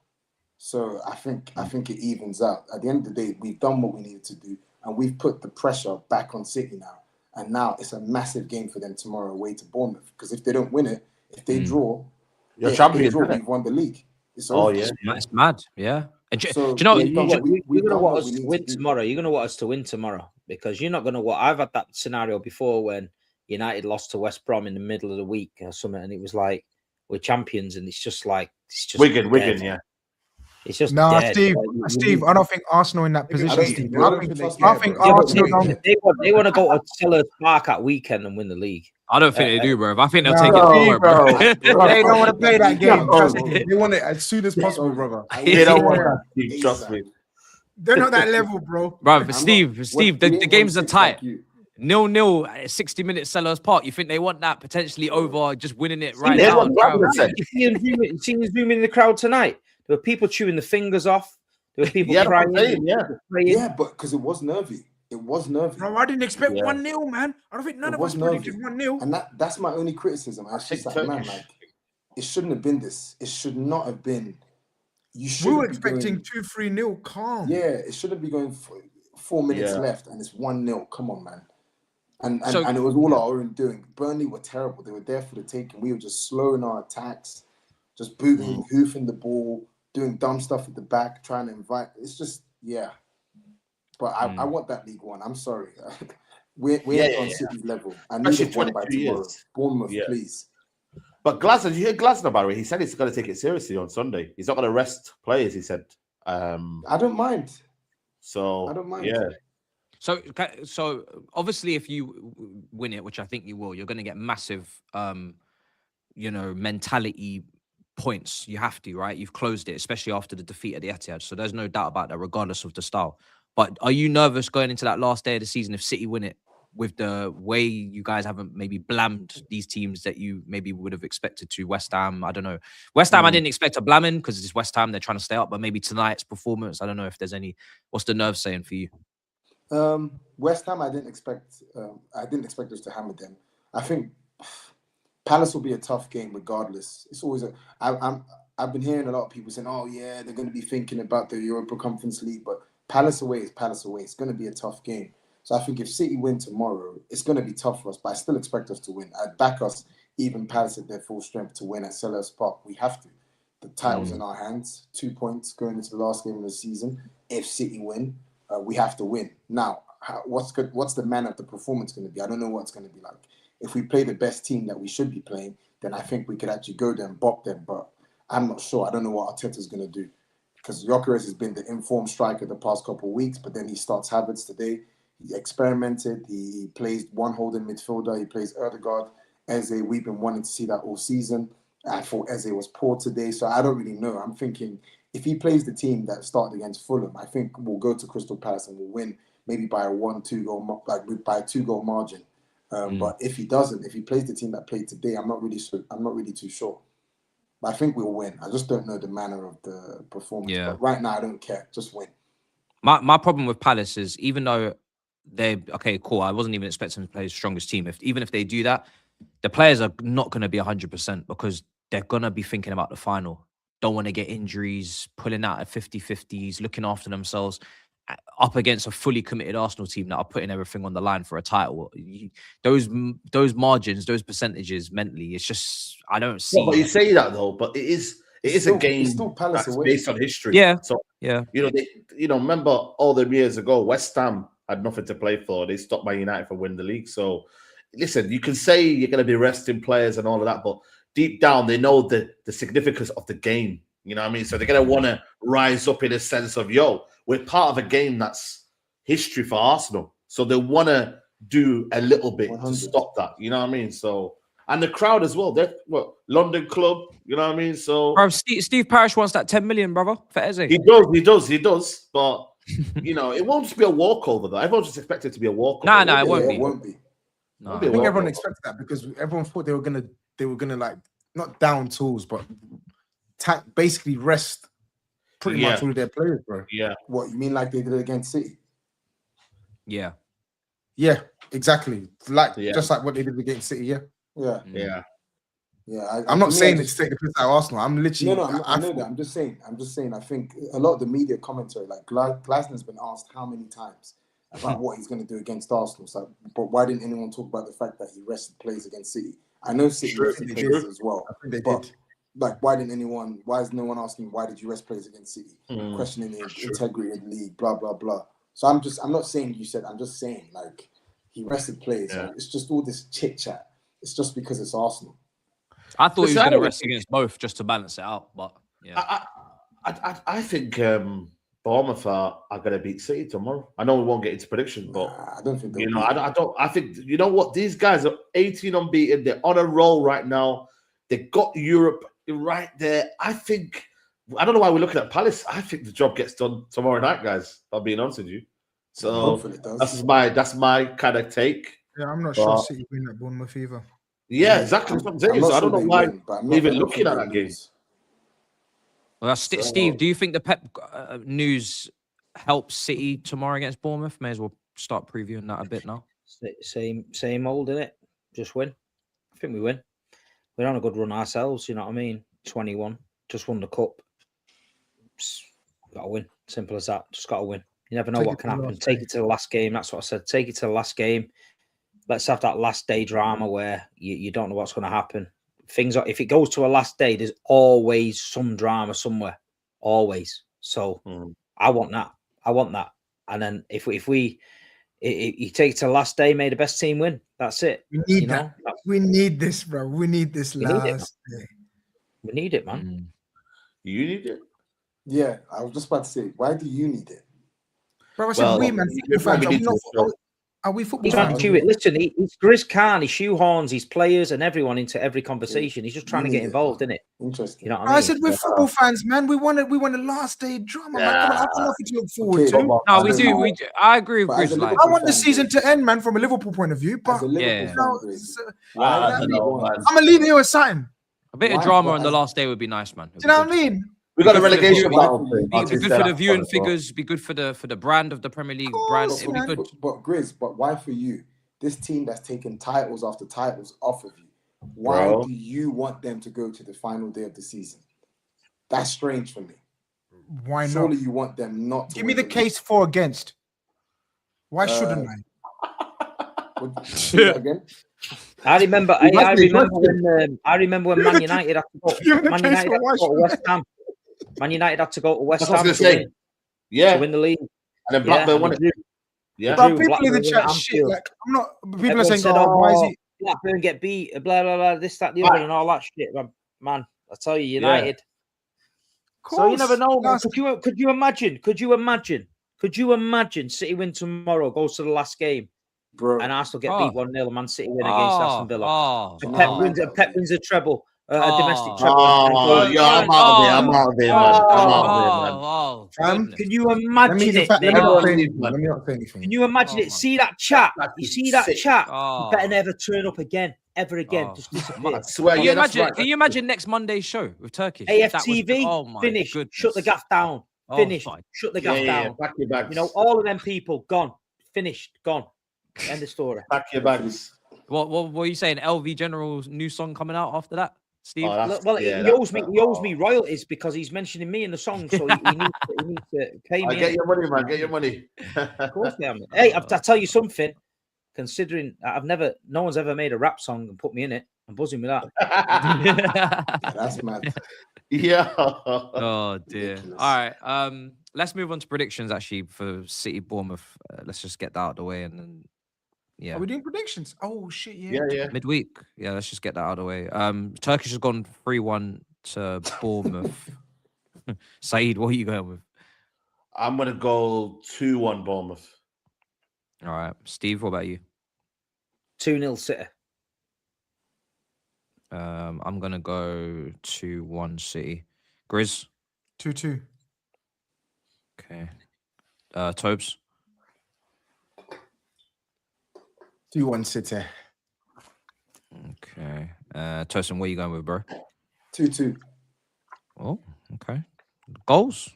S6: So I think it evens out. At the end of the day, we've done what we needed to do, and we've put the pressure back on City now. And now it's a massive game for them tomorrow away to Bournemouth. Because if they don't win it, if they draw,
S3: you're champions.
S6: We've won the league. It's
S3: over.
S1: Yeah, it's mad. Yeah. And
S4: so, do you know, you're going to want us to win tomorrow. You're going to want us to win tomorrow because you're not going to. I've had that scenario before when United lost to West Brom in the middle of the week or something, and it was like we're champions, and it's just
S3: Wigan, yeah.
S4: It's just
S5: Steve. I don't think Arsenal in that position. I think Arsenal.
S4: They want to go to Sellers Park at weekend and win the league.
S1: I don't think they do, bro. I think they'll take it forward, bro.
S5: They don't want to play that game.
S2: They want it as soon as possible, brother.
S3: They don't want that. Trust me.
S5: They're not that level, bro.
S1: Bro, Steve, the games are tight. 0-0 at 60 minutes Sellers Park. You think they want that potentially over just winning it right now?
S4: You see him zoom in the crowd tonight. There were people chewing the fingers off. There were people crying.
S6: Yeah, but because it was nervy. It was nervy.
S5: Bro, I didn't expect 1-0, man. I don't think none of us predicted 1-0.
S6: And that's my only criticism. I was just like, man, it shouldn't have been this. It should not have been.
S5: We were expecting 2-3-0 calm.
S6: Yeah, it shouldn't be going 4 minutes left and it's 1-0. Come on, man. And it was all our own doing. Burnley were terrible. They were there for the taking. We were just slow in our attacks, just booting, hoofing the ball, doing dumb stuff at the back, trying to invite. It's just, But I want that League One. I'm sorry. We're on City's level. I need it won by tomorrow. Bournemouth, please.
S3: But Glasner, did you hear Glasner, by the way? He said he's going to take it seriously on Sunday. He's not going to rest players, he said.
S6: I don't mind.
S3: So,
S6: I don't mind.
S3: Yeah.
S1: So obviously, if you win it, which I think you will, you're going to get massive, mentality points. You have to, right? You've closed it, especially after the defeat at the Etihad. So there's no doubt about that, regardless of the style. But are you nervous going into that last day of the season if City win it with the way you guys haven't maybe blamed these teams that you maybe would have expected to? West Ham, I don't know. West Ham, I didn't expect to blame because it's West Ham. They're trying to stay up. But maybe tonight's performance, I don't know if there's any. What's the nerve saying for you?
S6: West Ham, I didn't expect us to hammer them. I think Palace will be a tough game regardless. It's always I've been hearing a lot of people saying, "Oh yeah, they're going to be thinking about the Europa Conference League," but Palace away is Palace away. It's going to be a tough game. So I think if City win tomorrow, it's going to be tough for us. But I still expect us to win. I'd back us, even Palace at their full strength, to win at Selhurst Park. We have to. The title's in our hands. 2 points going into the last game of the season. If City win, we have to win. Now, what's the man of the performance going to be? I don't know what it's going to be like. If we play the best team that we should be playing, then I think we could actually go there and bop them. But I'm not sure. I don't know what Arteta's going to do. Because Gyökeres has been the informed striker the past couple of weeks, but then he starts Havertz today. He experimented. He plays one holding midfielder. He plays Ødegaard. Eze, we've been wanting to see that all season. I thought Eze was poor today, so I don't really know. I'm thinking if he plays the team that started against Fulham, I think we'll go to Crystal Palace and we'll win maybe by a 1-2 goal, by a 2-goal margin. But if he doesn't, if he plays the team that played today, I'm not really too sure. But I think we'll win. I just don't know the manner of the performance.
S1: Yeah.
S6: But right now, I don't care. Just win.
S1: My problem with Palace is even though okay, cool. I wasn't even expecting them to play his strongest team. Even if they do that, the players are not going to be 100% because they're going to be thinking about the final. don't want to get injuries, pulling out at 50-50s, looking after themselves, up against a fully committed Arsenal team that are putting everything on the line for a title. Those margins, those percentages mentally, it's just, I don't see.
S3: But you say that though, but it is
S6: still,
S3: a game
S6: it's still Palace
S3: that's
S6: away.
S3: based on history.
S1: Yeah.
S3: So
S1: yeah,
S3: remember all the years ago, West Ham had nothing to play for. They stopped Man United from winning the league. So listen, you can say you're going to be resting players and all of that, but deep down they know the significance of the game. You know what I mean? So they're going to want to rise up in a sense of, we're part of a game that's history for Arsenal. So they want to do a little bit
S6: 100.
S3: to stop that. You know what I mean? So, and the crowd as well. They're London club. You know what I mean? So,
S1: bro, Steve Parish wants that 10 million, brother, for Eze.
S3: he does. But it won't just be a walkover though. Everyone's just expected it to be a walkover.
S1: No, it won't be.
S6: It won't be.
S1: No.
S2: I think everyone expected that because everyone thought they were gonna like not down tools, but basically rest pretty much all their players, bro.
S3: Yeah.
S6: What you mean, like they did against City?
S1: Yeah,
S2: exactly. Just like what they did against City.
S6: Yeah.
S2: I'm not saying it's take the piss out of Arsenal. I'm literally.
S6: I know that. I'm just saying. I think a lot of the media commentary, like Glasner's been asked how many times about what he's going to do against Arsenal. So, but why didn't anyone talk about the fact that he rested players against City? I know City rested players as well.
S2: I think they did.
S6: Like, why is no one asking why did you rest players against City? Questioning the integrity of the league, blah blah blah. So I'm not saying you said. I'm just saying like he rested players.
S3: Yeah.
S6: So it's just all this chit chat. It's just because it's Arsenal.
S1: I thought he was going to rest against both just to balance it out, but yeah.
S3: I think Bournemouth are going to beat City tomorrow. I know we won't get into predictions, but
S6: I don't think
S3: I think you know what, these guys are 18 unbeaten. They're on a roll right now. They got Europe right there. I don't know why we're looking at Palace. I think the job gets done tomorrow night, guys. I'm being honest with you. So
S6: hopefully it does.
S3: that's my kind of take.
S5: Yeah, I'm not sure City win at Bournemouth either.
S3: Yeah, exactly. That's what I'm saying. So I don't know why we're even looking at that game.
S1: Well, Steve, do you think the Pep news helps City tomorrow against Bournemouth? May as well start previewing that a bit now.
S4: Same old, innit? Just win. I think we win. We're on a good run ourselves, you know what I mean? 21, just won the cup. Got to win. Simple as that. Just got to win. You never know what can happen. Take it to the last game. That's what I said. Take it to the last game. Let's have that last day drama where you don't know what's going to happen. If it goes to a last day, there's always some drama somewhere. Always. So I want that. And then if you take it to the last day, may the best team win. That's it.
S5: We need that. We need this, bro. We need this last day.
S4: We need it, man.
S3: You need it?
S6: Yeah, I was just about to say, why do you need it?
S5: Bro, I said we, man. Are we football fans?
S4: Listen, he's Grizz Khan, he shoehorns his players and everyone into every conversation. He's just trying to get involved in it.
S6: Interesting.
S4: You know what I mean?
S5: I said we're football fans, man. We want a last day drama, man. Come on, I got nothing to look forward to.
S1: No, we do. I agree with Grizz.
S5: I want the season to end, man, from a Liverpool point of view. But I'm gonna leave here with something.
S1: A bit of drama on the last day would be nice, man.
S5: Do you know what I mean?
S3: We got a relegation battle.
S1: Be good for the viewing figures. Be good for the brand of the Premier League brand. It'd be good.
S6: But Grizz, why for you? This team that's taken titles after titles off of you. Why do you want them to go to the final day of the season? That's strange for me.
S5: Why not?
S6: Surely you want them not to
S5: give me the case for against. Why shouldn't
S6: I? Again?
S4: I remember when Man United had to go. Man United had to go to West Ham. Man United had to go to West Ham to win the league.
S3: And then Blackburn won it.
S5: Yeah, but people in the chat shit. Like, I'm not. People are saying, why is he?
S4: Blackburn get beat? Blah blah blah. This, that, the other, and all that shit. Man, I tell you, United. Yeah. So you never know. Could you imagine? Could you imagine City win tomorrow, goes to the last game, and Arsenal get beat 1-0, and Man City win against Aston Villa. Pep wins a treble. A domestic treble.
S3: I'm out of there, man.
S4: Can you imagine it?
S2: Let me not say anything.
S4: Can you imagine it? See that chat? You see that chat? You better never turn up again, ever again. Just disappear.
S3: I swear,
S1: Can you imagine next Monday's show with Turkish?
S4: AFTV, finish.
S1: Goodness.
S4: Shut the gaff down. Finish. Shut the gaff down.
S3: Pack your bags.
S4: You know, all of them people gone. Finished. Gone. End of story.
S3: Pack your bags.
S1: What were you saying? LV General's new song coming out after that? Steve.
S4: Well, he owes me royalties because he's mentioning me in the song, so he needs to pay me.
S3: Get your money, man. Get your money.
S4: Of course I am. Hey, I tell you something. Considering no one's ever made a rap song and put me in it. I'm buzzing with that.
S6: That's mad.
S3: Yeah.
S1: Oh dear.
S6: Ridiculous.
S1: All right. Let's move on to predictions actually for City Bournemouth. Let's just get that out of the way and then
S5: Are we doing predictions? Oh shit,
S3: Yeah.
S1: midweek. Yeah, let's just get that out of the way. Turkish has gone 3-1 to Bournemouth. SAEED, what are you going with?
S3: I'm gonna go 2-1 Bournemouth.
S1: All right. Steve, what about you?
S4: 2-0 City.
S1: I'm gonna go 2-1 City. GRIZZ?
S5: 2-2.
S1: Okay. TOBS?
S2: 2-1 City.
S1: Okay. Tosin, what are you going with, bro?
S6: 2-2.
S1: Oh, okay. Goals?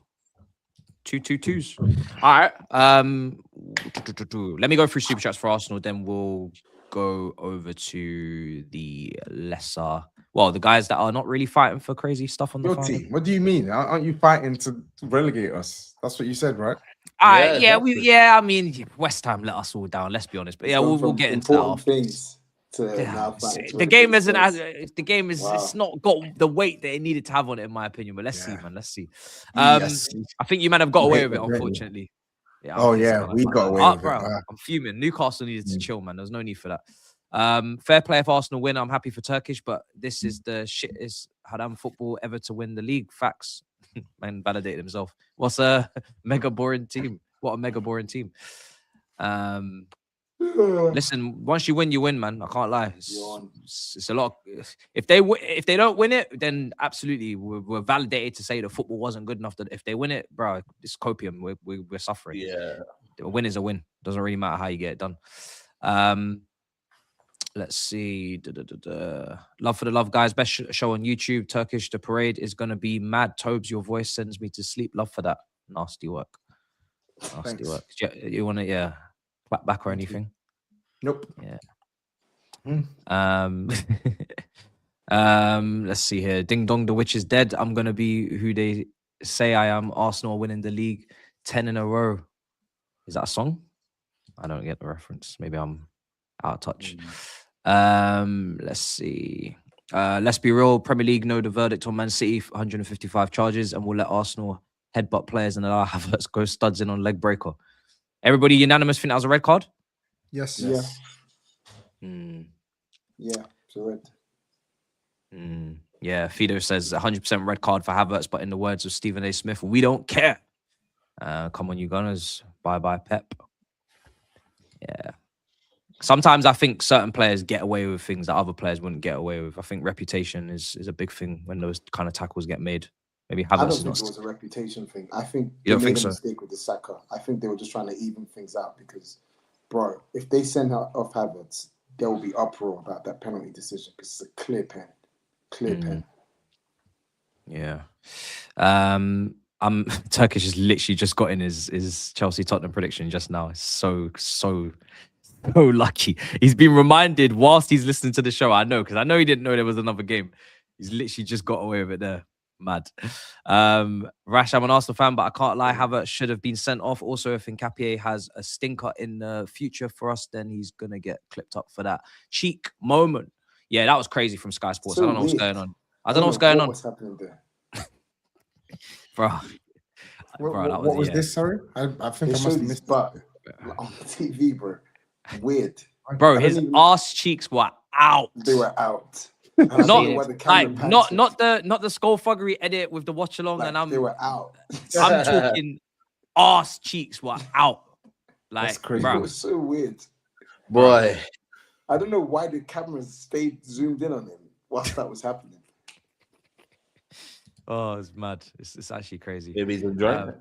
S1: 2-2-2s. All right. Let me go through super chats for Arsenal, then we'll go over to the lesser. Well, the guys that are not really fighting for crazy stuff on the
S2: Your
S1: final.
S2: team. What do you mean? Aren't you fighting to relegate us? That's what you said, right?
S1: I mean, West Ham let us all down. Let's be honest, but yeah, we'll get into that after.
S6: Things to now
S1: the game isn't as the game is.
S6: Wow.
S1: It's not got the weight that it needed to have on it, in my opinion. But let's see, man. Let's see.
S2: Yes.
S1: I think you might have got
S2: You
S1: away
S2: hate
S1: with it,
S2: the game.
S1: unfortunately. Yeah.
S2: Oh yeah, we got away with
S1: bro,
S2: it.
S1: I'm fuming. Newcastle needed to chill, man. There's no need for that. Fair play if Arsenal win. I'm happy for Turkish, but this is the shit is Haram football ever to win the league. Facts. Man validated himself. What's a mega boring team? What a mega boring team. Listen, once you win, man. I can't lie. It's a lot. If they don't win it, then absolutely we're validated to say that football wasn't good enough. That if they win it, bro, it's copium. We're suffering.
S3: Yeah.
S1: A win is a win. Doesn't really matter how you get it done. Let's see. Love for the love, guys. Best show on YouTube. Turkish. The parade is gonna be mad. Tobes, your voice sends me to sleep. Love for that. Nasty work. Nasty
S2: Thanks.
S1: work. You want to clap back or anything?
S2: Nope.
S1: Yeah. Let's see here. Ding dong, the witch is dead. I'm gonna be who they say I am. Arsenal winning the league 10 in a row. Is that a song? I don't get the reference. Maybe I'm out of touch. Let's see. Let's be real. Premier League know the verdict on Man City. 155 charges, and we'll let Arsenal headbutt players and allow Havertz go studs in on leg breaker. Everybody unanimous think that was a red card?
S5: Yes.
S6: Yeah.
S1: Mm.
S6: Yeah, it's a red.
S1: Yeah, Fido says 100% red card for Havertz, but in the words of Stephen A. Smith, we don't care. Come on, you Gunners. Bye-bye, Pep. Yeah. Sometimes I think certain players get away with things that other players wouldn't get away with. I think reputation is a big thing when those kind of tackles get made. Maybe Havertz
S6: I don't
S1: is
S6: think
S1: not.
S6: it was a reputation thing. I think
S1: You don't
S6: they
S1: think
S6: made
S1: so?
S6: a mistake with the Saka. I think they were just trying to even things out because, bro, if they send her off Havertz, there will be uproar about that penalty decision because it's a clear pen. Clear pen.
S1: Yeah. Turkish has literally just got in his Chelsea Tottenham prediction just now. It's so lucky. He's been reminded whilst he's listening to the show. I know, because I know he didn't know there was another game. He's literally just got away with it there. Mad. Rash, I'm an Arsenal fan, but I can't lie. Havertz should have been sent off. Also, if Nketiah has a stinker in the future for us, then he's gonna get clipped up for that cheek moment. Yeah, that was crazy from Sky Sports.
S6: So
S1: I don't know what's
S6: weird.
S1: going on. I don't know what's going on,
S6: What's happening there?
S1: bro.
S2: What was this? Sorry, I think
S6: They
S2: I must
S6: showed
S2: have
S6: his
S2: missed.
S6: butt on TV, bro. Weird.
S1: Bro,
S6: I
S1: his
S6: don't even-
S1: ass cheeks were out.
S6: They were out. And I don't know why the camera pans it.
S1: not the skullfuggery edit with the watch along,
S6: Like,
S1: and
S6: they were out.
S1: I'm talking ass cheeks were out. Like,
S2: That's crazy.
S6: It
S1: bro,
S6: was so weird.
S3: Boy.
S6: I don't know why the cameras stayed zoomed in on him whilst that was happening.
S1: oh, it's mad. It's actually crazy.
S3: Maybe he's enjoying it.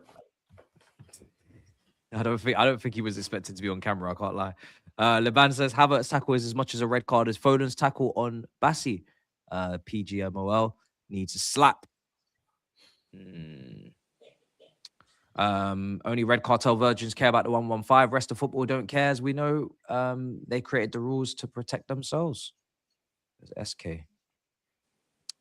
S1: I don't think he was expected to be on camera. I can't lie. Levan says Havertz's tackle is as much as a red card as Foden's tackle on Bassi. PGMOL needs a slap. Only red cartel virgins care about the 115. Rest of football don't care, as we know. They created the rules to protect themselves. There's SK.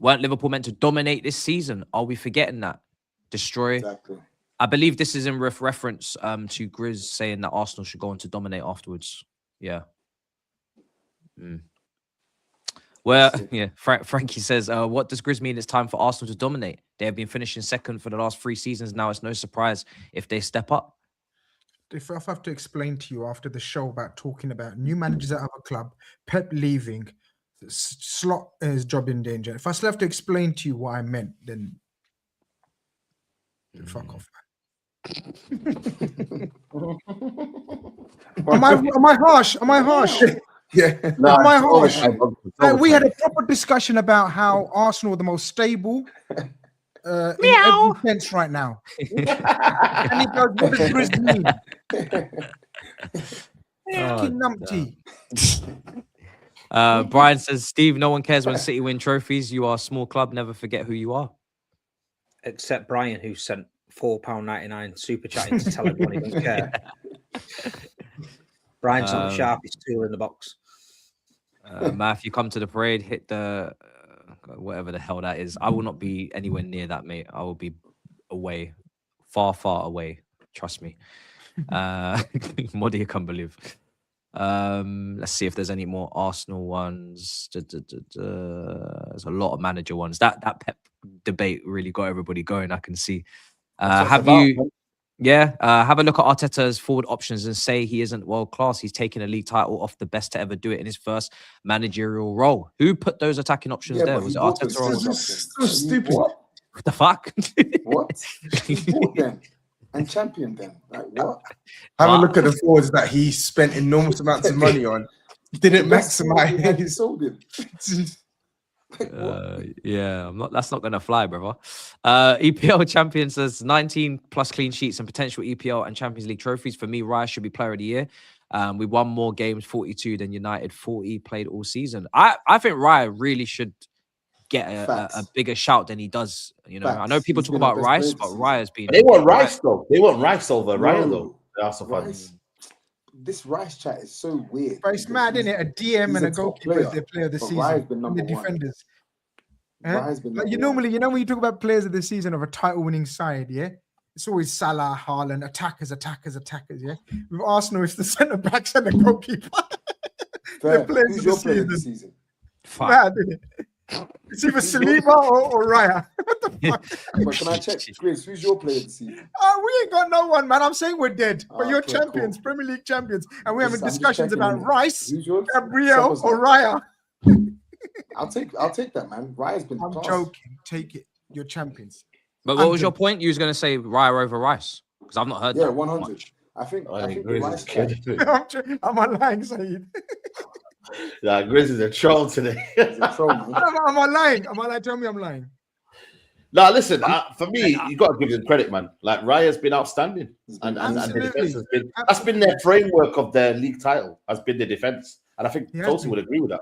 S1: Weren't Liverpool meant to dominate this season? Are we forgetting that? Destroy.
S6: Exactly.
S1: I believe this is in reference to GRIZZ saying that Arsenal should go on to dominate afterwards. Yeah. Well, yeah. Frankie says, what does GRIZZ mean it's time for Arsenal to dominate? They have been finishing second for the last 3 seasons. Now it's no surprise if they step up.
S5: If I have to explain to you after the show about talking about new managers at other club, Pep leaving, Slot his job in danger. If I still have to explain to you what I meant, then fuck off, man. Am I harsh? Am I harsh?
S6: Yeah.
S5: No, am I harsh? We had a proper discussion about how Arsenal are the most stable in every sense right now. And he goes, what does GRIZZ mean? Fucking numpty.
S1: Brian says, Steve, no one cares when City win trophies. You are a small club. Never forget who you are.
S4: Except Brian, who sent £4.99 super chatting to tell everyone he doesn't care. Brian's not the sharpest tool in the box.
S1: Matt, if you come to the parade, hit the whatever the hell that is. I will not be anywhere near that, mate. I will be away, far, far away. Trust me. More do you can't believe. Let's see if there's any more Arsenal ones. There's a lot of manager ones. That Pep debate really got everybody going. I can see. Have a look at Arteta's forward options and say he isn't world class. He's taken a league title off the best to ever do it in his first managerial role. Who put those attacking options there? Was it Arteta or
S6: so stupid? What
S1: the fuck?
S6: What? Then? And champion then? Like what?
S2: Have a look at the forwards that he spent enormous amounts of money on. Didn't maximize.
S6: He sold him.
S1: Yeah, that's not gonna fly, brother. EPL champion says 19 plus clean sheets and potential EPL and Champions League trophies. For me, Raya should be player of the year. We won more games, 42, than United, 40 played all season. I think Raya really should get a bigger shout than he does. You know, I know people talk about Rice, but Raya's been.
S3: They want Rice though. They want Rice over Raya though.
S6: This Rice chat is so weird.
S5: But it's mad, isn't it? A DM and a goalkeeper is their player of the season. The defenders. Like you normally, you know, when you talk about players of the season of a title-winning side, yeah, it's always Salah, Haaland, attackers, yeah. With Arsenal, it's the centre backs and the goalkeeper. They're players of the season. Mad, isn't it? It's either Saliba or Raya. What the fuck?
S6: But can I check, GRIZZ? Who's your player of the season?
S5: We ain't got no one, man. I'm saying we're dead, but you're champions, cool. Premier League champions, and we're having discussions about Rice, Gabriel, or Raya.
S6: I'll take that, man. Raya's been.
S5: I'm joking. Take it. You're champions.
S1: But what was your point? You was going to say Raya over Rice because I've not heard.
S6: Yeah,
S1: that
S6: 100.
S1: much.
S6: I think
S3: Rice
S5: I'm lying, Saeed.
S3: Yeah, GRIZZ is a troll today.
S6: He's a troll, man.
S5: Am I lying? Tell me I'm lying.
S3: No, listen. For me, you got to give him credit, man. Like Raya's been outstanding, and the defense has been. That's been their framework of their league title. Has been the defense, and I think Tosi would agree with that.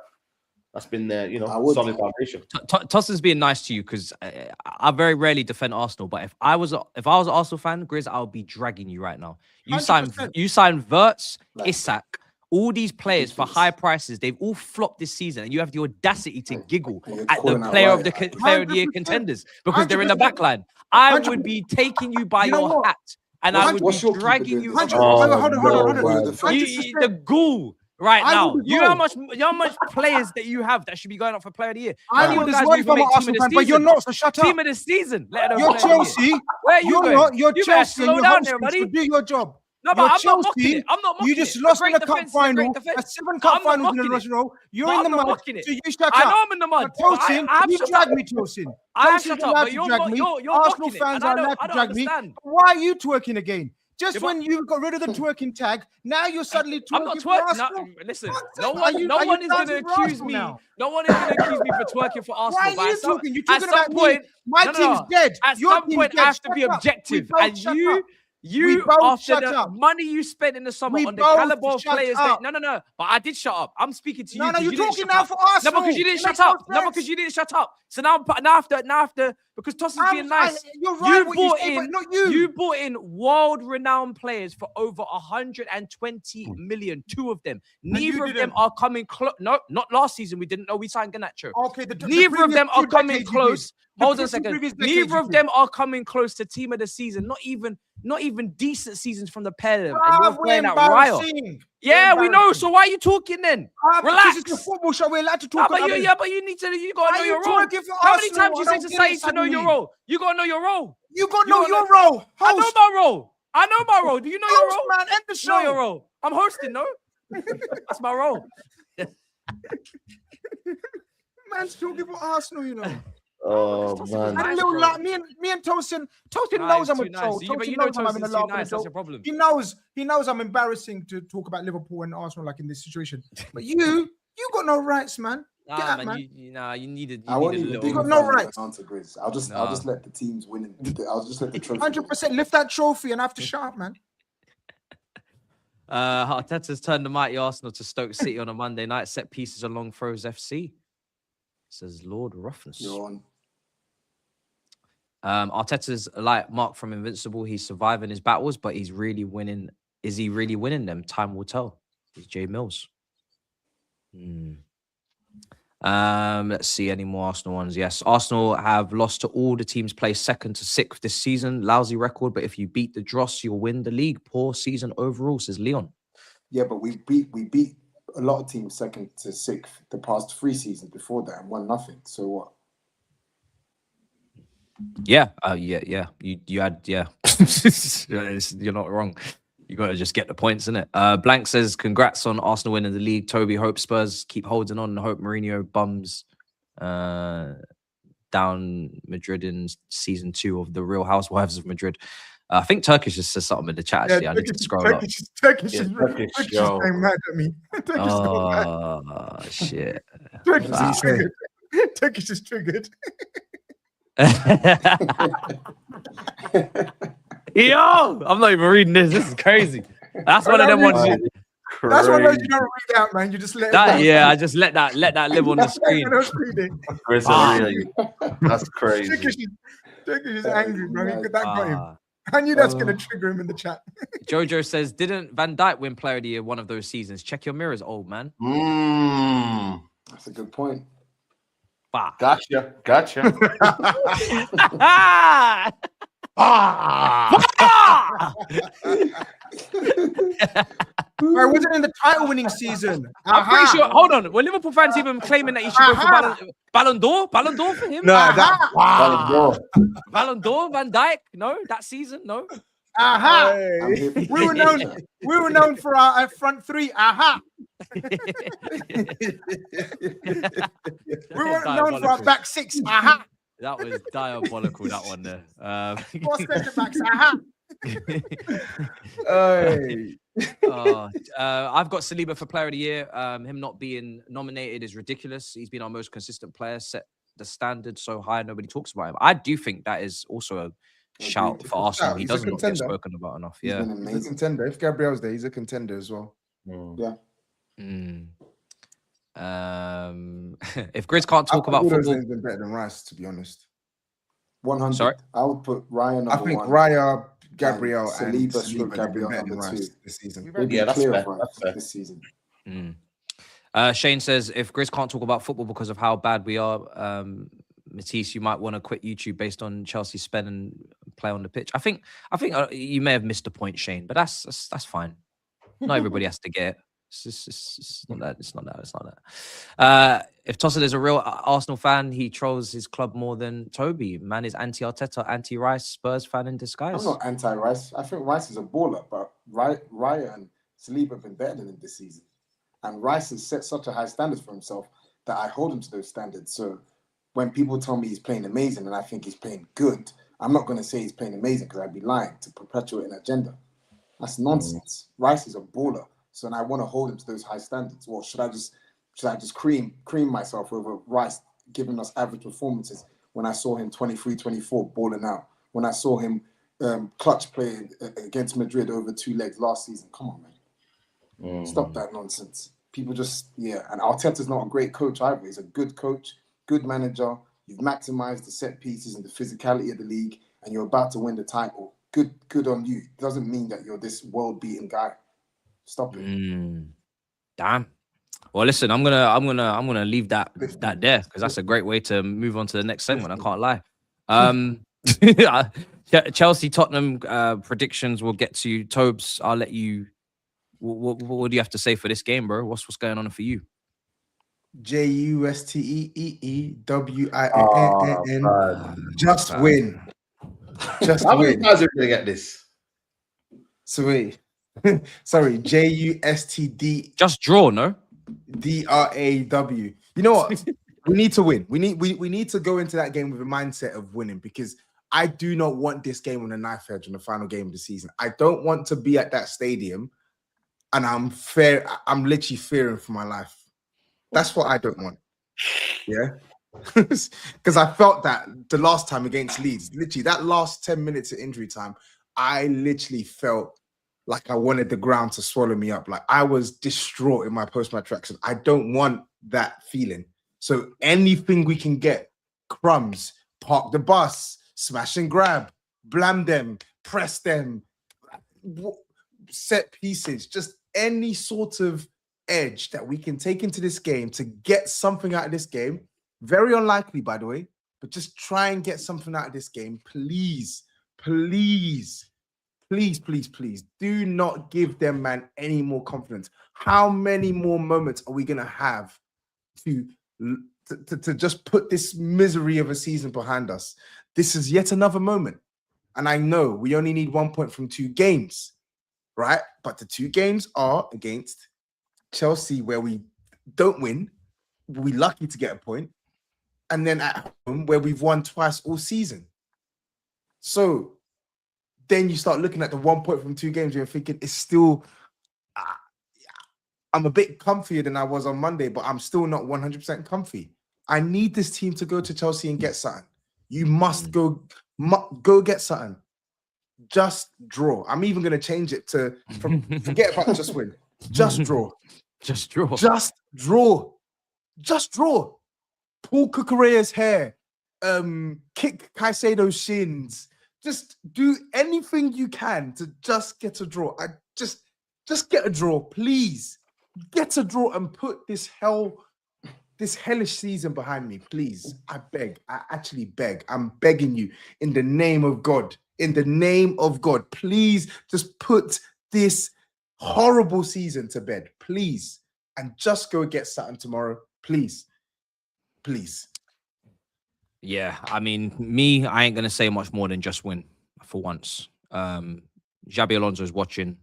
S3: That's been their, solid foundation.
S1: Toss is being nice to you because I very rarely defend Arsenal. But if I was an Arsenal fan, GRIZZ, I would be dragging you right now. You signed Wirtz, Isak, all these players for high prices. They've all flopped this season, and you have the audacity to giggle at the player of the year contenders because they're in the back line. I would be taking you by your hat, and I would be dragging you.
S5: Hold on.
S1: The ghoul. Right now, you know how much players that you have that should be going up for player of the year.
S5: I would as well if I'm an Arsenal fan, but you're not, so shut up.
S1: Team of the season.
S5: You're Chelsea.
S1: Where are you going?
S5: Not. You're Chelsea.
S1: Slow down there, buddy.
S5: Do your job.
S1: No, but I'm not mocking it. I'm not mocking it.
S5: You just lost in the cup final. 7 cup finals in a row. You're in the mud. So you shut up.
S1: I know I'm in the mud.
S5: Tosin, you drag me, Tosin.
S1: I shut up, but you're
S5: Arsenal fans are allowed to drag me. Why are you twerking again? Just when you got rid of the twerking tag, now you're suddenly twerking.
S1: I'm not twerking. No, listen, no one is going to accuse me. No one is going to accuse me for twerking for Arsenal.
S5: Why are you talking? You're talking about me. My team's dead.
S1: At some point, I have to be objective. And You,
S5: both
S1: after
S5: shut
S1: the
S5: up.
S1: money you spent in the summer
S5: We
S1: on the
S5: both
S1: caliber of
S5: shut
S1: players
S5: up.
S1: that... No. But I did shut up. I'm speaking to you.
S5: No,
S1: 'cause
S5: you're
S1: you didn't
S5: talking
S1: shut
S5: now
S1: up.
S5: for Arsenal.
S1: No, because you didn't
S5: It
S1: shut
S5: makes no
S1: up. No,
S5: sense.
S1: because you didn't shut up. So now after, because Toss is being nice.
S5: You're right what you say, but not you.
S1: You bought in world-renowned players for over 120 million. Two of them. Neither of them are coming close. No, not last season. We didn't know we signed Garnacho.
S5: Okay,
S1: neither of them are coming close. Hold on a second. Neither of them are coming close to team of the season. Not even decent seasons from the pair of them. And you're playing at Raya. Yeah, we know. So why are you talking then? Relax.
S5: This is a football show. We're allowed to talk.
S1: But you need to. You gotta know your role. How many times you say to say to know your role? You gotta know your role.
S5: You gotta know your role.
S1: I know my role. I know my role. Do you know your role?
S5: Man, end the show.
S1: Know your role. I'm hosting. No, that's my role.
S5: Man's talking about Arsenal, you know.
S3: Oh man!
S5: And little like me and Tosin knows I'm a troll. Tosin knows I'm having a laugh.
S1: That's your problem.
S5: He knows I'm embarrassing to talk about Liverpool and Arsenal like in this situation. But you got no rights, man. Get out, man.
S1: You needed.
S6: I won't even
S5: You got no rights.
S6: Answer, Grizz. I'll just let the teams win. I'll just let the trophy.
S5: 100% lift that trophy and have to shut up, man.
S1: Arteta's turned the mighty Arsenal to Stoke City on a Monday night. Set pieces along throws FC. Says Lord Roughness.
S6: You're on.
S1: Arteta's like Mark from Invincible. He's surviving his battles, but he's really winning. Is he really winning them? Time will tell. It's Jay Mills. Let's see any more Arsenal ones. Yes, Arsenal have lost to all the teams placed second to sixth this season. Lousy record, but if you beat the Dross, you'll win the league. Poor season overall, says Leon.
S6: Yeah, but we beat a lot of teams second to sixth the past 3 seasons before that and won nothing. So what?
S1: Yeah. You had You're not wrong. You got to just get the points, innit? Blank says, congrats on Arsenal winning the league. Toby, hope Spurs keep holding on and hope Mourinho bums down Madrid in season 2 of The Real Housewives of Madrid. I think Turkish just said something in the chat, actually. I need to scroll up.
S5: Turkish is getting mad at me.
S1: Oh, shit.
S5: Turkish is triggered. Turkish is triggered.
S1: Yo, I'm not even reading this. This is crazy. That's one of them ones.
S5: That's one of those you don't read out, man. You just let
S1: that. Yeah, I just let that live on the screen.
S3: That's crazy.
S5: Turkish is angry, bro. That got him. I knew that's gonna trigger him in the chat.
S1: Jojo says, didn't Van Dijk win Player of the Year one of those seasons? Check your mirrors, old man.
S6: That's a good point.
S1: Bah.
S3: Gotcha.
S5: I wasn't in the title-winning season.
S1: I'm pretty sure. Hold on. Were Liverpool fans even claiming that he should go for Ballon d'Or? Ballon d'Or for him?
S2: No,
S1: Ballon d'Or, Van Dijk? No, that season, no.
S5: We were known for our front three. We weren't known for our back six.
S1: That was diabolical. That one there.
S5: Four centre backs.
S1: I've got Saliba for Player of the Year. Him not being nominated is ridiculous. He's been our most consistent player, set the standard so high nobody talks about him. I do think that is also a shout for Arsenal. He doesn't get spoken about enough.
S2: He's a contender. If Gabriel's there, he's a contender as well.
S6: Yeah.
S1: If Grizz can't talk about football,
S2: he's been better than Rice, to be honest.
S6: 100.
S1: Sorry?
S6: I would put Ryan.
S2: I think Raya, Gabriel, and
S6: Saliba
S2: Gabriel
S6: better than
S2: Rice
S6: 2
S2: this season.
S6: Yeah, that's fair. This season.
S1: Shane says, if Grizz can't talk about football because of how bad we are, Matisse, you might want to quit YouTube based on Chelsea's spend and play on the pitch. I think you may have missed the point, Shane, but that's fine. Not everybody has to get it. It's not that. It's not that. If Tosin is a real Arsenal fan, he trolls his club more than Toby. Man is anti-Arteta, anti-Rice, Spurs fan in disguise.
S6: I'm not anti-Rice. I think Rice is a baller, but Raya and Saliba have been better than him this season. And Rice has set such a high standard for himself that I hold him to those standards. So when people tell me he's playing amazing and I think he's playing good, I'm not going to say he's playing amazing because I'd be lying to perpetuate an agenda. That's nonsense. Rice is a baller. So and I want to hold him to those high standards. Well, should I just cream myself over Rice giving us average performances when I saw him 23-24 balling out, when I saw him clutch play against Madrid over 2 legs last season. Come on, man. Stop that nonsense. People just, and Arteta's not a great coach either. He's a good coach, good manager. You've maximized the set pieces and the physicality of the league, and you're about to win the title. Good on you. It doesn't mean that you're this world-beating guy. Stop it.
S1: Damn. Well, listen, I'm gonna leave that there because that's a great way to move on to the next segment. I can't lie. Chelsea Tottenham predictions. We'll get to Tobes. I'll let you. What do you have to say for this game, bro? What's going on for you?
S6: JUSTEEEWINN. Just win. Just
S3: How many
S6: win.
S3: times are we gonna get this?
S6: Sorry, JUSTD.
S1: Just draw, no?
S6: DRAW. You know what? We need to win. We need to go into that game with a mindset of winning, because I do not want this game on a knife edge in the final game of the season. I don't want to be at that stadium and I'm literally fearing for my life. That's what I don't want. Yeah. Because I felt that the last time against Leeds, literally that last 10 minutes of injury time, I literally felt like I wanted the ground to swallow me up. Like I was distraught in my post-match reaction. I don't want that feeling. So anything we can get, crumbs, park the bus, smash and grab, blam them, press them, set pieces, just any sort of edge that we can take into this game to get something out of this game. Very unlikely, by the way, but just try and get something out of this game. Please, please, please, please, please do not give them, man, any more confidence. How many more moments are we going to have to just put this misery of a season behind us? This is yet another moment. And I know we only need 1 point from 2 games, right? But the 2 games are against Chelsea, where we don't win. We're lucky to get a point. And then at home, where we've won twice all season. So then you start looking at the 1 point from 2 games, you're thinking it's still... I'm a bit comfier than I was on Monday, but I'm still not 100% comfy. I need this team to go to Chelsea and get something. You must go get something. Just draw. I'm even going to change it to forget about just win. Just draw.
S1: Just draw.
S6: Just draw. Just draw. Pull Kukureya's hair. Kick Caicedo's shins. Just do anything you can to just get a draw. Just get a draw, please. Get a draw and put this hellish season behind me, please. I beg. I actually beg. I'm begging you in the name of God. In the name of God, please just put this horrible season to bed, please. And just go get something tomorrow, please. Please.
S1: Yeah, I mean, I ain't going to say much more than just win for once. Xabi Alonso is watching.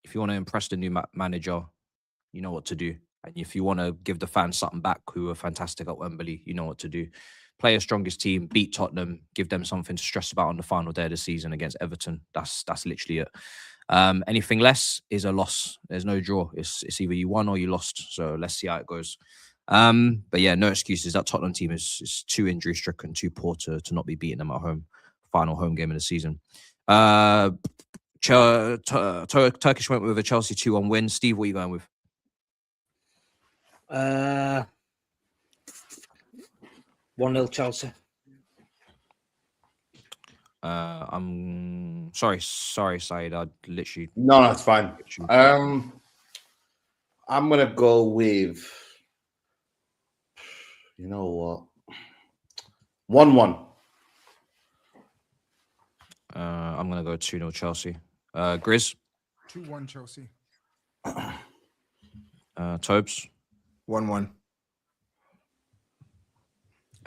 S1: If you want to impress the new manager, you know what to do. And if you want to give the fans something back who are fantastic at Wembley, you know what to do. Play your strongest team, beat Tottenham, give them something to stress about on the final day of the season against Everton. That's literally it. Anything less is a loss. There's no draw. It's either you won or you lost. So let's see how it goes. But yeah, no excuses. That Tottenham team is too injury stricken, too poor to not be beating them at home. Final home game of the season. Turkish went with a Chelsea 2-1 win. Steve, what are you going with?
S4: 1-0 Chelsea.
S1: I'm sorry, SAEED. I literally
S3: No, that's fine. I'm gonna go with, you know what, 1-1.
S1: I'm gonna go 2-0 Chelsea. GRIZZ?
S5: 2-1 Chelsea.
S1: Tobes?
S6: 1-1.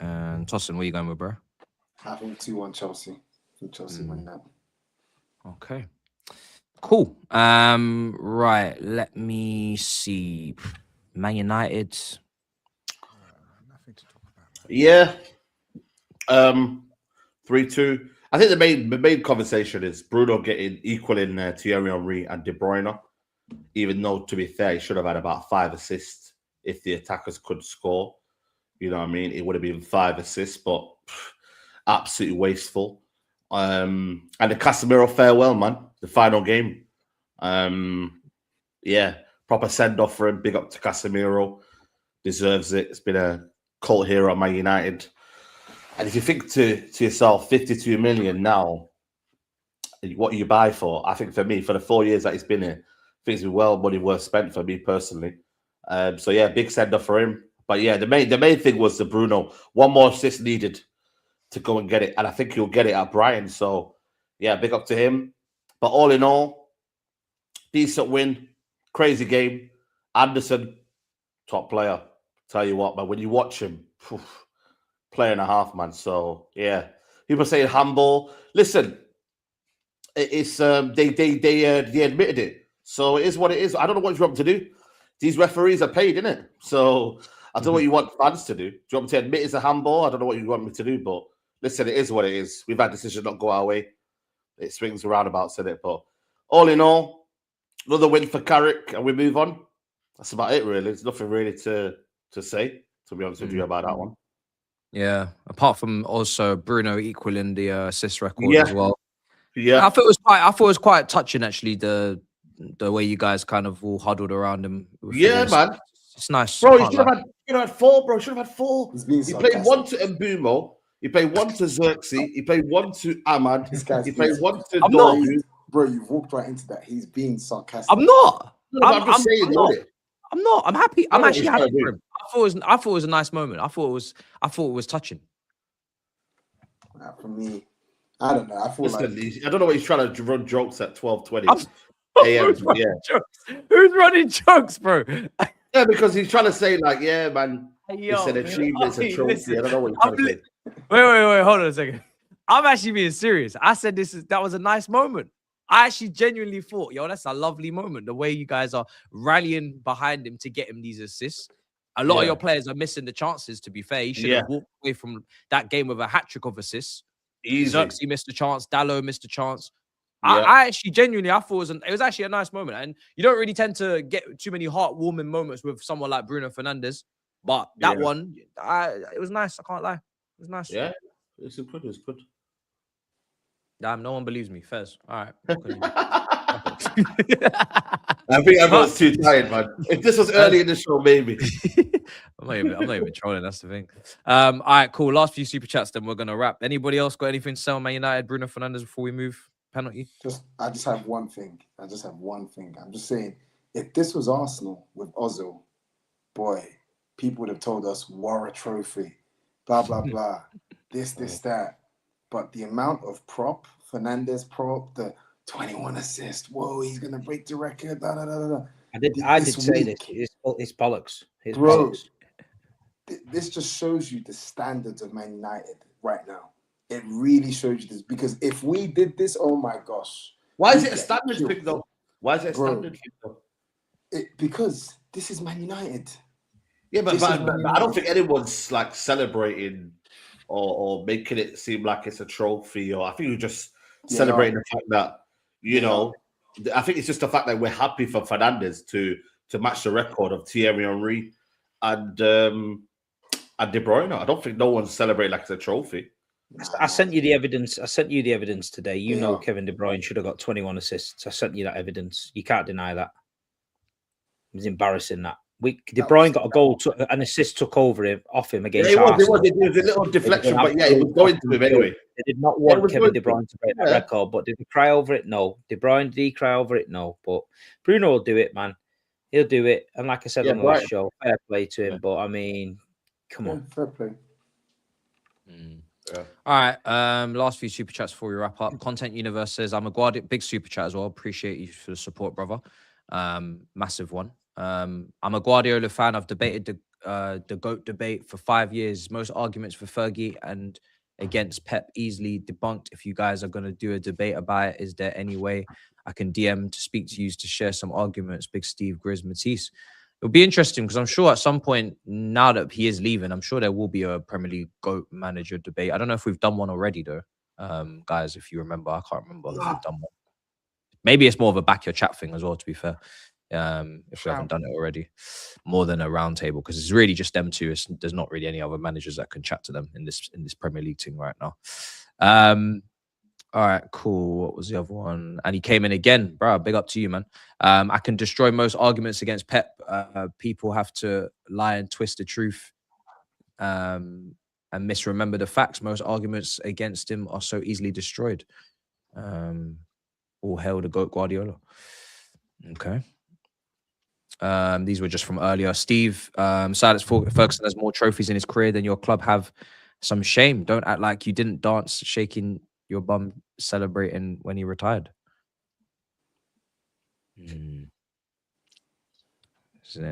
S1: And Tossin, what are you going with, bro?
S6: I think 2-1 Chelsea. I think Chelsea win that.
S1: Okay. Cool. Right. Let me see. Man United.
S5: Nothing to talk about.
S3: Yeah. 3-2. I think the main conversation is Bruno equaling Thierry Henry and De Bruyne. Even though, to be fair, he should have had about 5 assists if the attackers could score. You know what I mean? It would have been 5 assists, but absolutely wasteful And the Casemiro farewell, man. The final game. Yeah, proper send-off for him. Big up to Casemiro. Deserves it. It's been a cult hero at Man United. And if you think to yourself, 52 million now, what do you buy for? I think for me, for the 4 years that he's been here, I think it's been well money worth spent for me personally. So yeah, big send-off for him. But yeah, the main thing was the Bruno. One more assist needed to go and get it. And I think he'll get it at Brighton. So yeah, big up to him. But all in all, decent win. Crazy game. Anderson, top player. Tell you what, man, when you watch him, player and a half, man. So yeah, people saying handball. Listen, it's they admitted it, so it is what it is. I don't know what you want to do. These referees are paid, innit? So I don't know what you want fans to do. Do you want me to admit it's a handball? I don't know what you want me to do, but listen, it is what it is. We've had decisions not go our way. It swings roundabouts, in it. But all in all, another win for Carrick, and we move on. That's about it, really. There's nothing really to say, to be honest with you, about that one.
S1: Yeah, apart from also Bruno equaling the assist record as well.
S3: Yeah,
S1: I thought it was quite touching, actually, the way you guys kind of all huddled around him.
S3: Yeah, man.
S1: It's nice.
S3: Bro, you should have had 4, bro. You should have had 4.
S6: He
S3: played 1 to Mbumo. He played 1 to Xerxes. He played 1 to Ahmad. He played 1 to Dorgu.
S6: Bro, you've walked right into that. He's being sarcastic.
S1: I'm not.
S3: I'm just saying,
S1: I'm not. I'm happy. I'm actually happy
S3: for
S1: for him. I thought it was a nice moment. I thought it was touching.
S6: For me, I don't know. I
S3: don't know what he's trying to run jokes at 12:20 a.m.
S1: Who's running jokes, bro?
S3: Yeah, because he's trying to say like, yeah, man,
S1: Yo,
S3: it's an achievement, it's a trophy.
S1: listen,
S3: I don't know what he's trying to say.
S1: Wait, hold on a second. I'm actually being serious. I said that was a nice moment. I actually genuinely thought, yo, that's a lovely moment. The way you guys are rallying behind him to get him these assists. A lot of your players are missing the chances, to be fair. He should have walked away from that game with a hat-trick of assists. Xerxes missed a chance. Dallo missed a chance. I actually genuinely, I thought it was actually a nice moment. And you don't really tend to get too many heartwarming moments with someone like Bruno Fernandes. But that one, it was nice. I can't lie. It was nice.
S3: Yeah, it's good. It's good.
S1: Damn, no one believes me. Fez. All right.
S3: I think everyone's too tired, man. If this was early in the show, maybe.
S1: I'm not even trolling. That's the thing. All right, cool. Last few super chats, then we're gonna wrap. Anybody else got anything to say on Man United, Bruno Fernandes, before we move? Penalty.
S6: I just have one thing. I'm just saying, if this was Arsenal with Ozil, boy, people would have told us war a trophy, blah blah blah, this that. But the amount of Fernandes prop, the 21 assists. Whoa, he's gonna break the record. Da, da, da, da.
S4: I did say this. It's bollocks. It's
S6: bro.
S4: Bollocks.
S6: This just shows you the standards of Man United right now. It really shows you this, because if we did this, oh my gosh.
S3: Why is it a standard pick though? Why is it a standard pick though?
S6: Because this is Man United.
S3: Yeah, but I don't think anyone's like celebrating or making it seem like it's a trophy. Or I think we're just celebrating the fact that, you know, I think it's just the fact that we're happy for Fernandes to match the record of Thierry Henry and De Bruyne. I don't think no one's celebrating like it's a trophy.
S4: I sent you the evidence. I sent you the evidence today. You know, Kevin De Bruyne should have got 21 assists. I sent you that evidence. You can't deny that. It was embarrassing that. De Bruyne got a goal, an assist took over him off him against Arsenal.
S3: It was a little deflection, but yeah, it was going to him anyway.
S4: They did not want Kevin De Bruyne to break that record, but did he cry over it? No. De Bruyne, did he cry over it? No. But Bruno will do it, man. He'll do it. And like I said on the last show, fair play to him. But I mean, come on.
S6: Fair play.
S1: Yeah. All right. Last few super chats before we wrap up. Content Universe says, I'm a Guardiola, big super chat as well. Appreciate you for the support, brother. Massive one. I'm a Guardiola fan. I've debated the GOAT debate for 5 years. Most arguments for Fergie and against Pep easily debunked. If you guys are going to do a debate about it, is there any way I can DM to speak to you to share some arguments? Big Steve, GRIZZ, Matisse. It'll be interesting because I'm sure at some point, now that he is leaving, I'm sure there will be a Premier League GOAT manager debate. I don't know if we've done one already, though. Guys, if you remember, I can't remember if we've done one. Maybe it's more of a back your chat thing as well, to be fair. If we haven't done it already, more than a round table, because it's really just them two. There's not really any other managers that can chat to them in this Premier League team right now. All right, cool. What was the other one? And he came in again, bro. Big up to you, man. I can destroy most arguments against Pep. People have to lie and twist the truth, and misremember the facts. Most arguments against him are so easily destroyed. All hail the GOAT Guardiola. Okay. These were just from earlier. Steve, Silas Ferguson has more trophies in his career than your club have. Some shame. Don't act like you didn't dance shaking your bum celebrating when he retired. Yeah,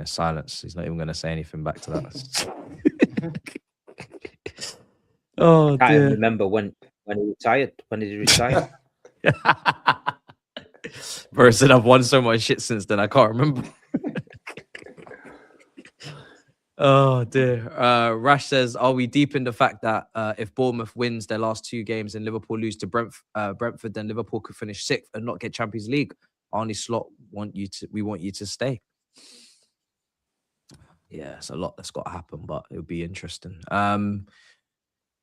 S1: silence. He's not even going to say anything back to that. Oh,
S4: I can't
S1: dear.
S4: even remember when he retired. When did he retire?
S1: Bro said I've won so much shit since then. I can't remember. Oh dear. Rash says, are we deep in the fact that if Bournemouth wins their last 2 games and Liverpool lose to Brentford, then Liverpool could finish 6th and not get Champions League? Arnie Slot we want you to stay. Yeah, it's a lot that's got to happen, but it'll be interesting.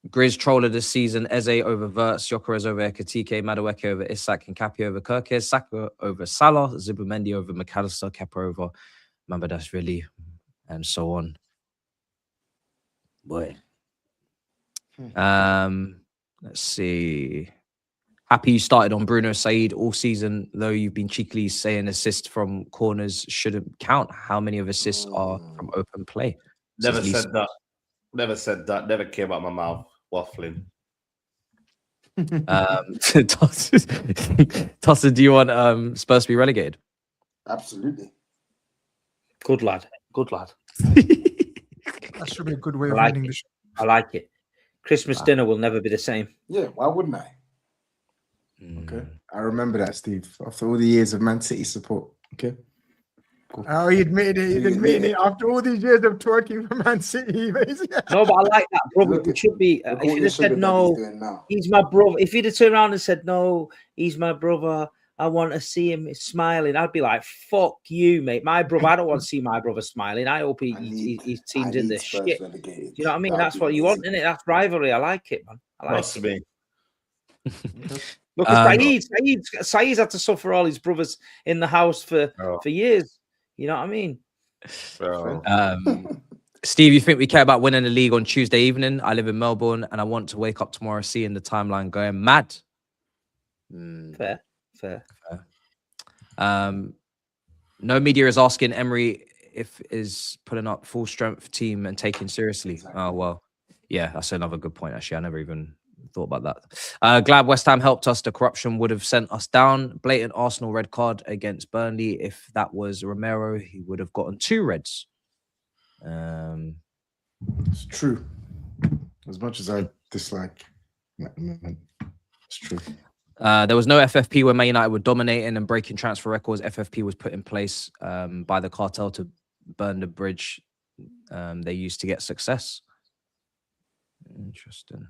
S1: GRIZZ troller this season: Eze over Wirtz, Gyökeres over Ekitike, Madueke over Isak, and Kapi over Kirkes, Saka over Salah, Zubimendi over McAllister, Kepa over Mambadashvili, and so on. Boy. Let's see. Happy you started on Bruno SAEED all season, though you've been cheekily saying assists from corners shouldn't count. How many of assists are from open play?
S3: Never said that. Never said that. Never came out my mouth. Waffling.
S1: Tosser, do you want Spurs to be relegated?
S6: Absolutely.
S4: Good lad. Good lad.
S5: That should be a good way of ending the show.
S4: I like it. Christmas dinner will never be the same.
S6: Yeah, why wouldn't I?
S2: Okay. I remember that, Steve. After all the years of Man City support. Okay. Cool.
S5: Oh, he admitted it. He admitted it after all these years of twerking for Man City.
S4: No, but I like that, brother. It should be. If he'd have said no, he's my brother. If he'd have turned around and said no, he's my brother, I want to see him smiling, I'd be like, fuck you, mate. My brother, I don't want to see my brother smiling. I hope his team's in the shit. Do you know what I mean? That's what you want, isn't it? That's rivalry. I like it, man. I like it.
S3: Me.
S4: Look at Saeed's had to suffer all his brothers in the house for years. You know what I mean?
S1: Steve, you think we care about winning the league on Tuesday evening? I live in Melbourne and I want to wake up tomorrow seeing the timeline going mad.
S4: Fair.
S1: No media is asking Emery if is putting up full strength team and taking seriously. Oh, well, yeah, that's another good point, actually. I never even thought about that. Glad West Ham helped us. The corruption would have sent us down. Blatant Arsenal red card against Burnley. If that was Romero, he would have gotten 2 reds.
S2: It's true. As much as I dislike at the moment, it's true.
S1: There was no FFP when Man United were dominating and breaking transfer records. FFP was put in place by the cartel to burn the bridge they used to get success. Interesting.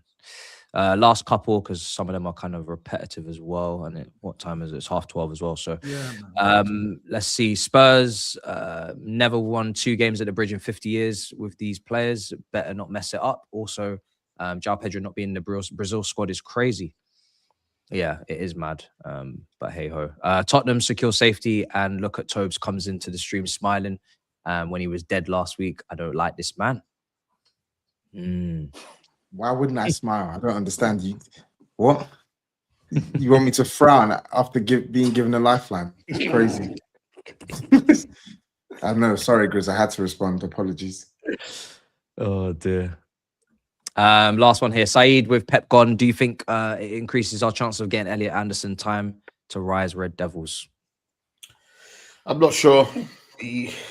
S1: Last couple, because some of them are kind of repetitive as well. And what time is it? It's 12:30 as well. So let's see. Spurs never won 2 games at the bridge in 50 years with these players. Better not mess it up. Also, João Pedro not being in the Brazil squad is crazy. Yeah, it is mad. But hey ho. Tottenham secure safety, and look at TOBS comes into the stream smiling when he was dead last week. I don't like this man.
S2: Why wouldn't I smile? I don't understand you. What? You want me to frown after being given a lifeline? It's crazy. I know. Sorry, Grizz. I had to respond. Apologies.
S1: Oh dear. Last one here. Saeed, with Pep gone, do you think it increases our chance of getting Elliot Anderson time to rise Red Devils?
S3: I'm not sure.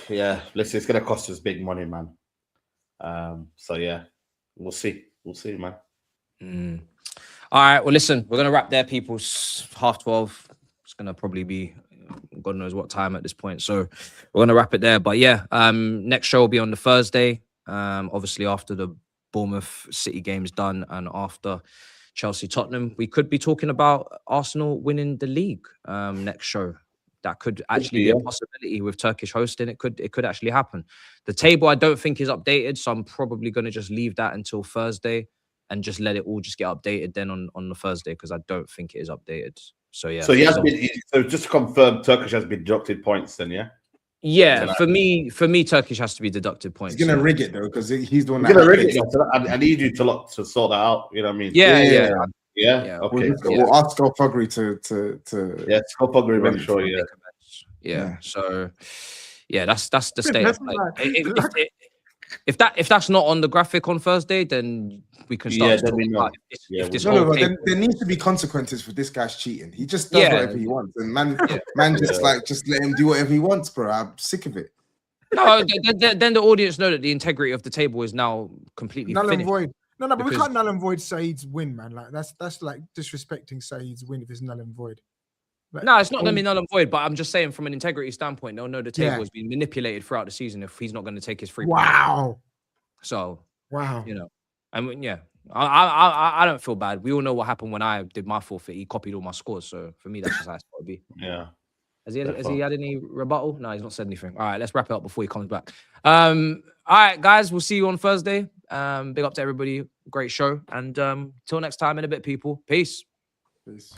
S3: Yeah, listen, it's going to cost us big money, man. So yeah, we'll see. We'll see, man.
S1: All right. Well, listen, we're going to wrap there, people. 12:30. It's going to probably be God knows what time at this point. So we're going to wrap it there. But yeah, next show will be on the Thursday. Obviously, after the Bournemouth City game's done and after Chelsea Tottenham, we could be talking about Arsenal winning the league next show. That could actually be a possibility with Turkish hosting. It could actually happen. The table I don't think is updated, so I'm probably going to just leave that until Thursday. and just let it all just get updated then on the Thursday, because I don't think it is updated. So yeah.
S3: So he has been. So just to confirm, Turkish has been deducted points. Then
S1: yeah. For me, Turkish has to be deducted points.
S2: He's gonna rig it though, because he's the one.
S3: He's gonna rig it. I need you to sort that out. You know what I mean?
S1: Yeah.
S3: Okay.
S2: We'll ask Scott Thuggery to
S3: Scott Thuggery, make sure.
S1: Yeah. So yeah, that's the state of play. If that's not on the graphic on Thursday, then we can start. There
S2: needs to be consequences for this guy's cheating. He just does whatever he wants, and man just let him do whatever he wants, bro. I'm sick of it.
S1: No, then the audience know that the integrity of the table is now completely
S5: null and
S1: finished.
S5: void. No, but we can't null and void Saeed's win, man. Like that's like disrespecting Saeed's win if it's null and void. Like,
S1: no, it's not going to be null and void, but I'm just saying from an integrity standpoint, they'll know the table has been manipulated throughout the season if he's not going to take his free points.
S5: Wow.
S1: So,
S5: wow.
S1: You know, I mean, yeah, I don't feel bad. We all know what happened when I did my forfeit. He copied all my scores. So for me, that's just how it's got to be.
S3: Yeah.
S1: Has he had any rebuttal? No, he's not said anything. All right, let's wrap it up before he comes back. All right, guys, we'll see you on Thursday. Big up to everybody. Great show. And till next time in a bit, people. Peace.
S2: Peace.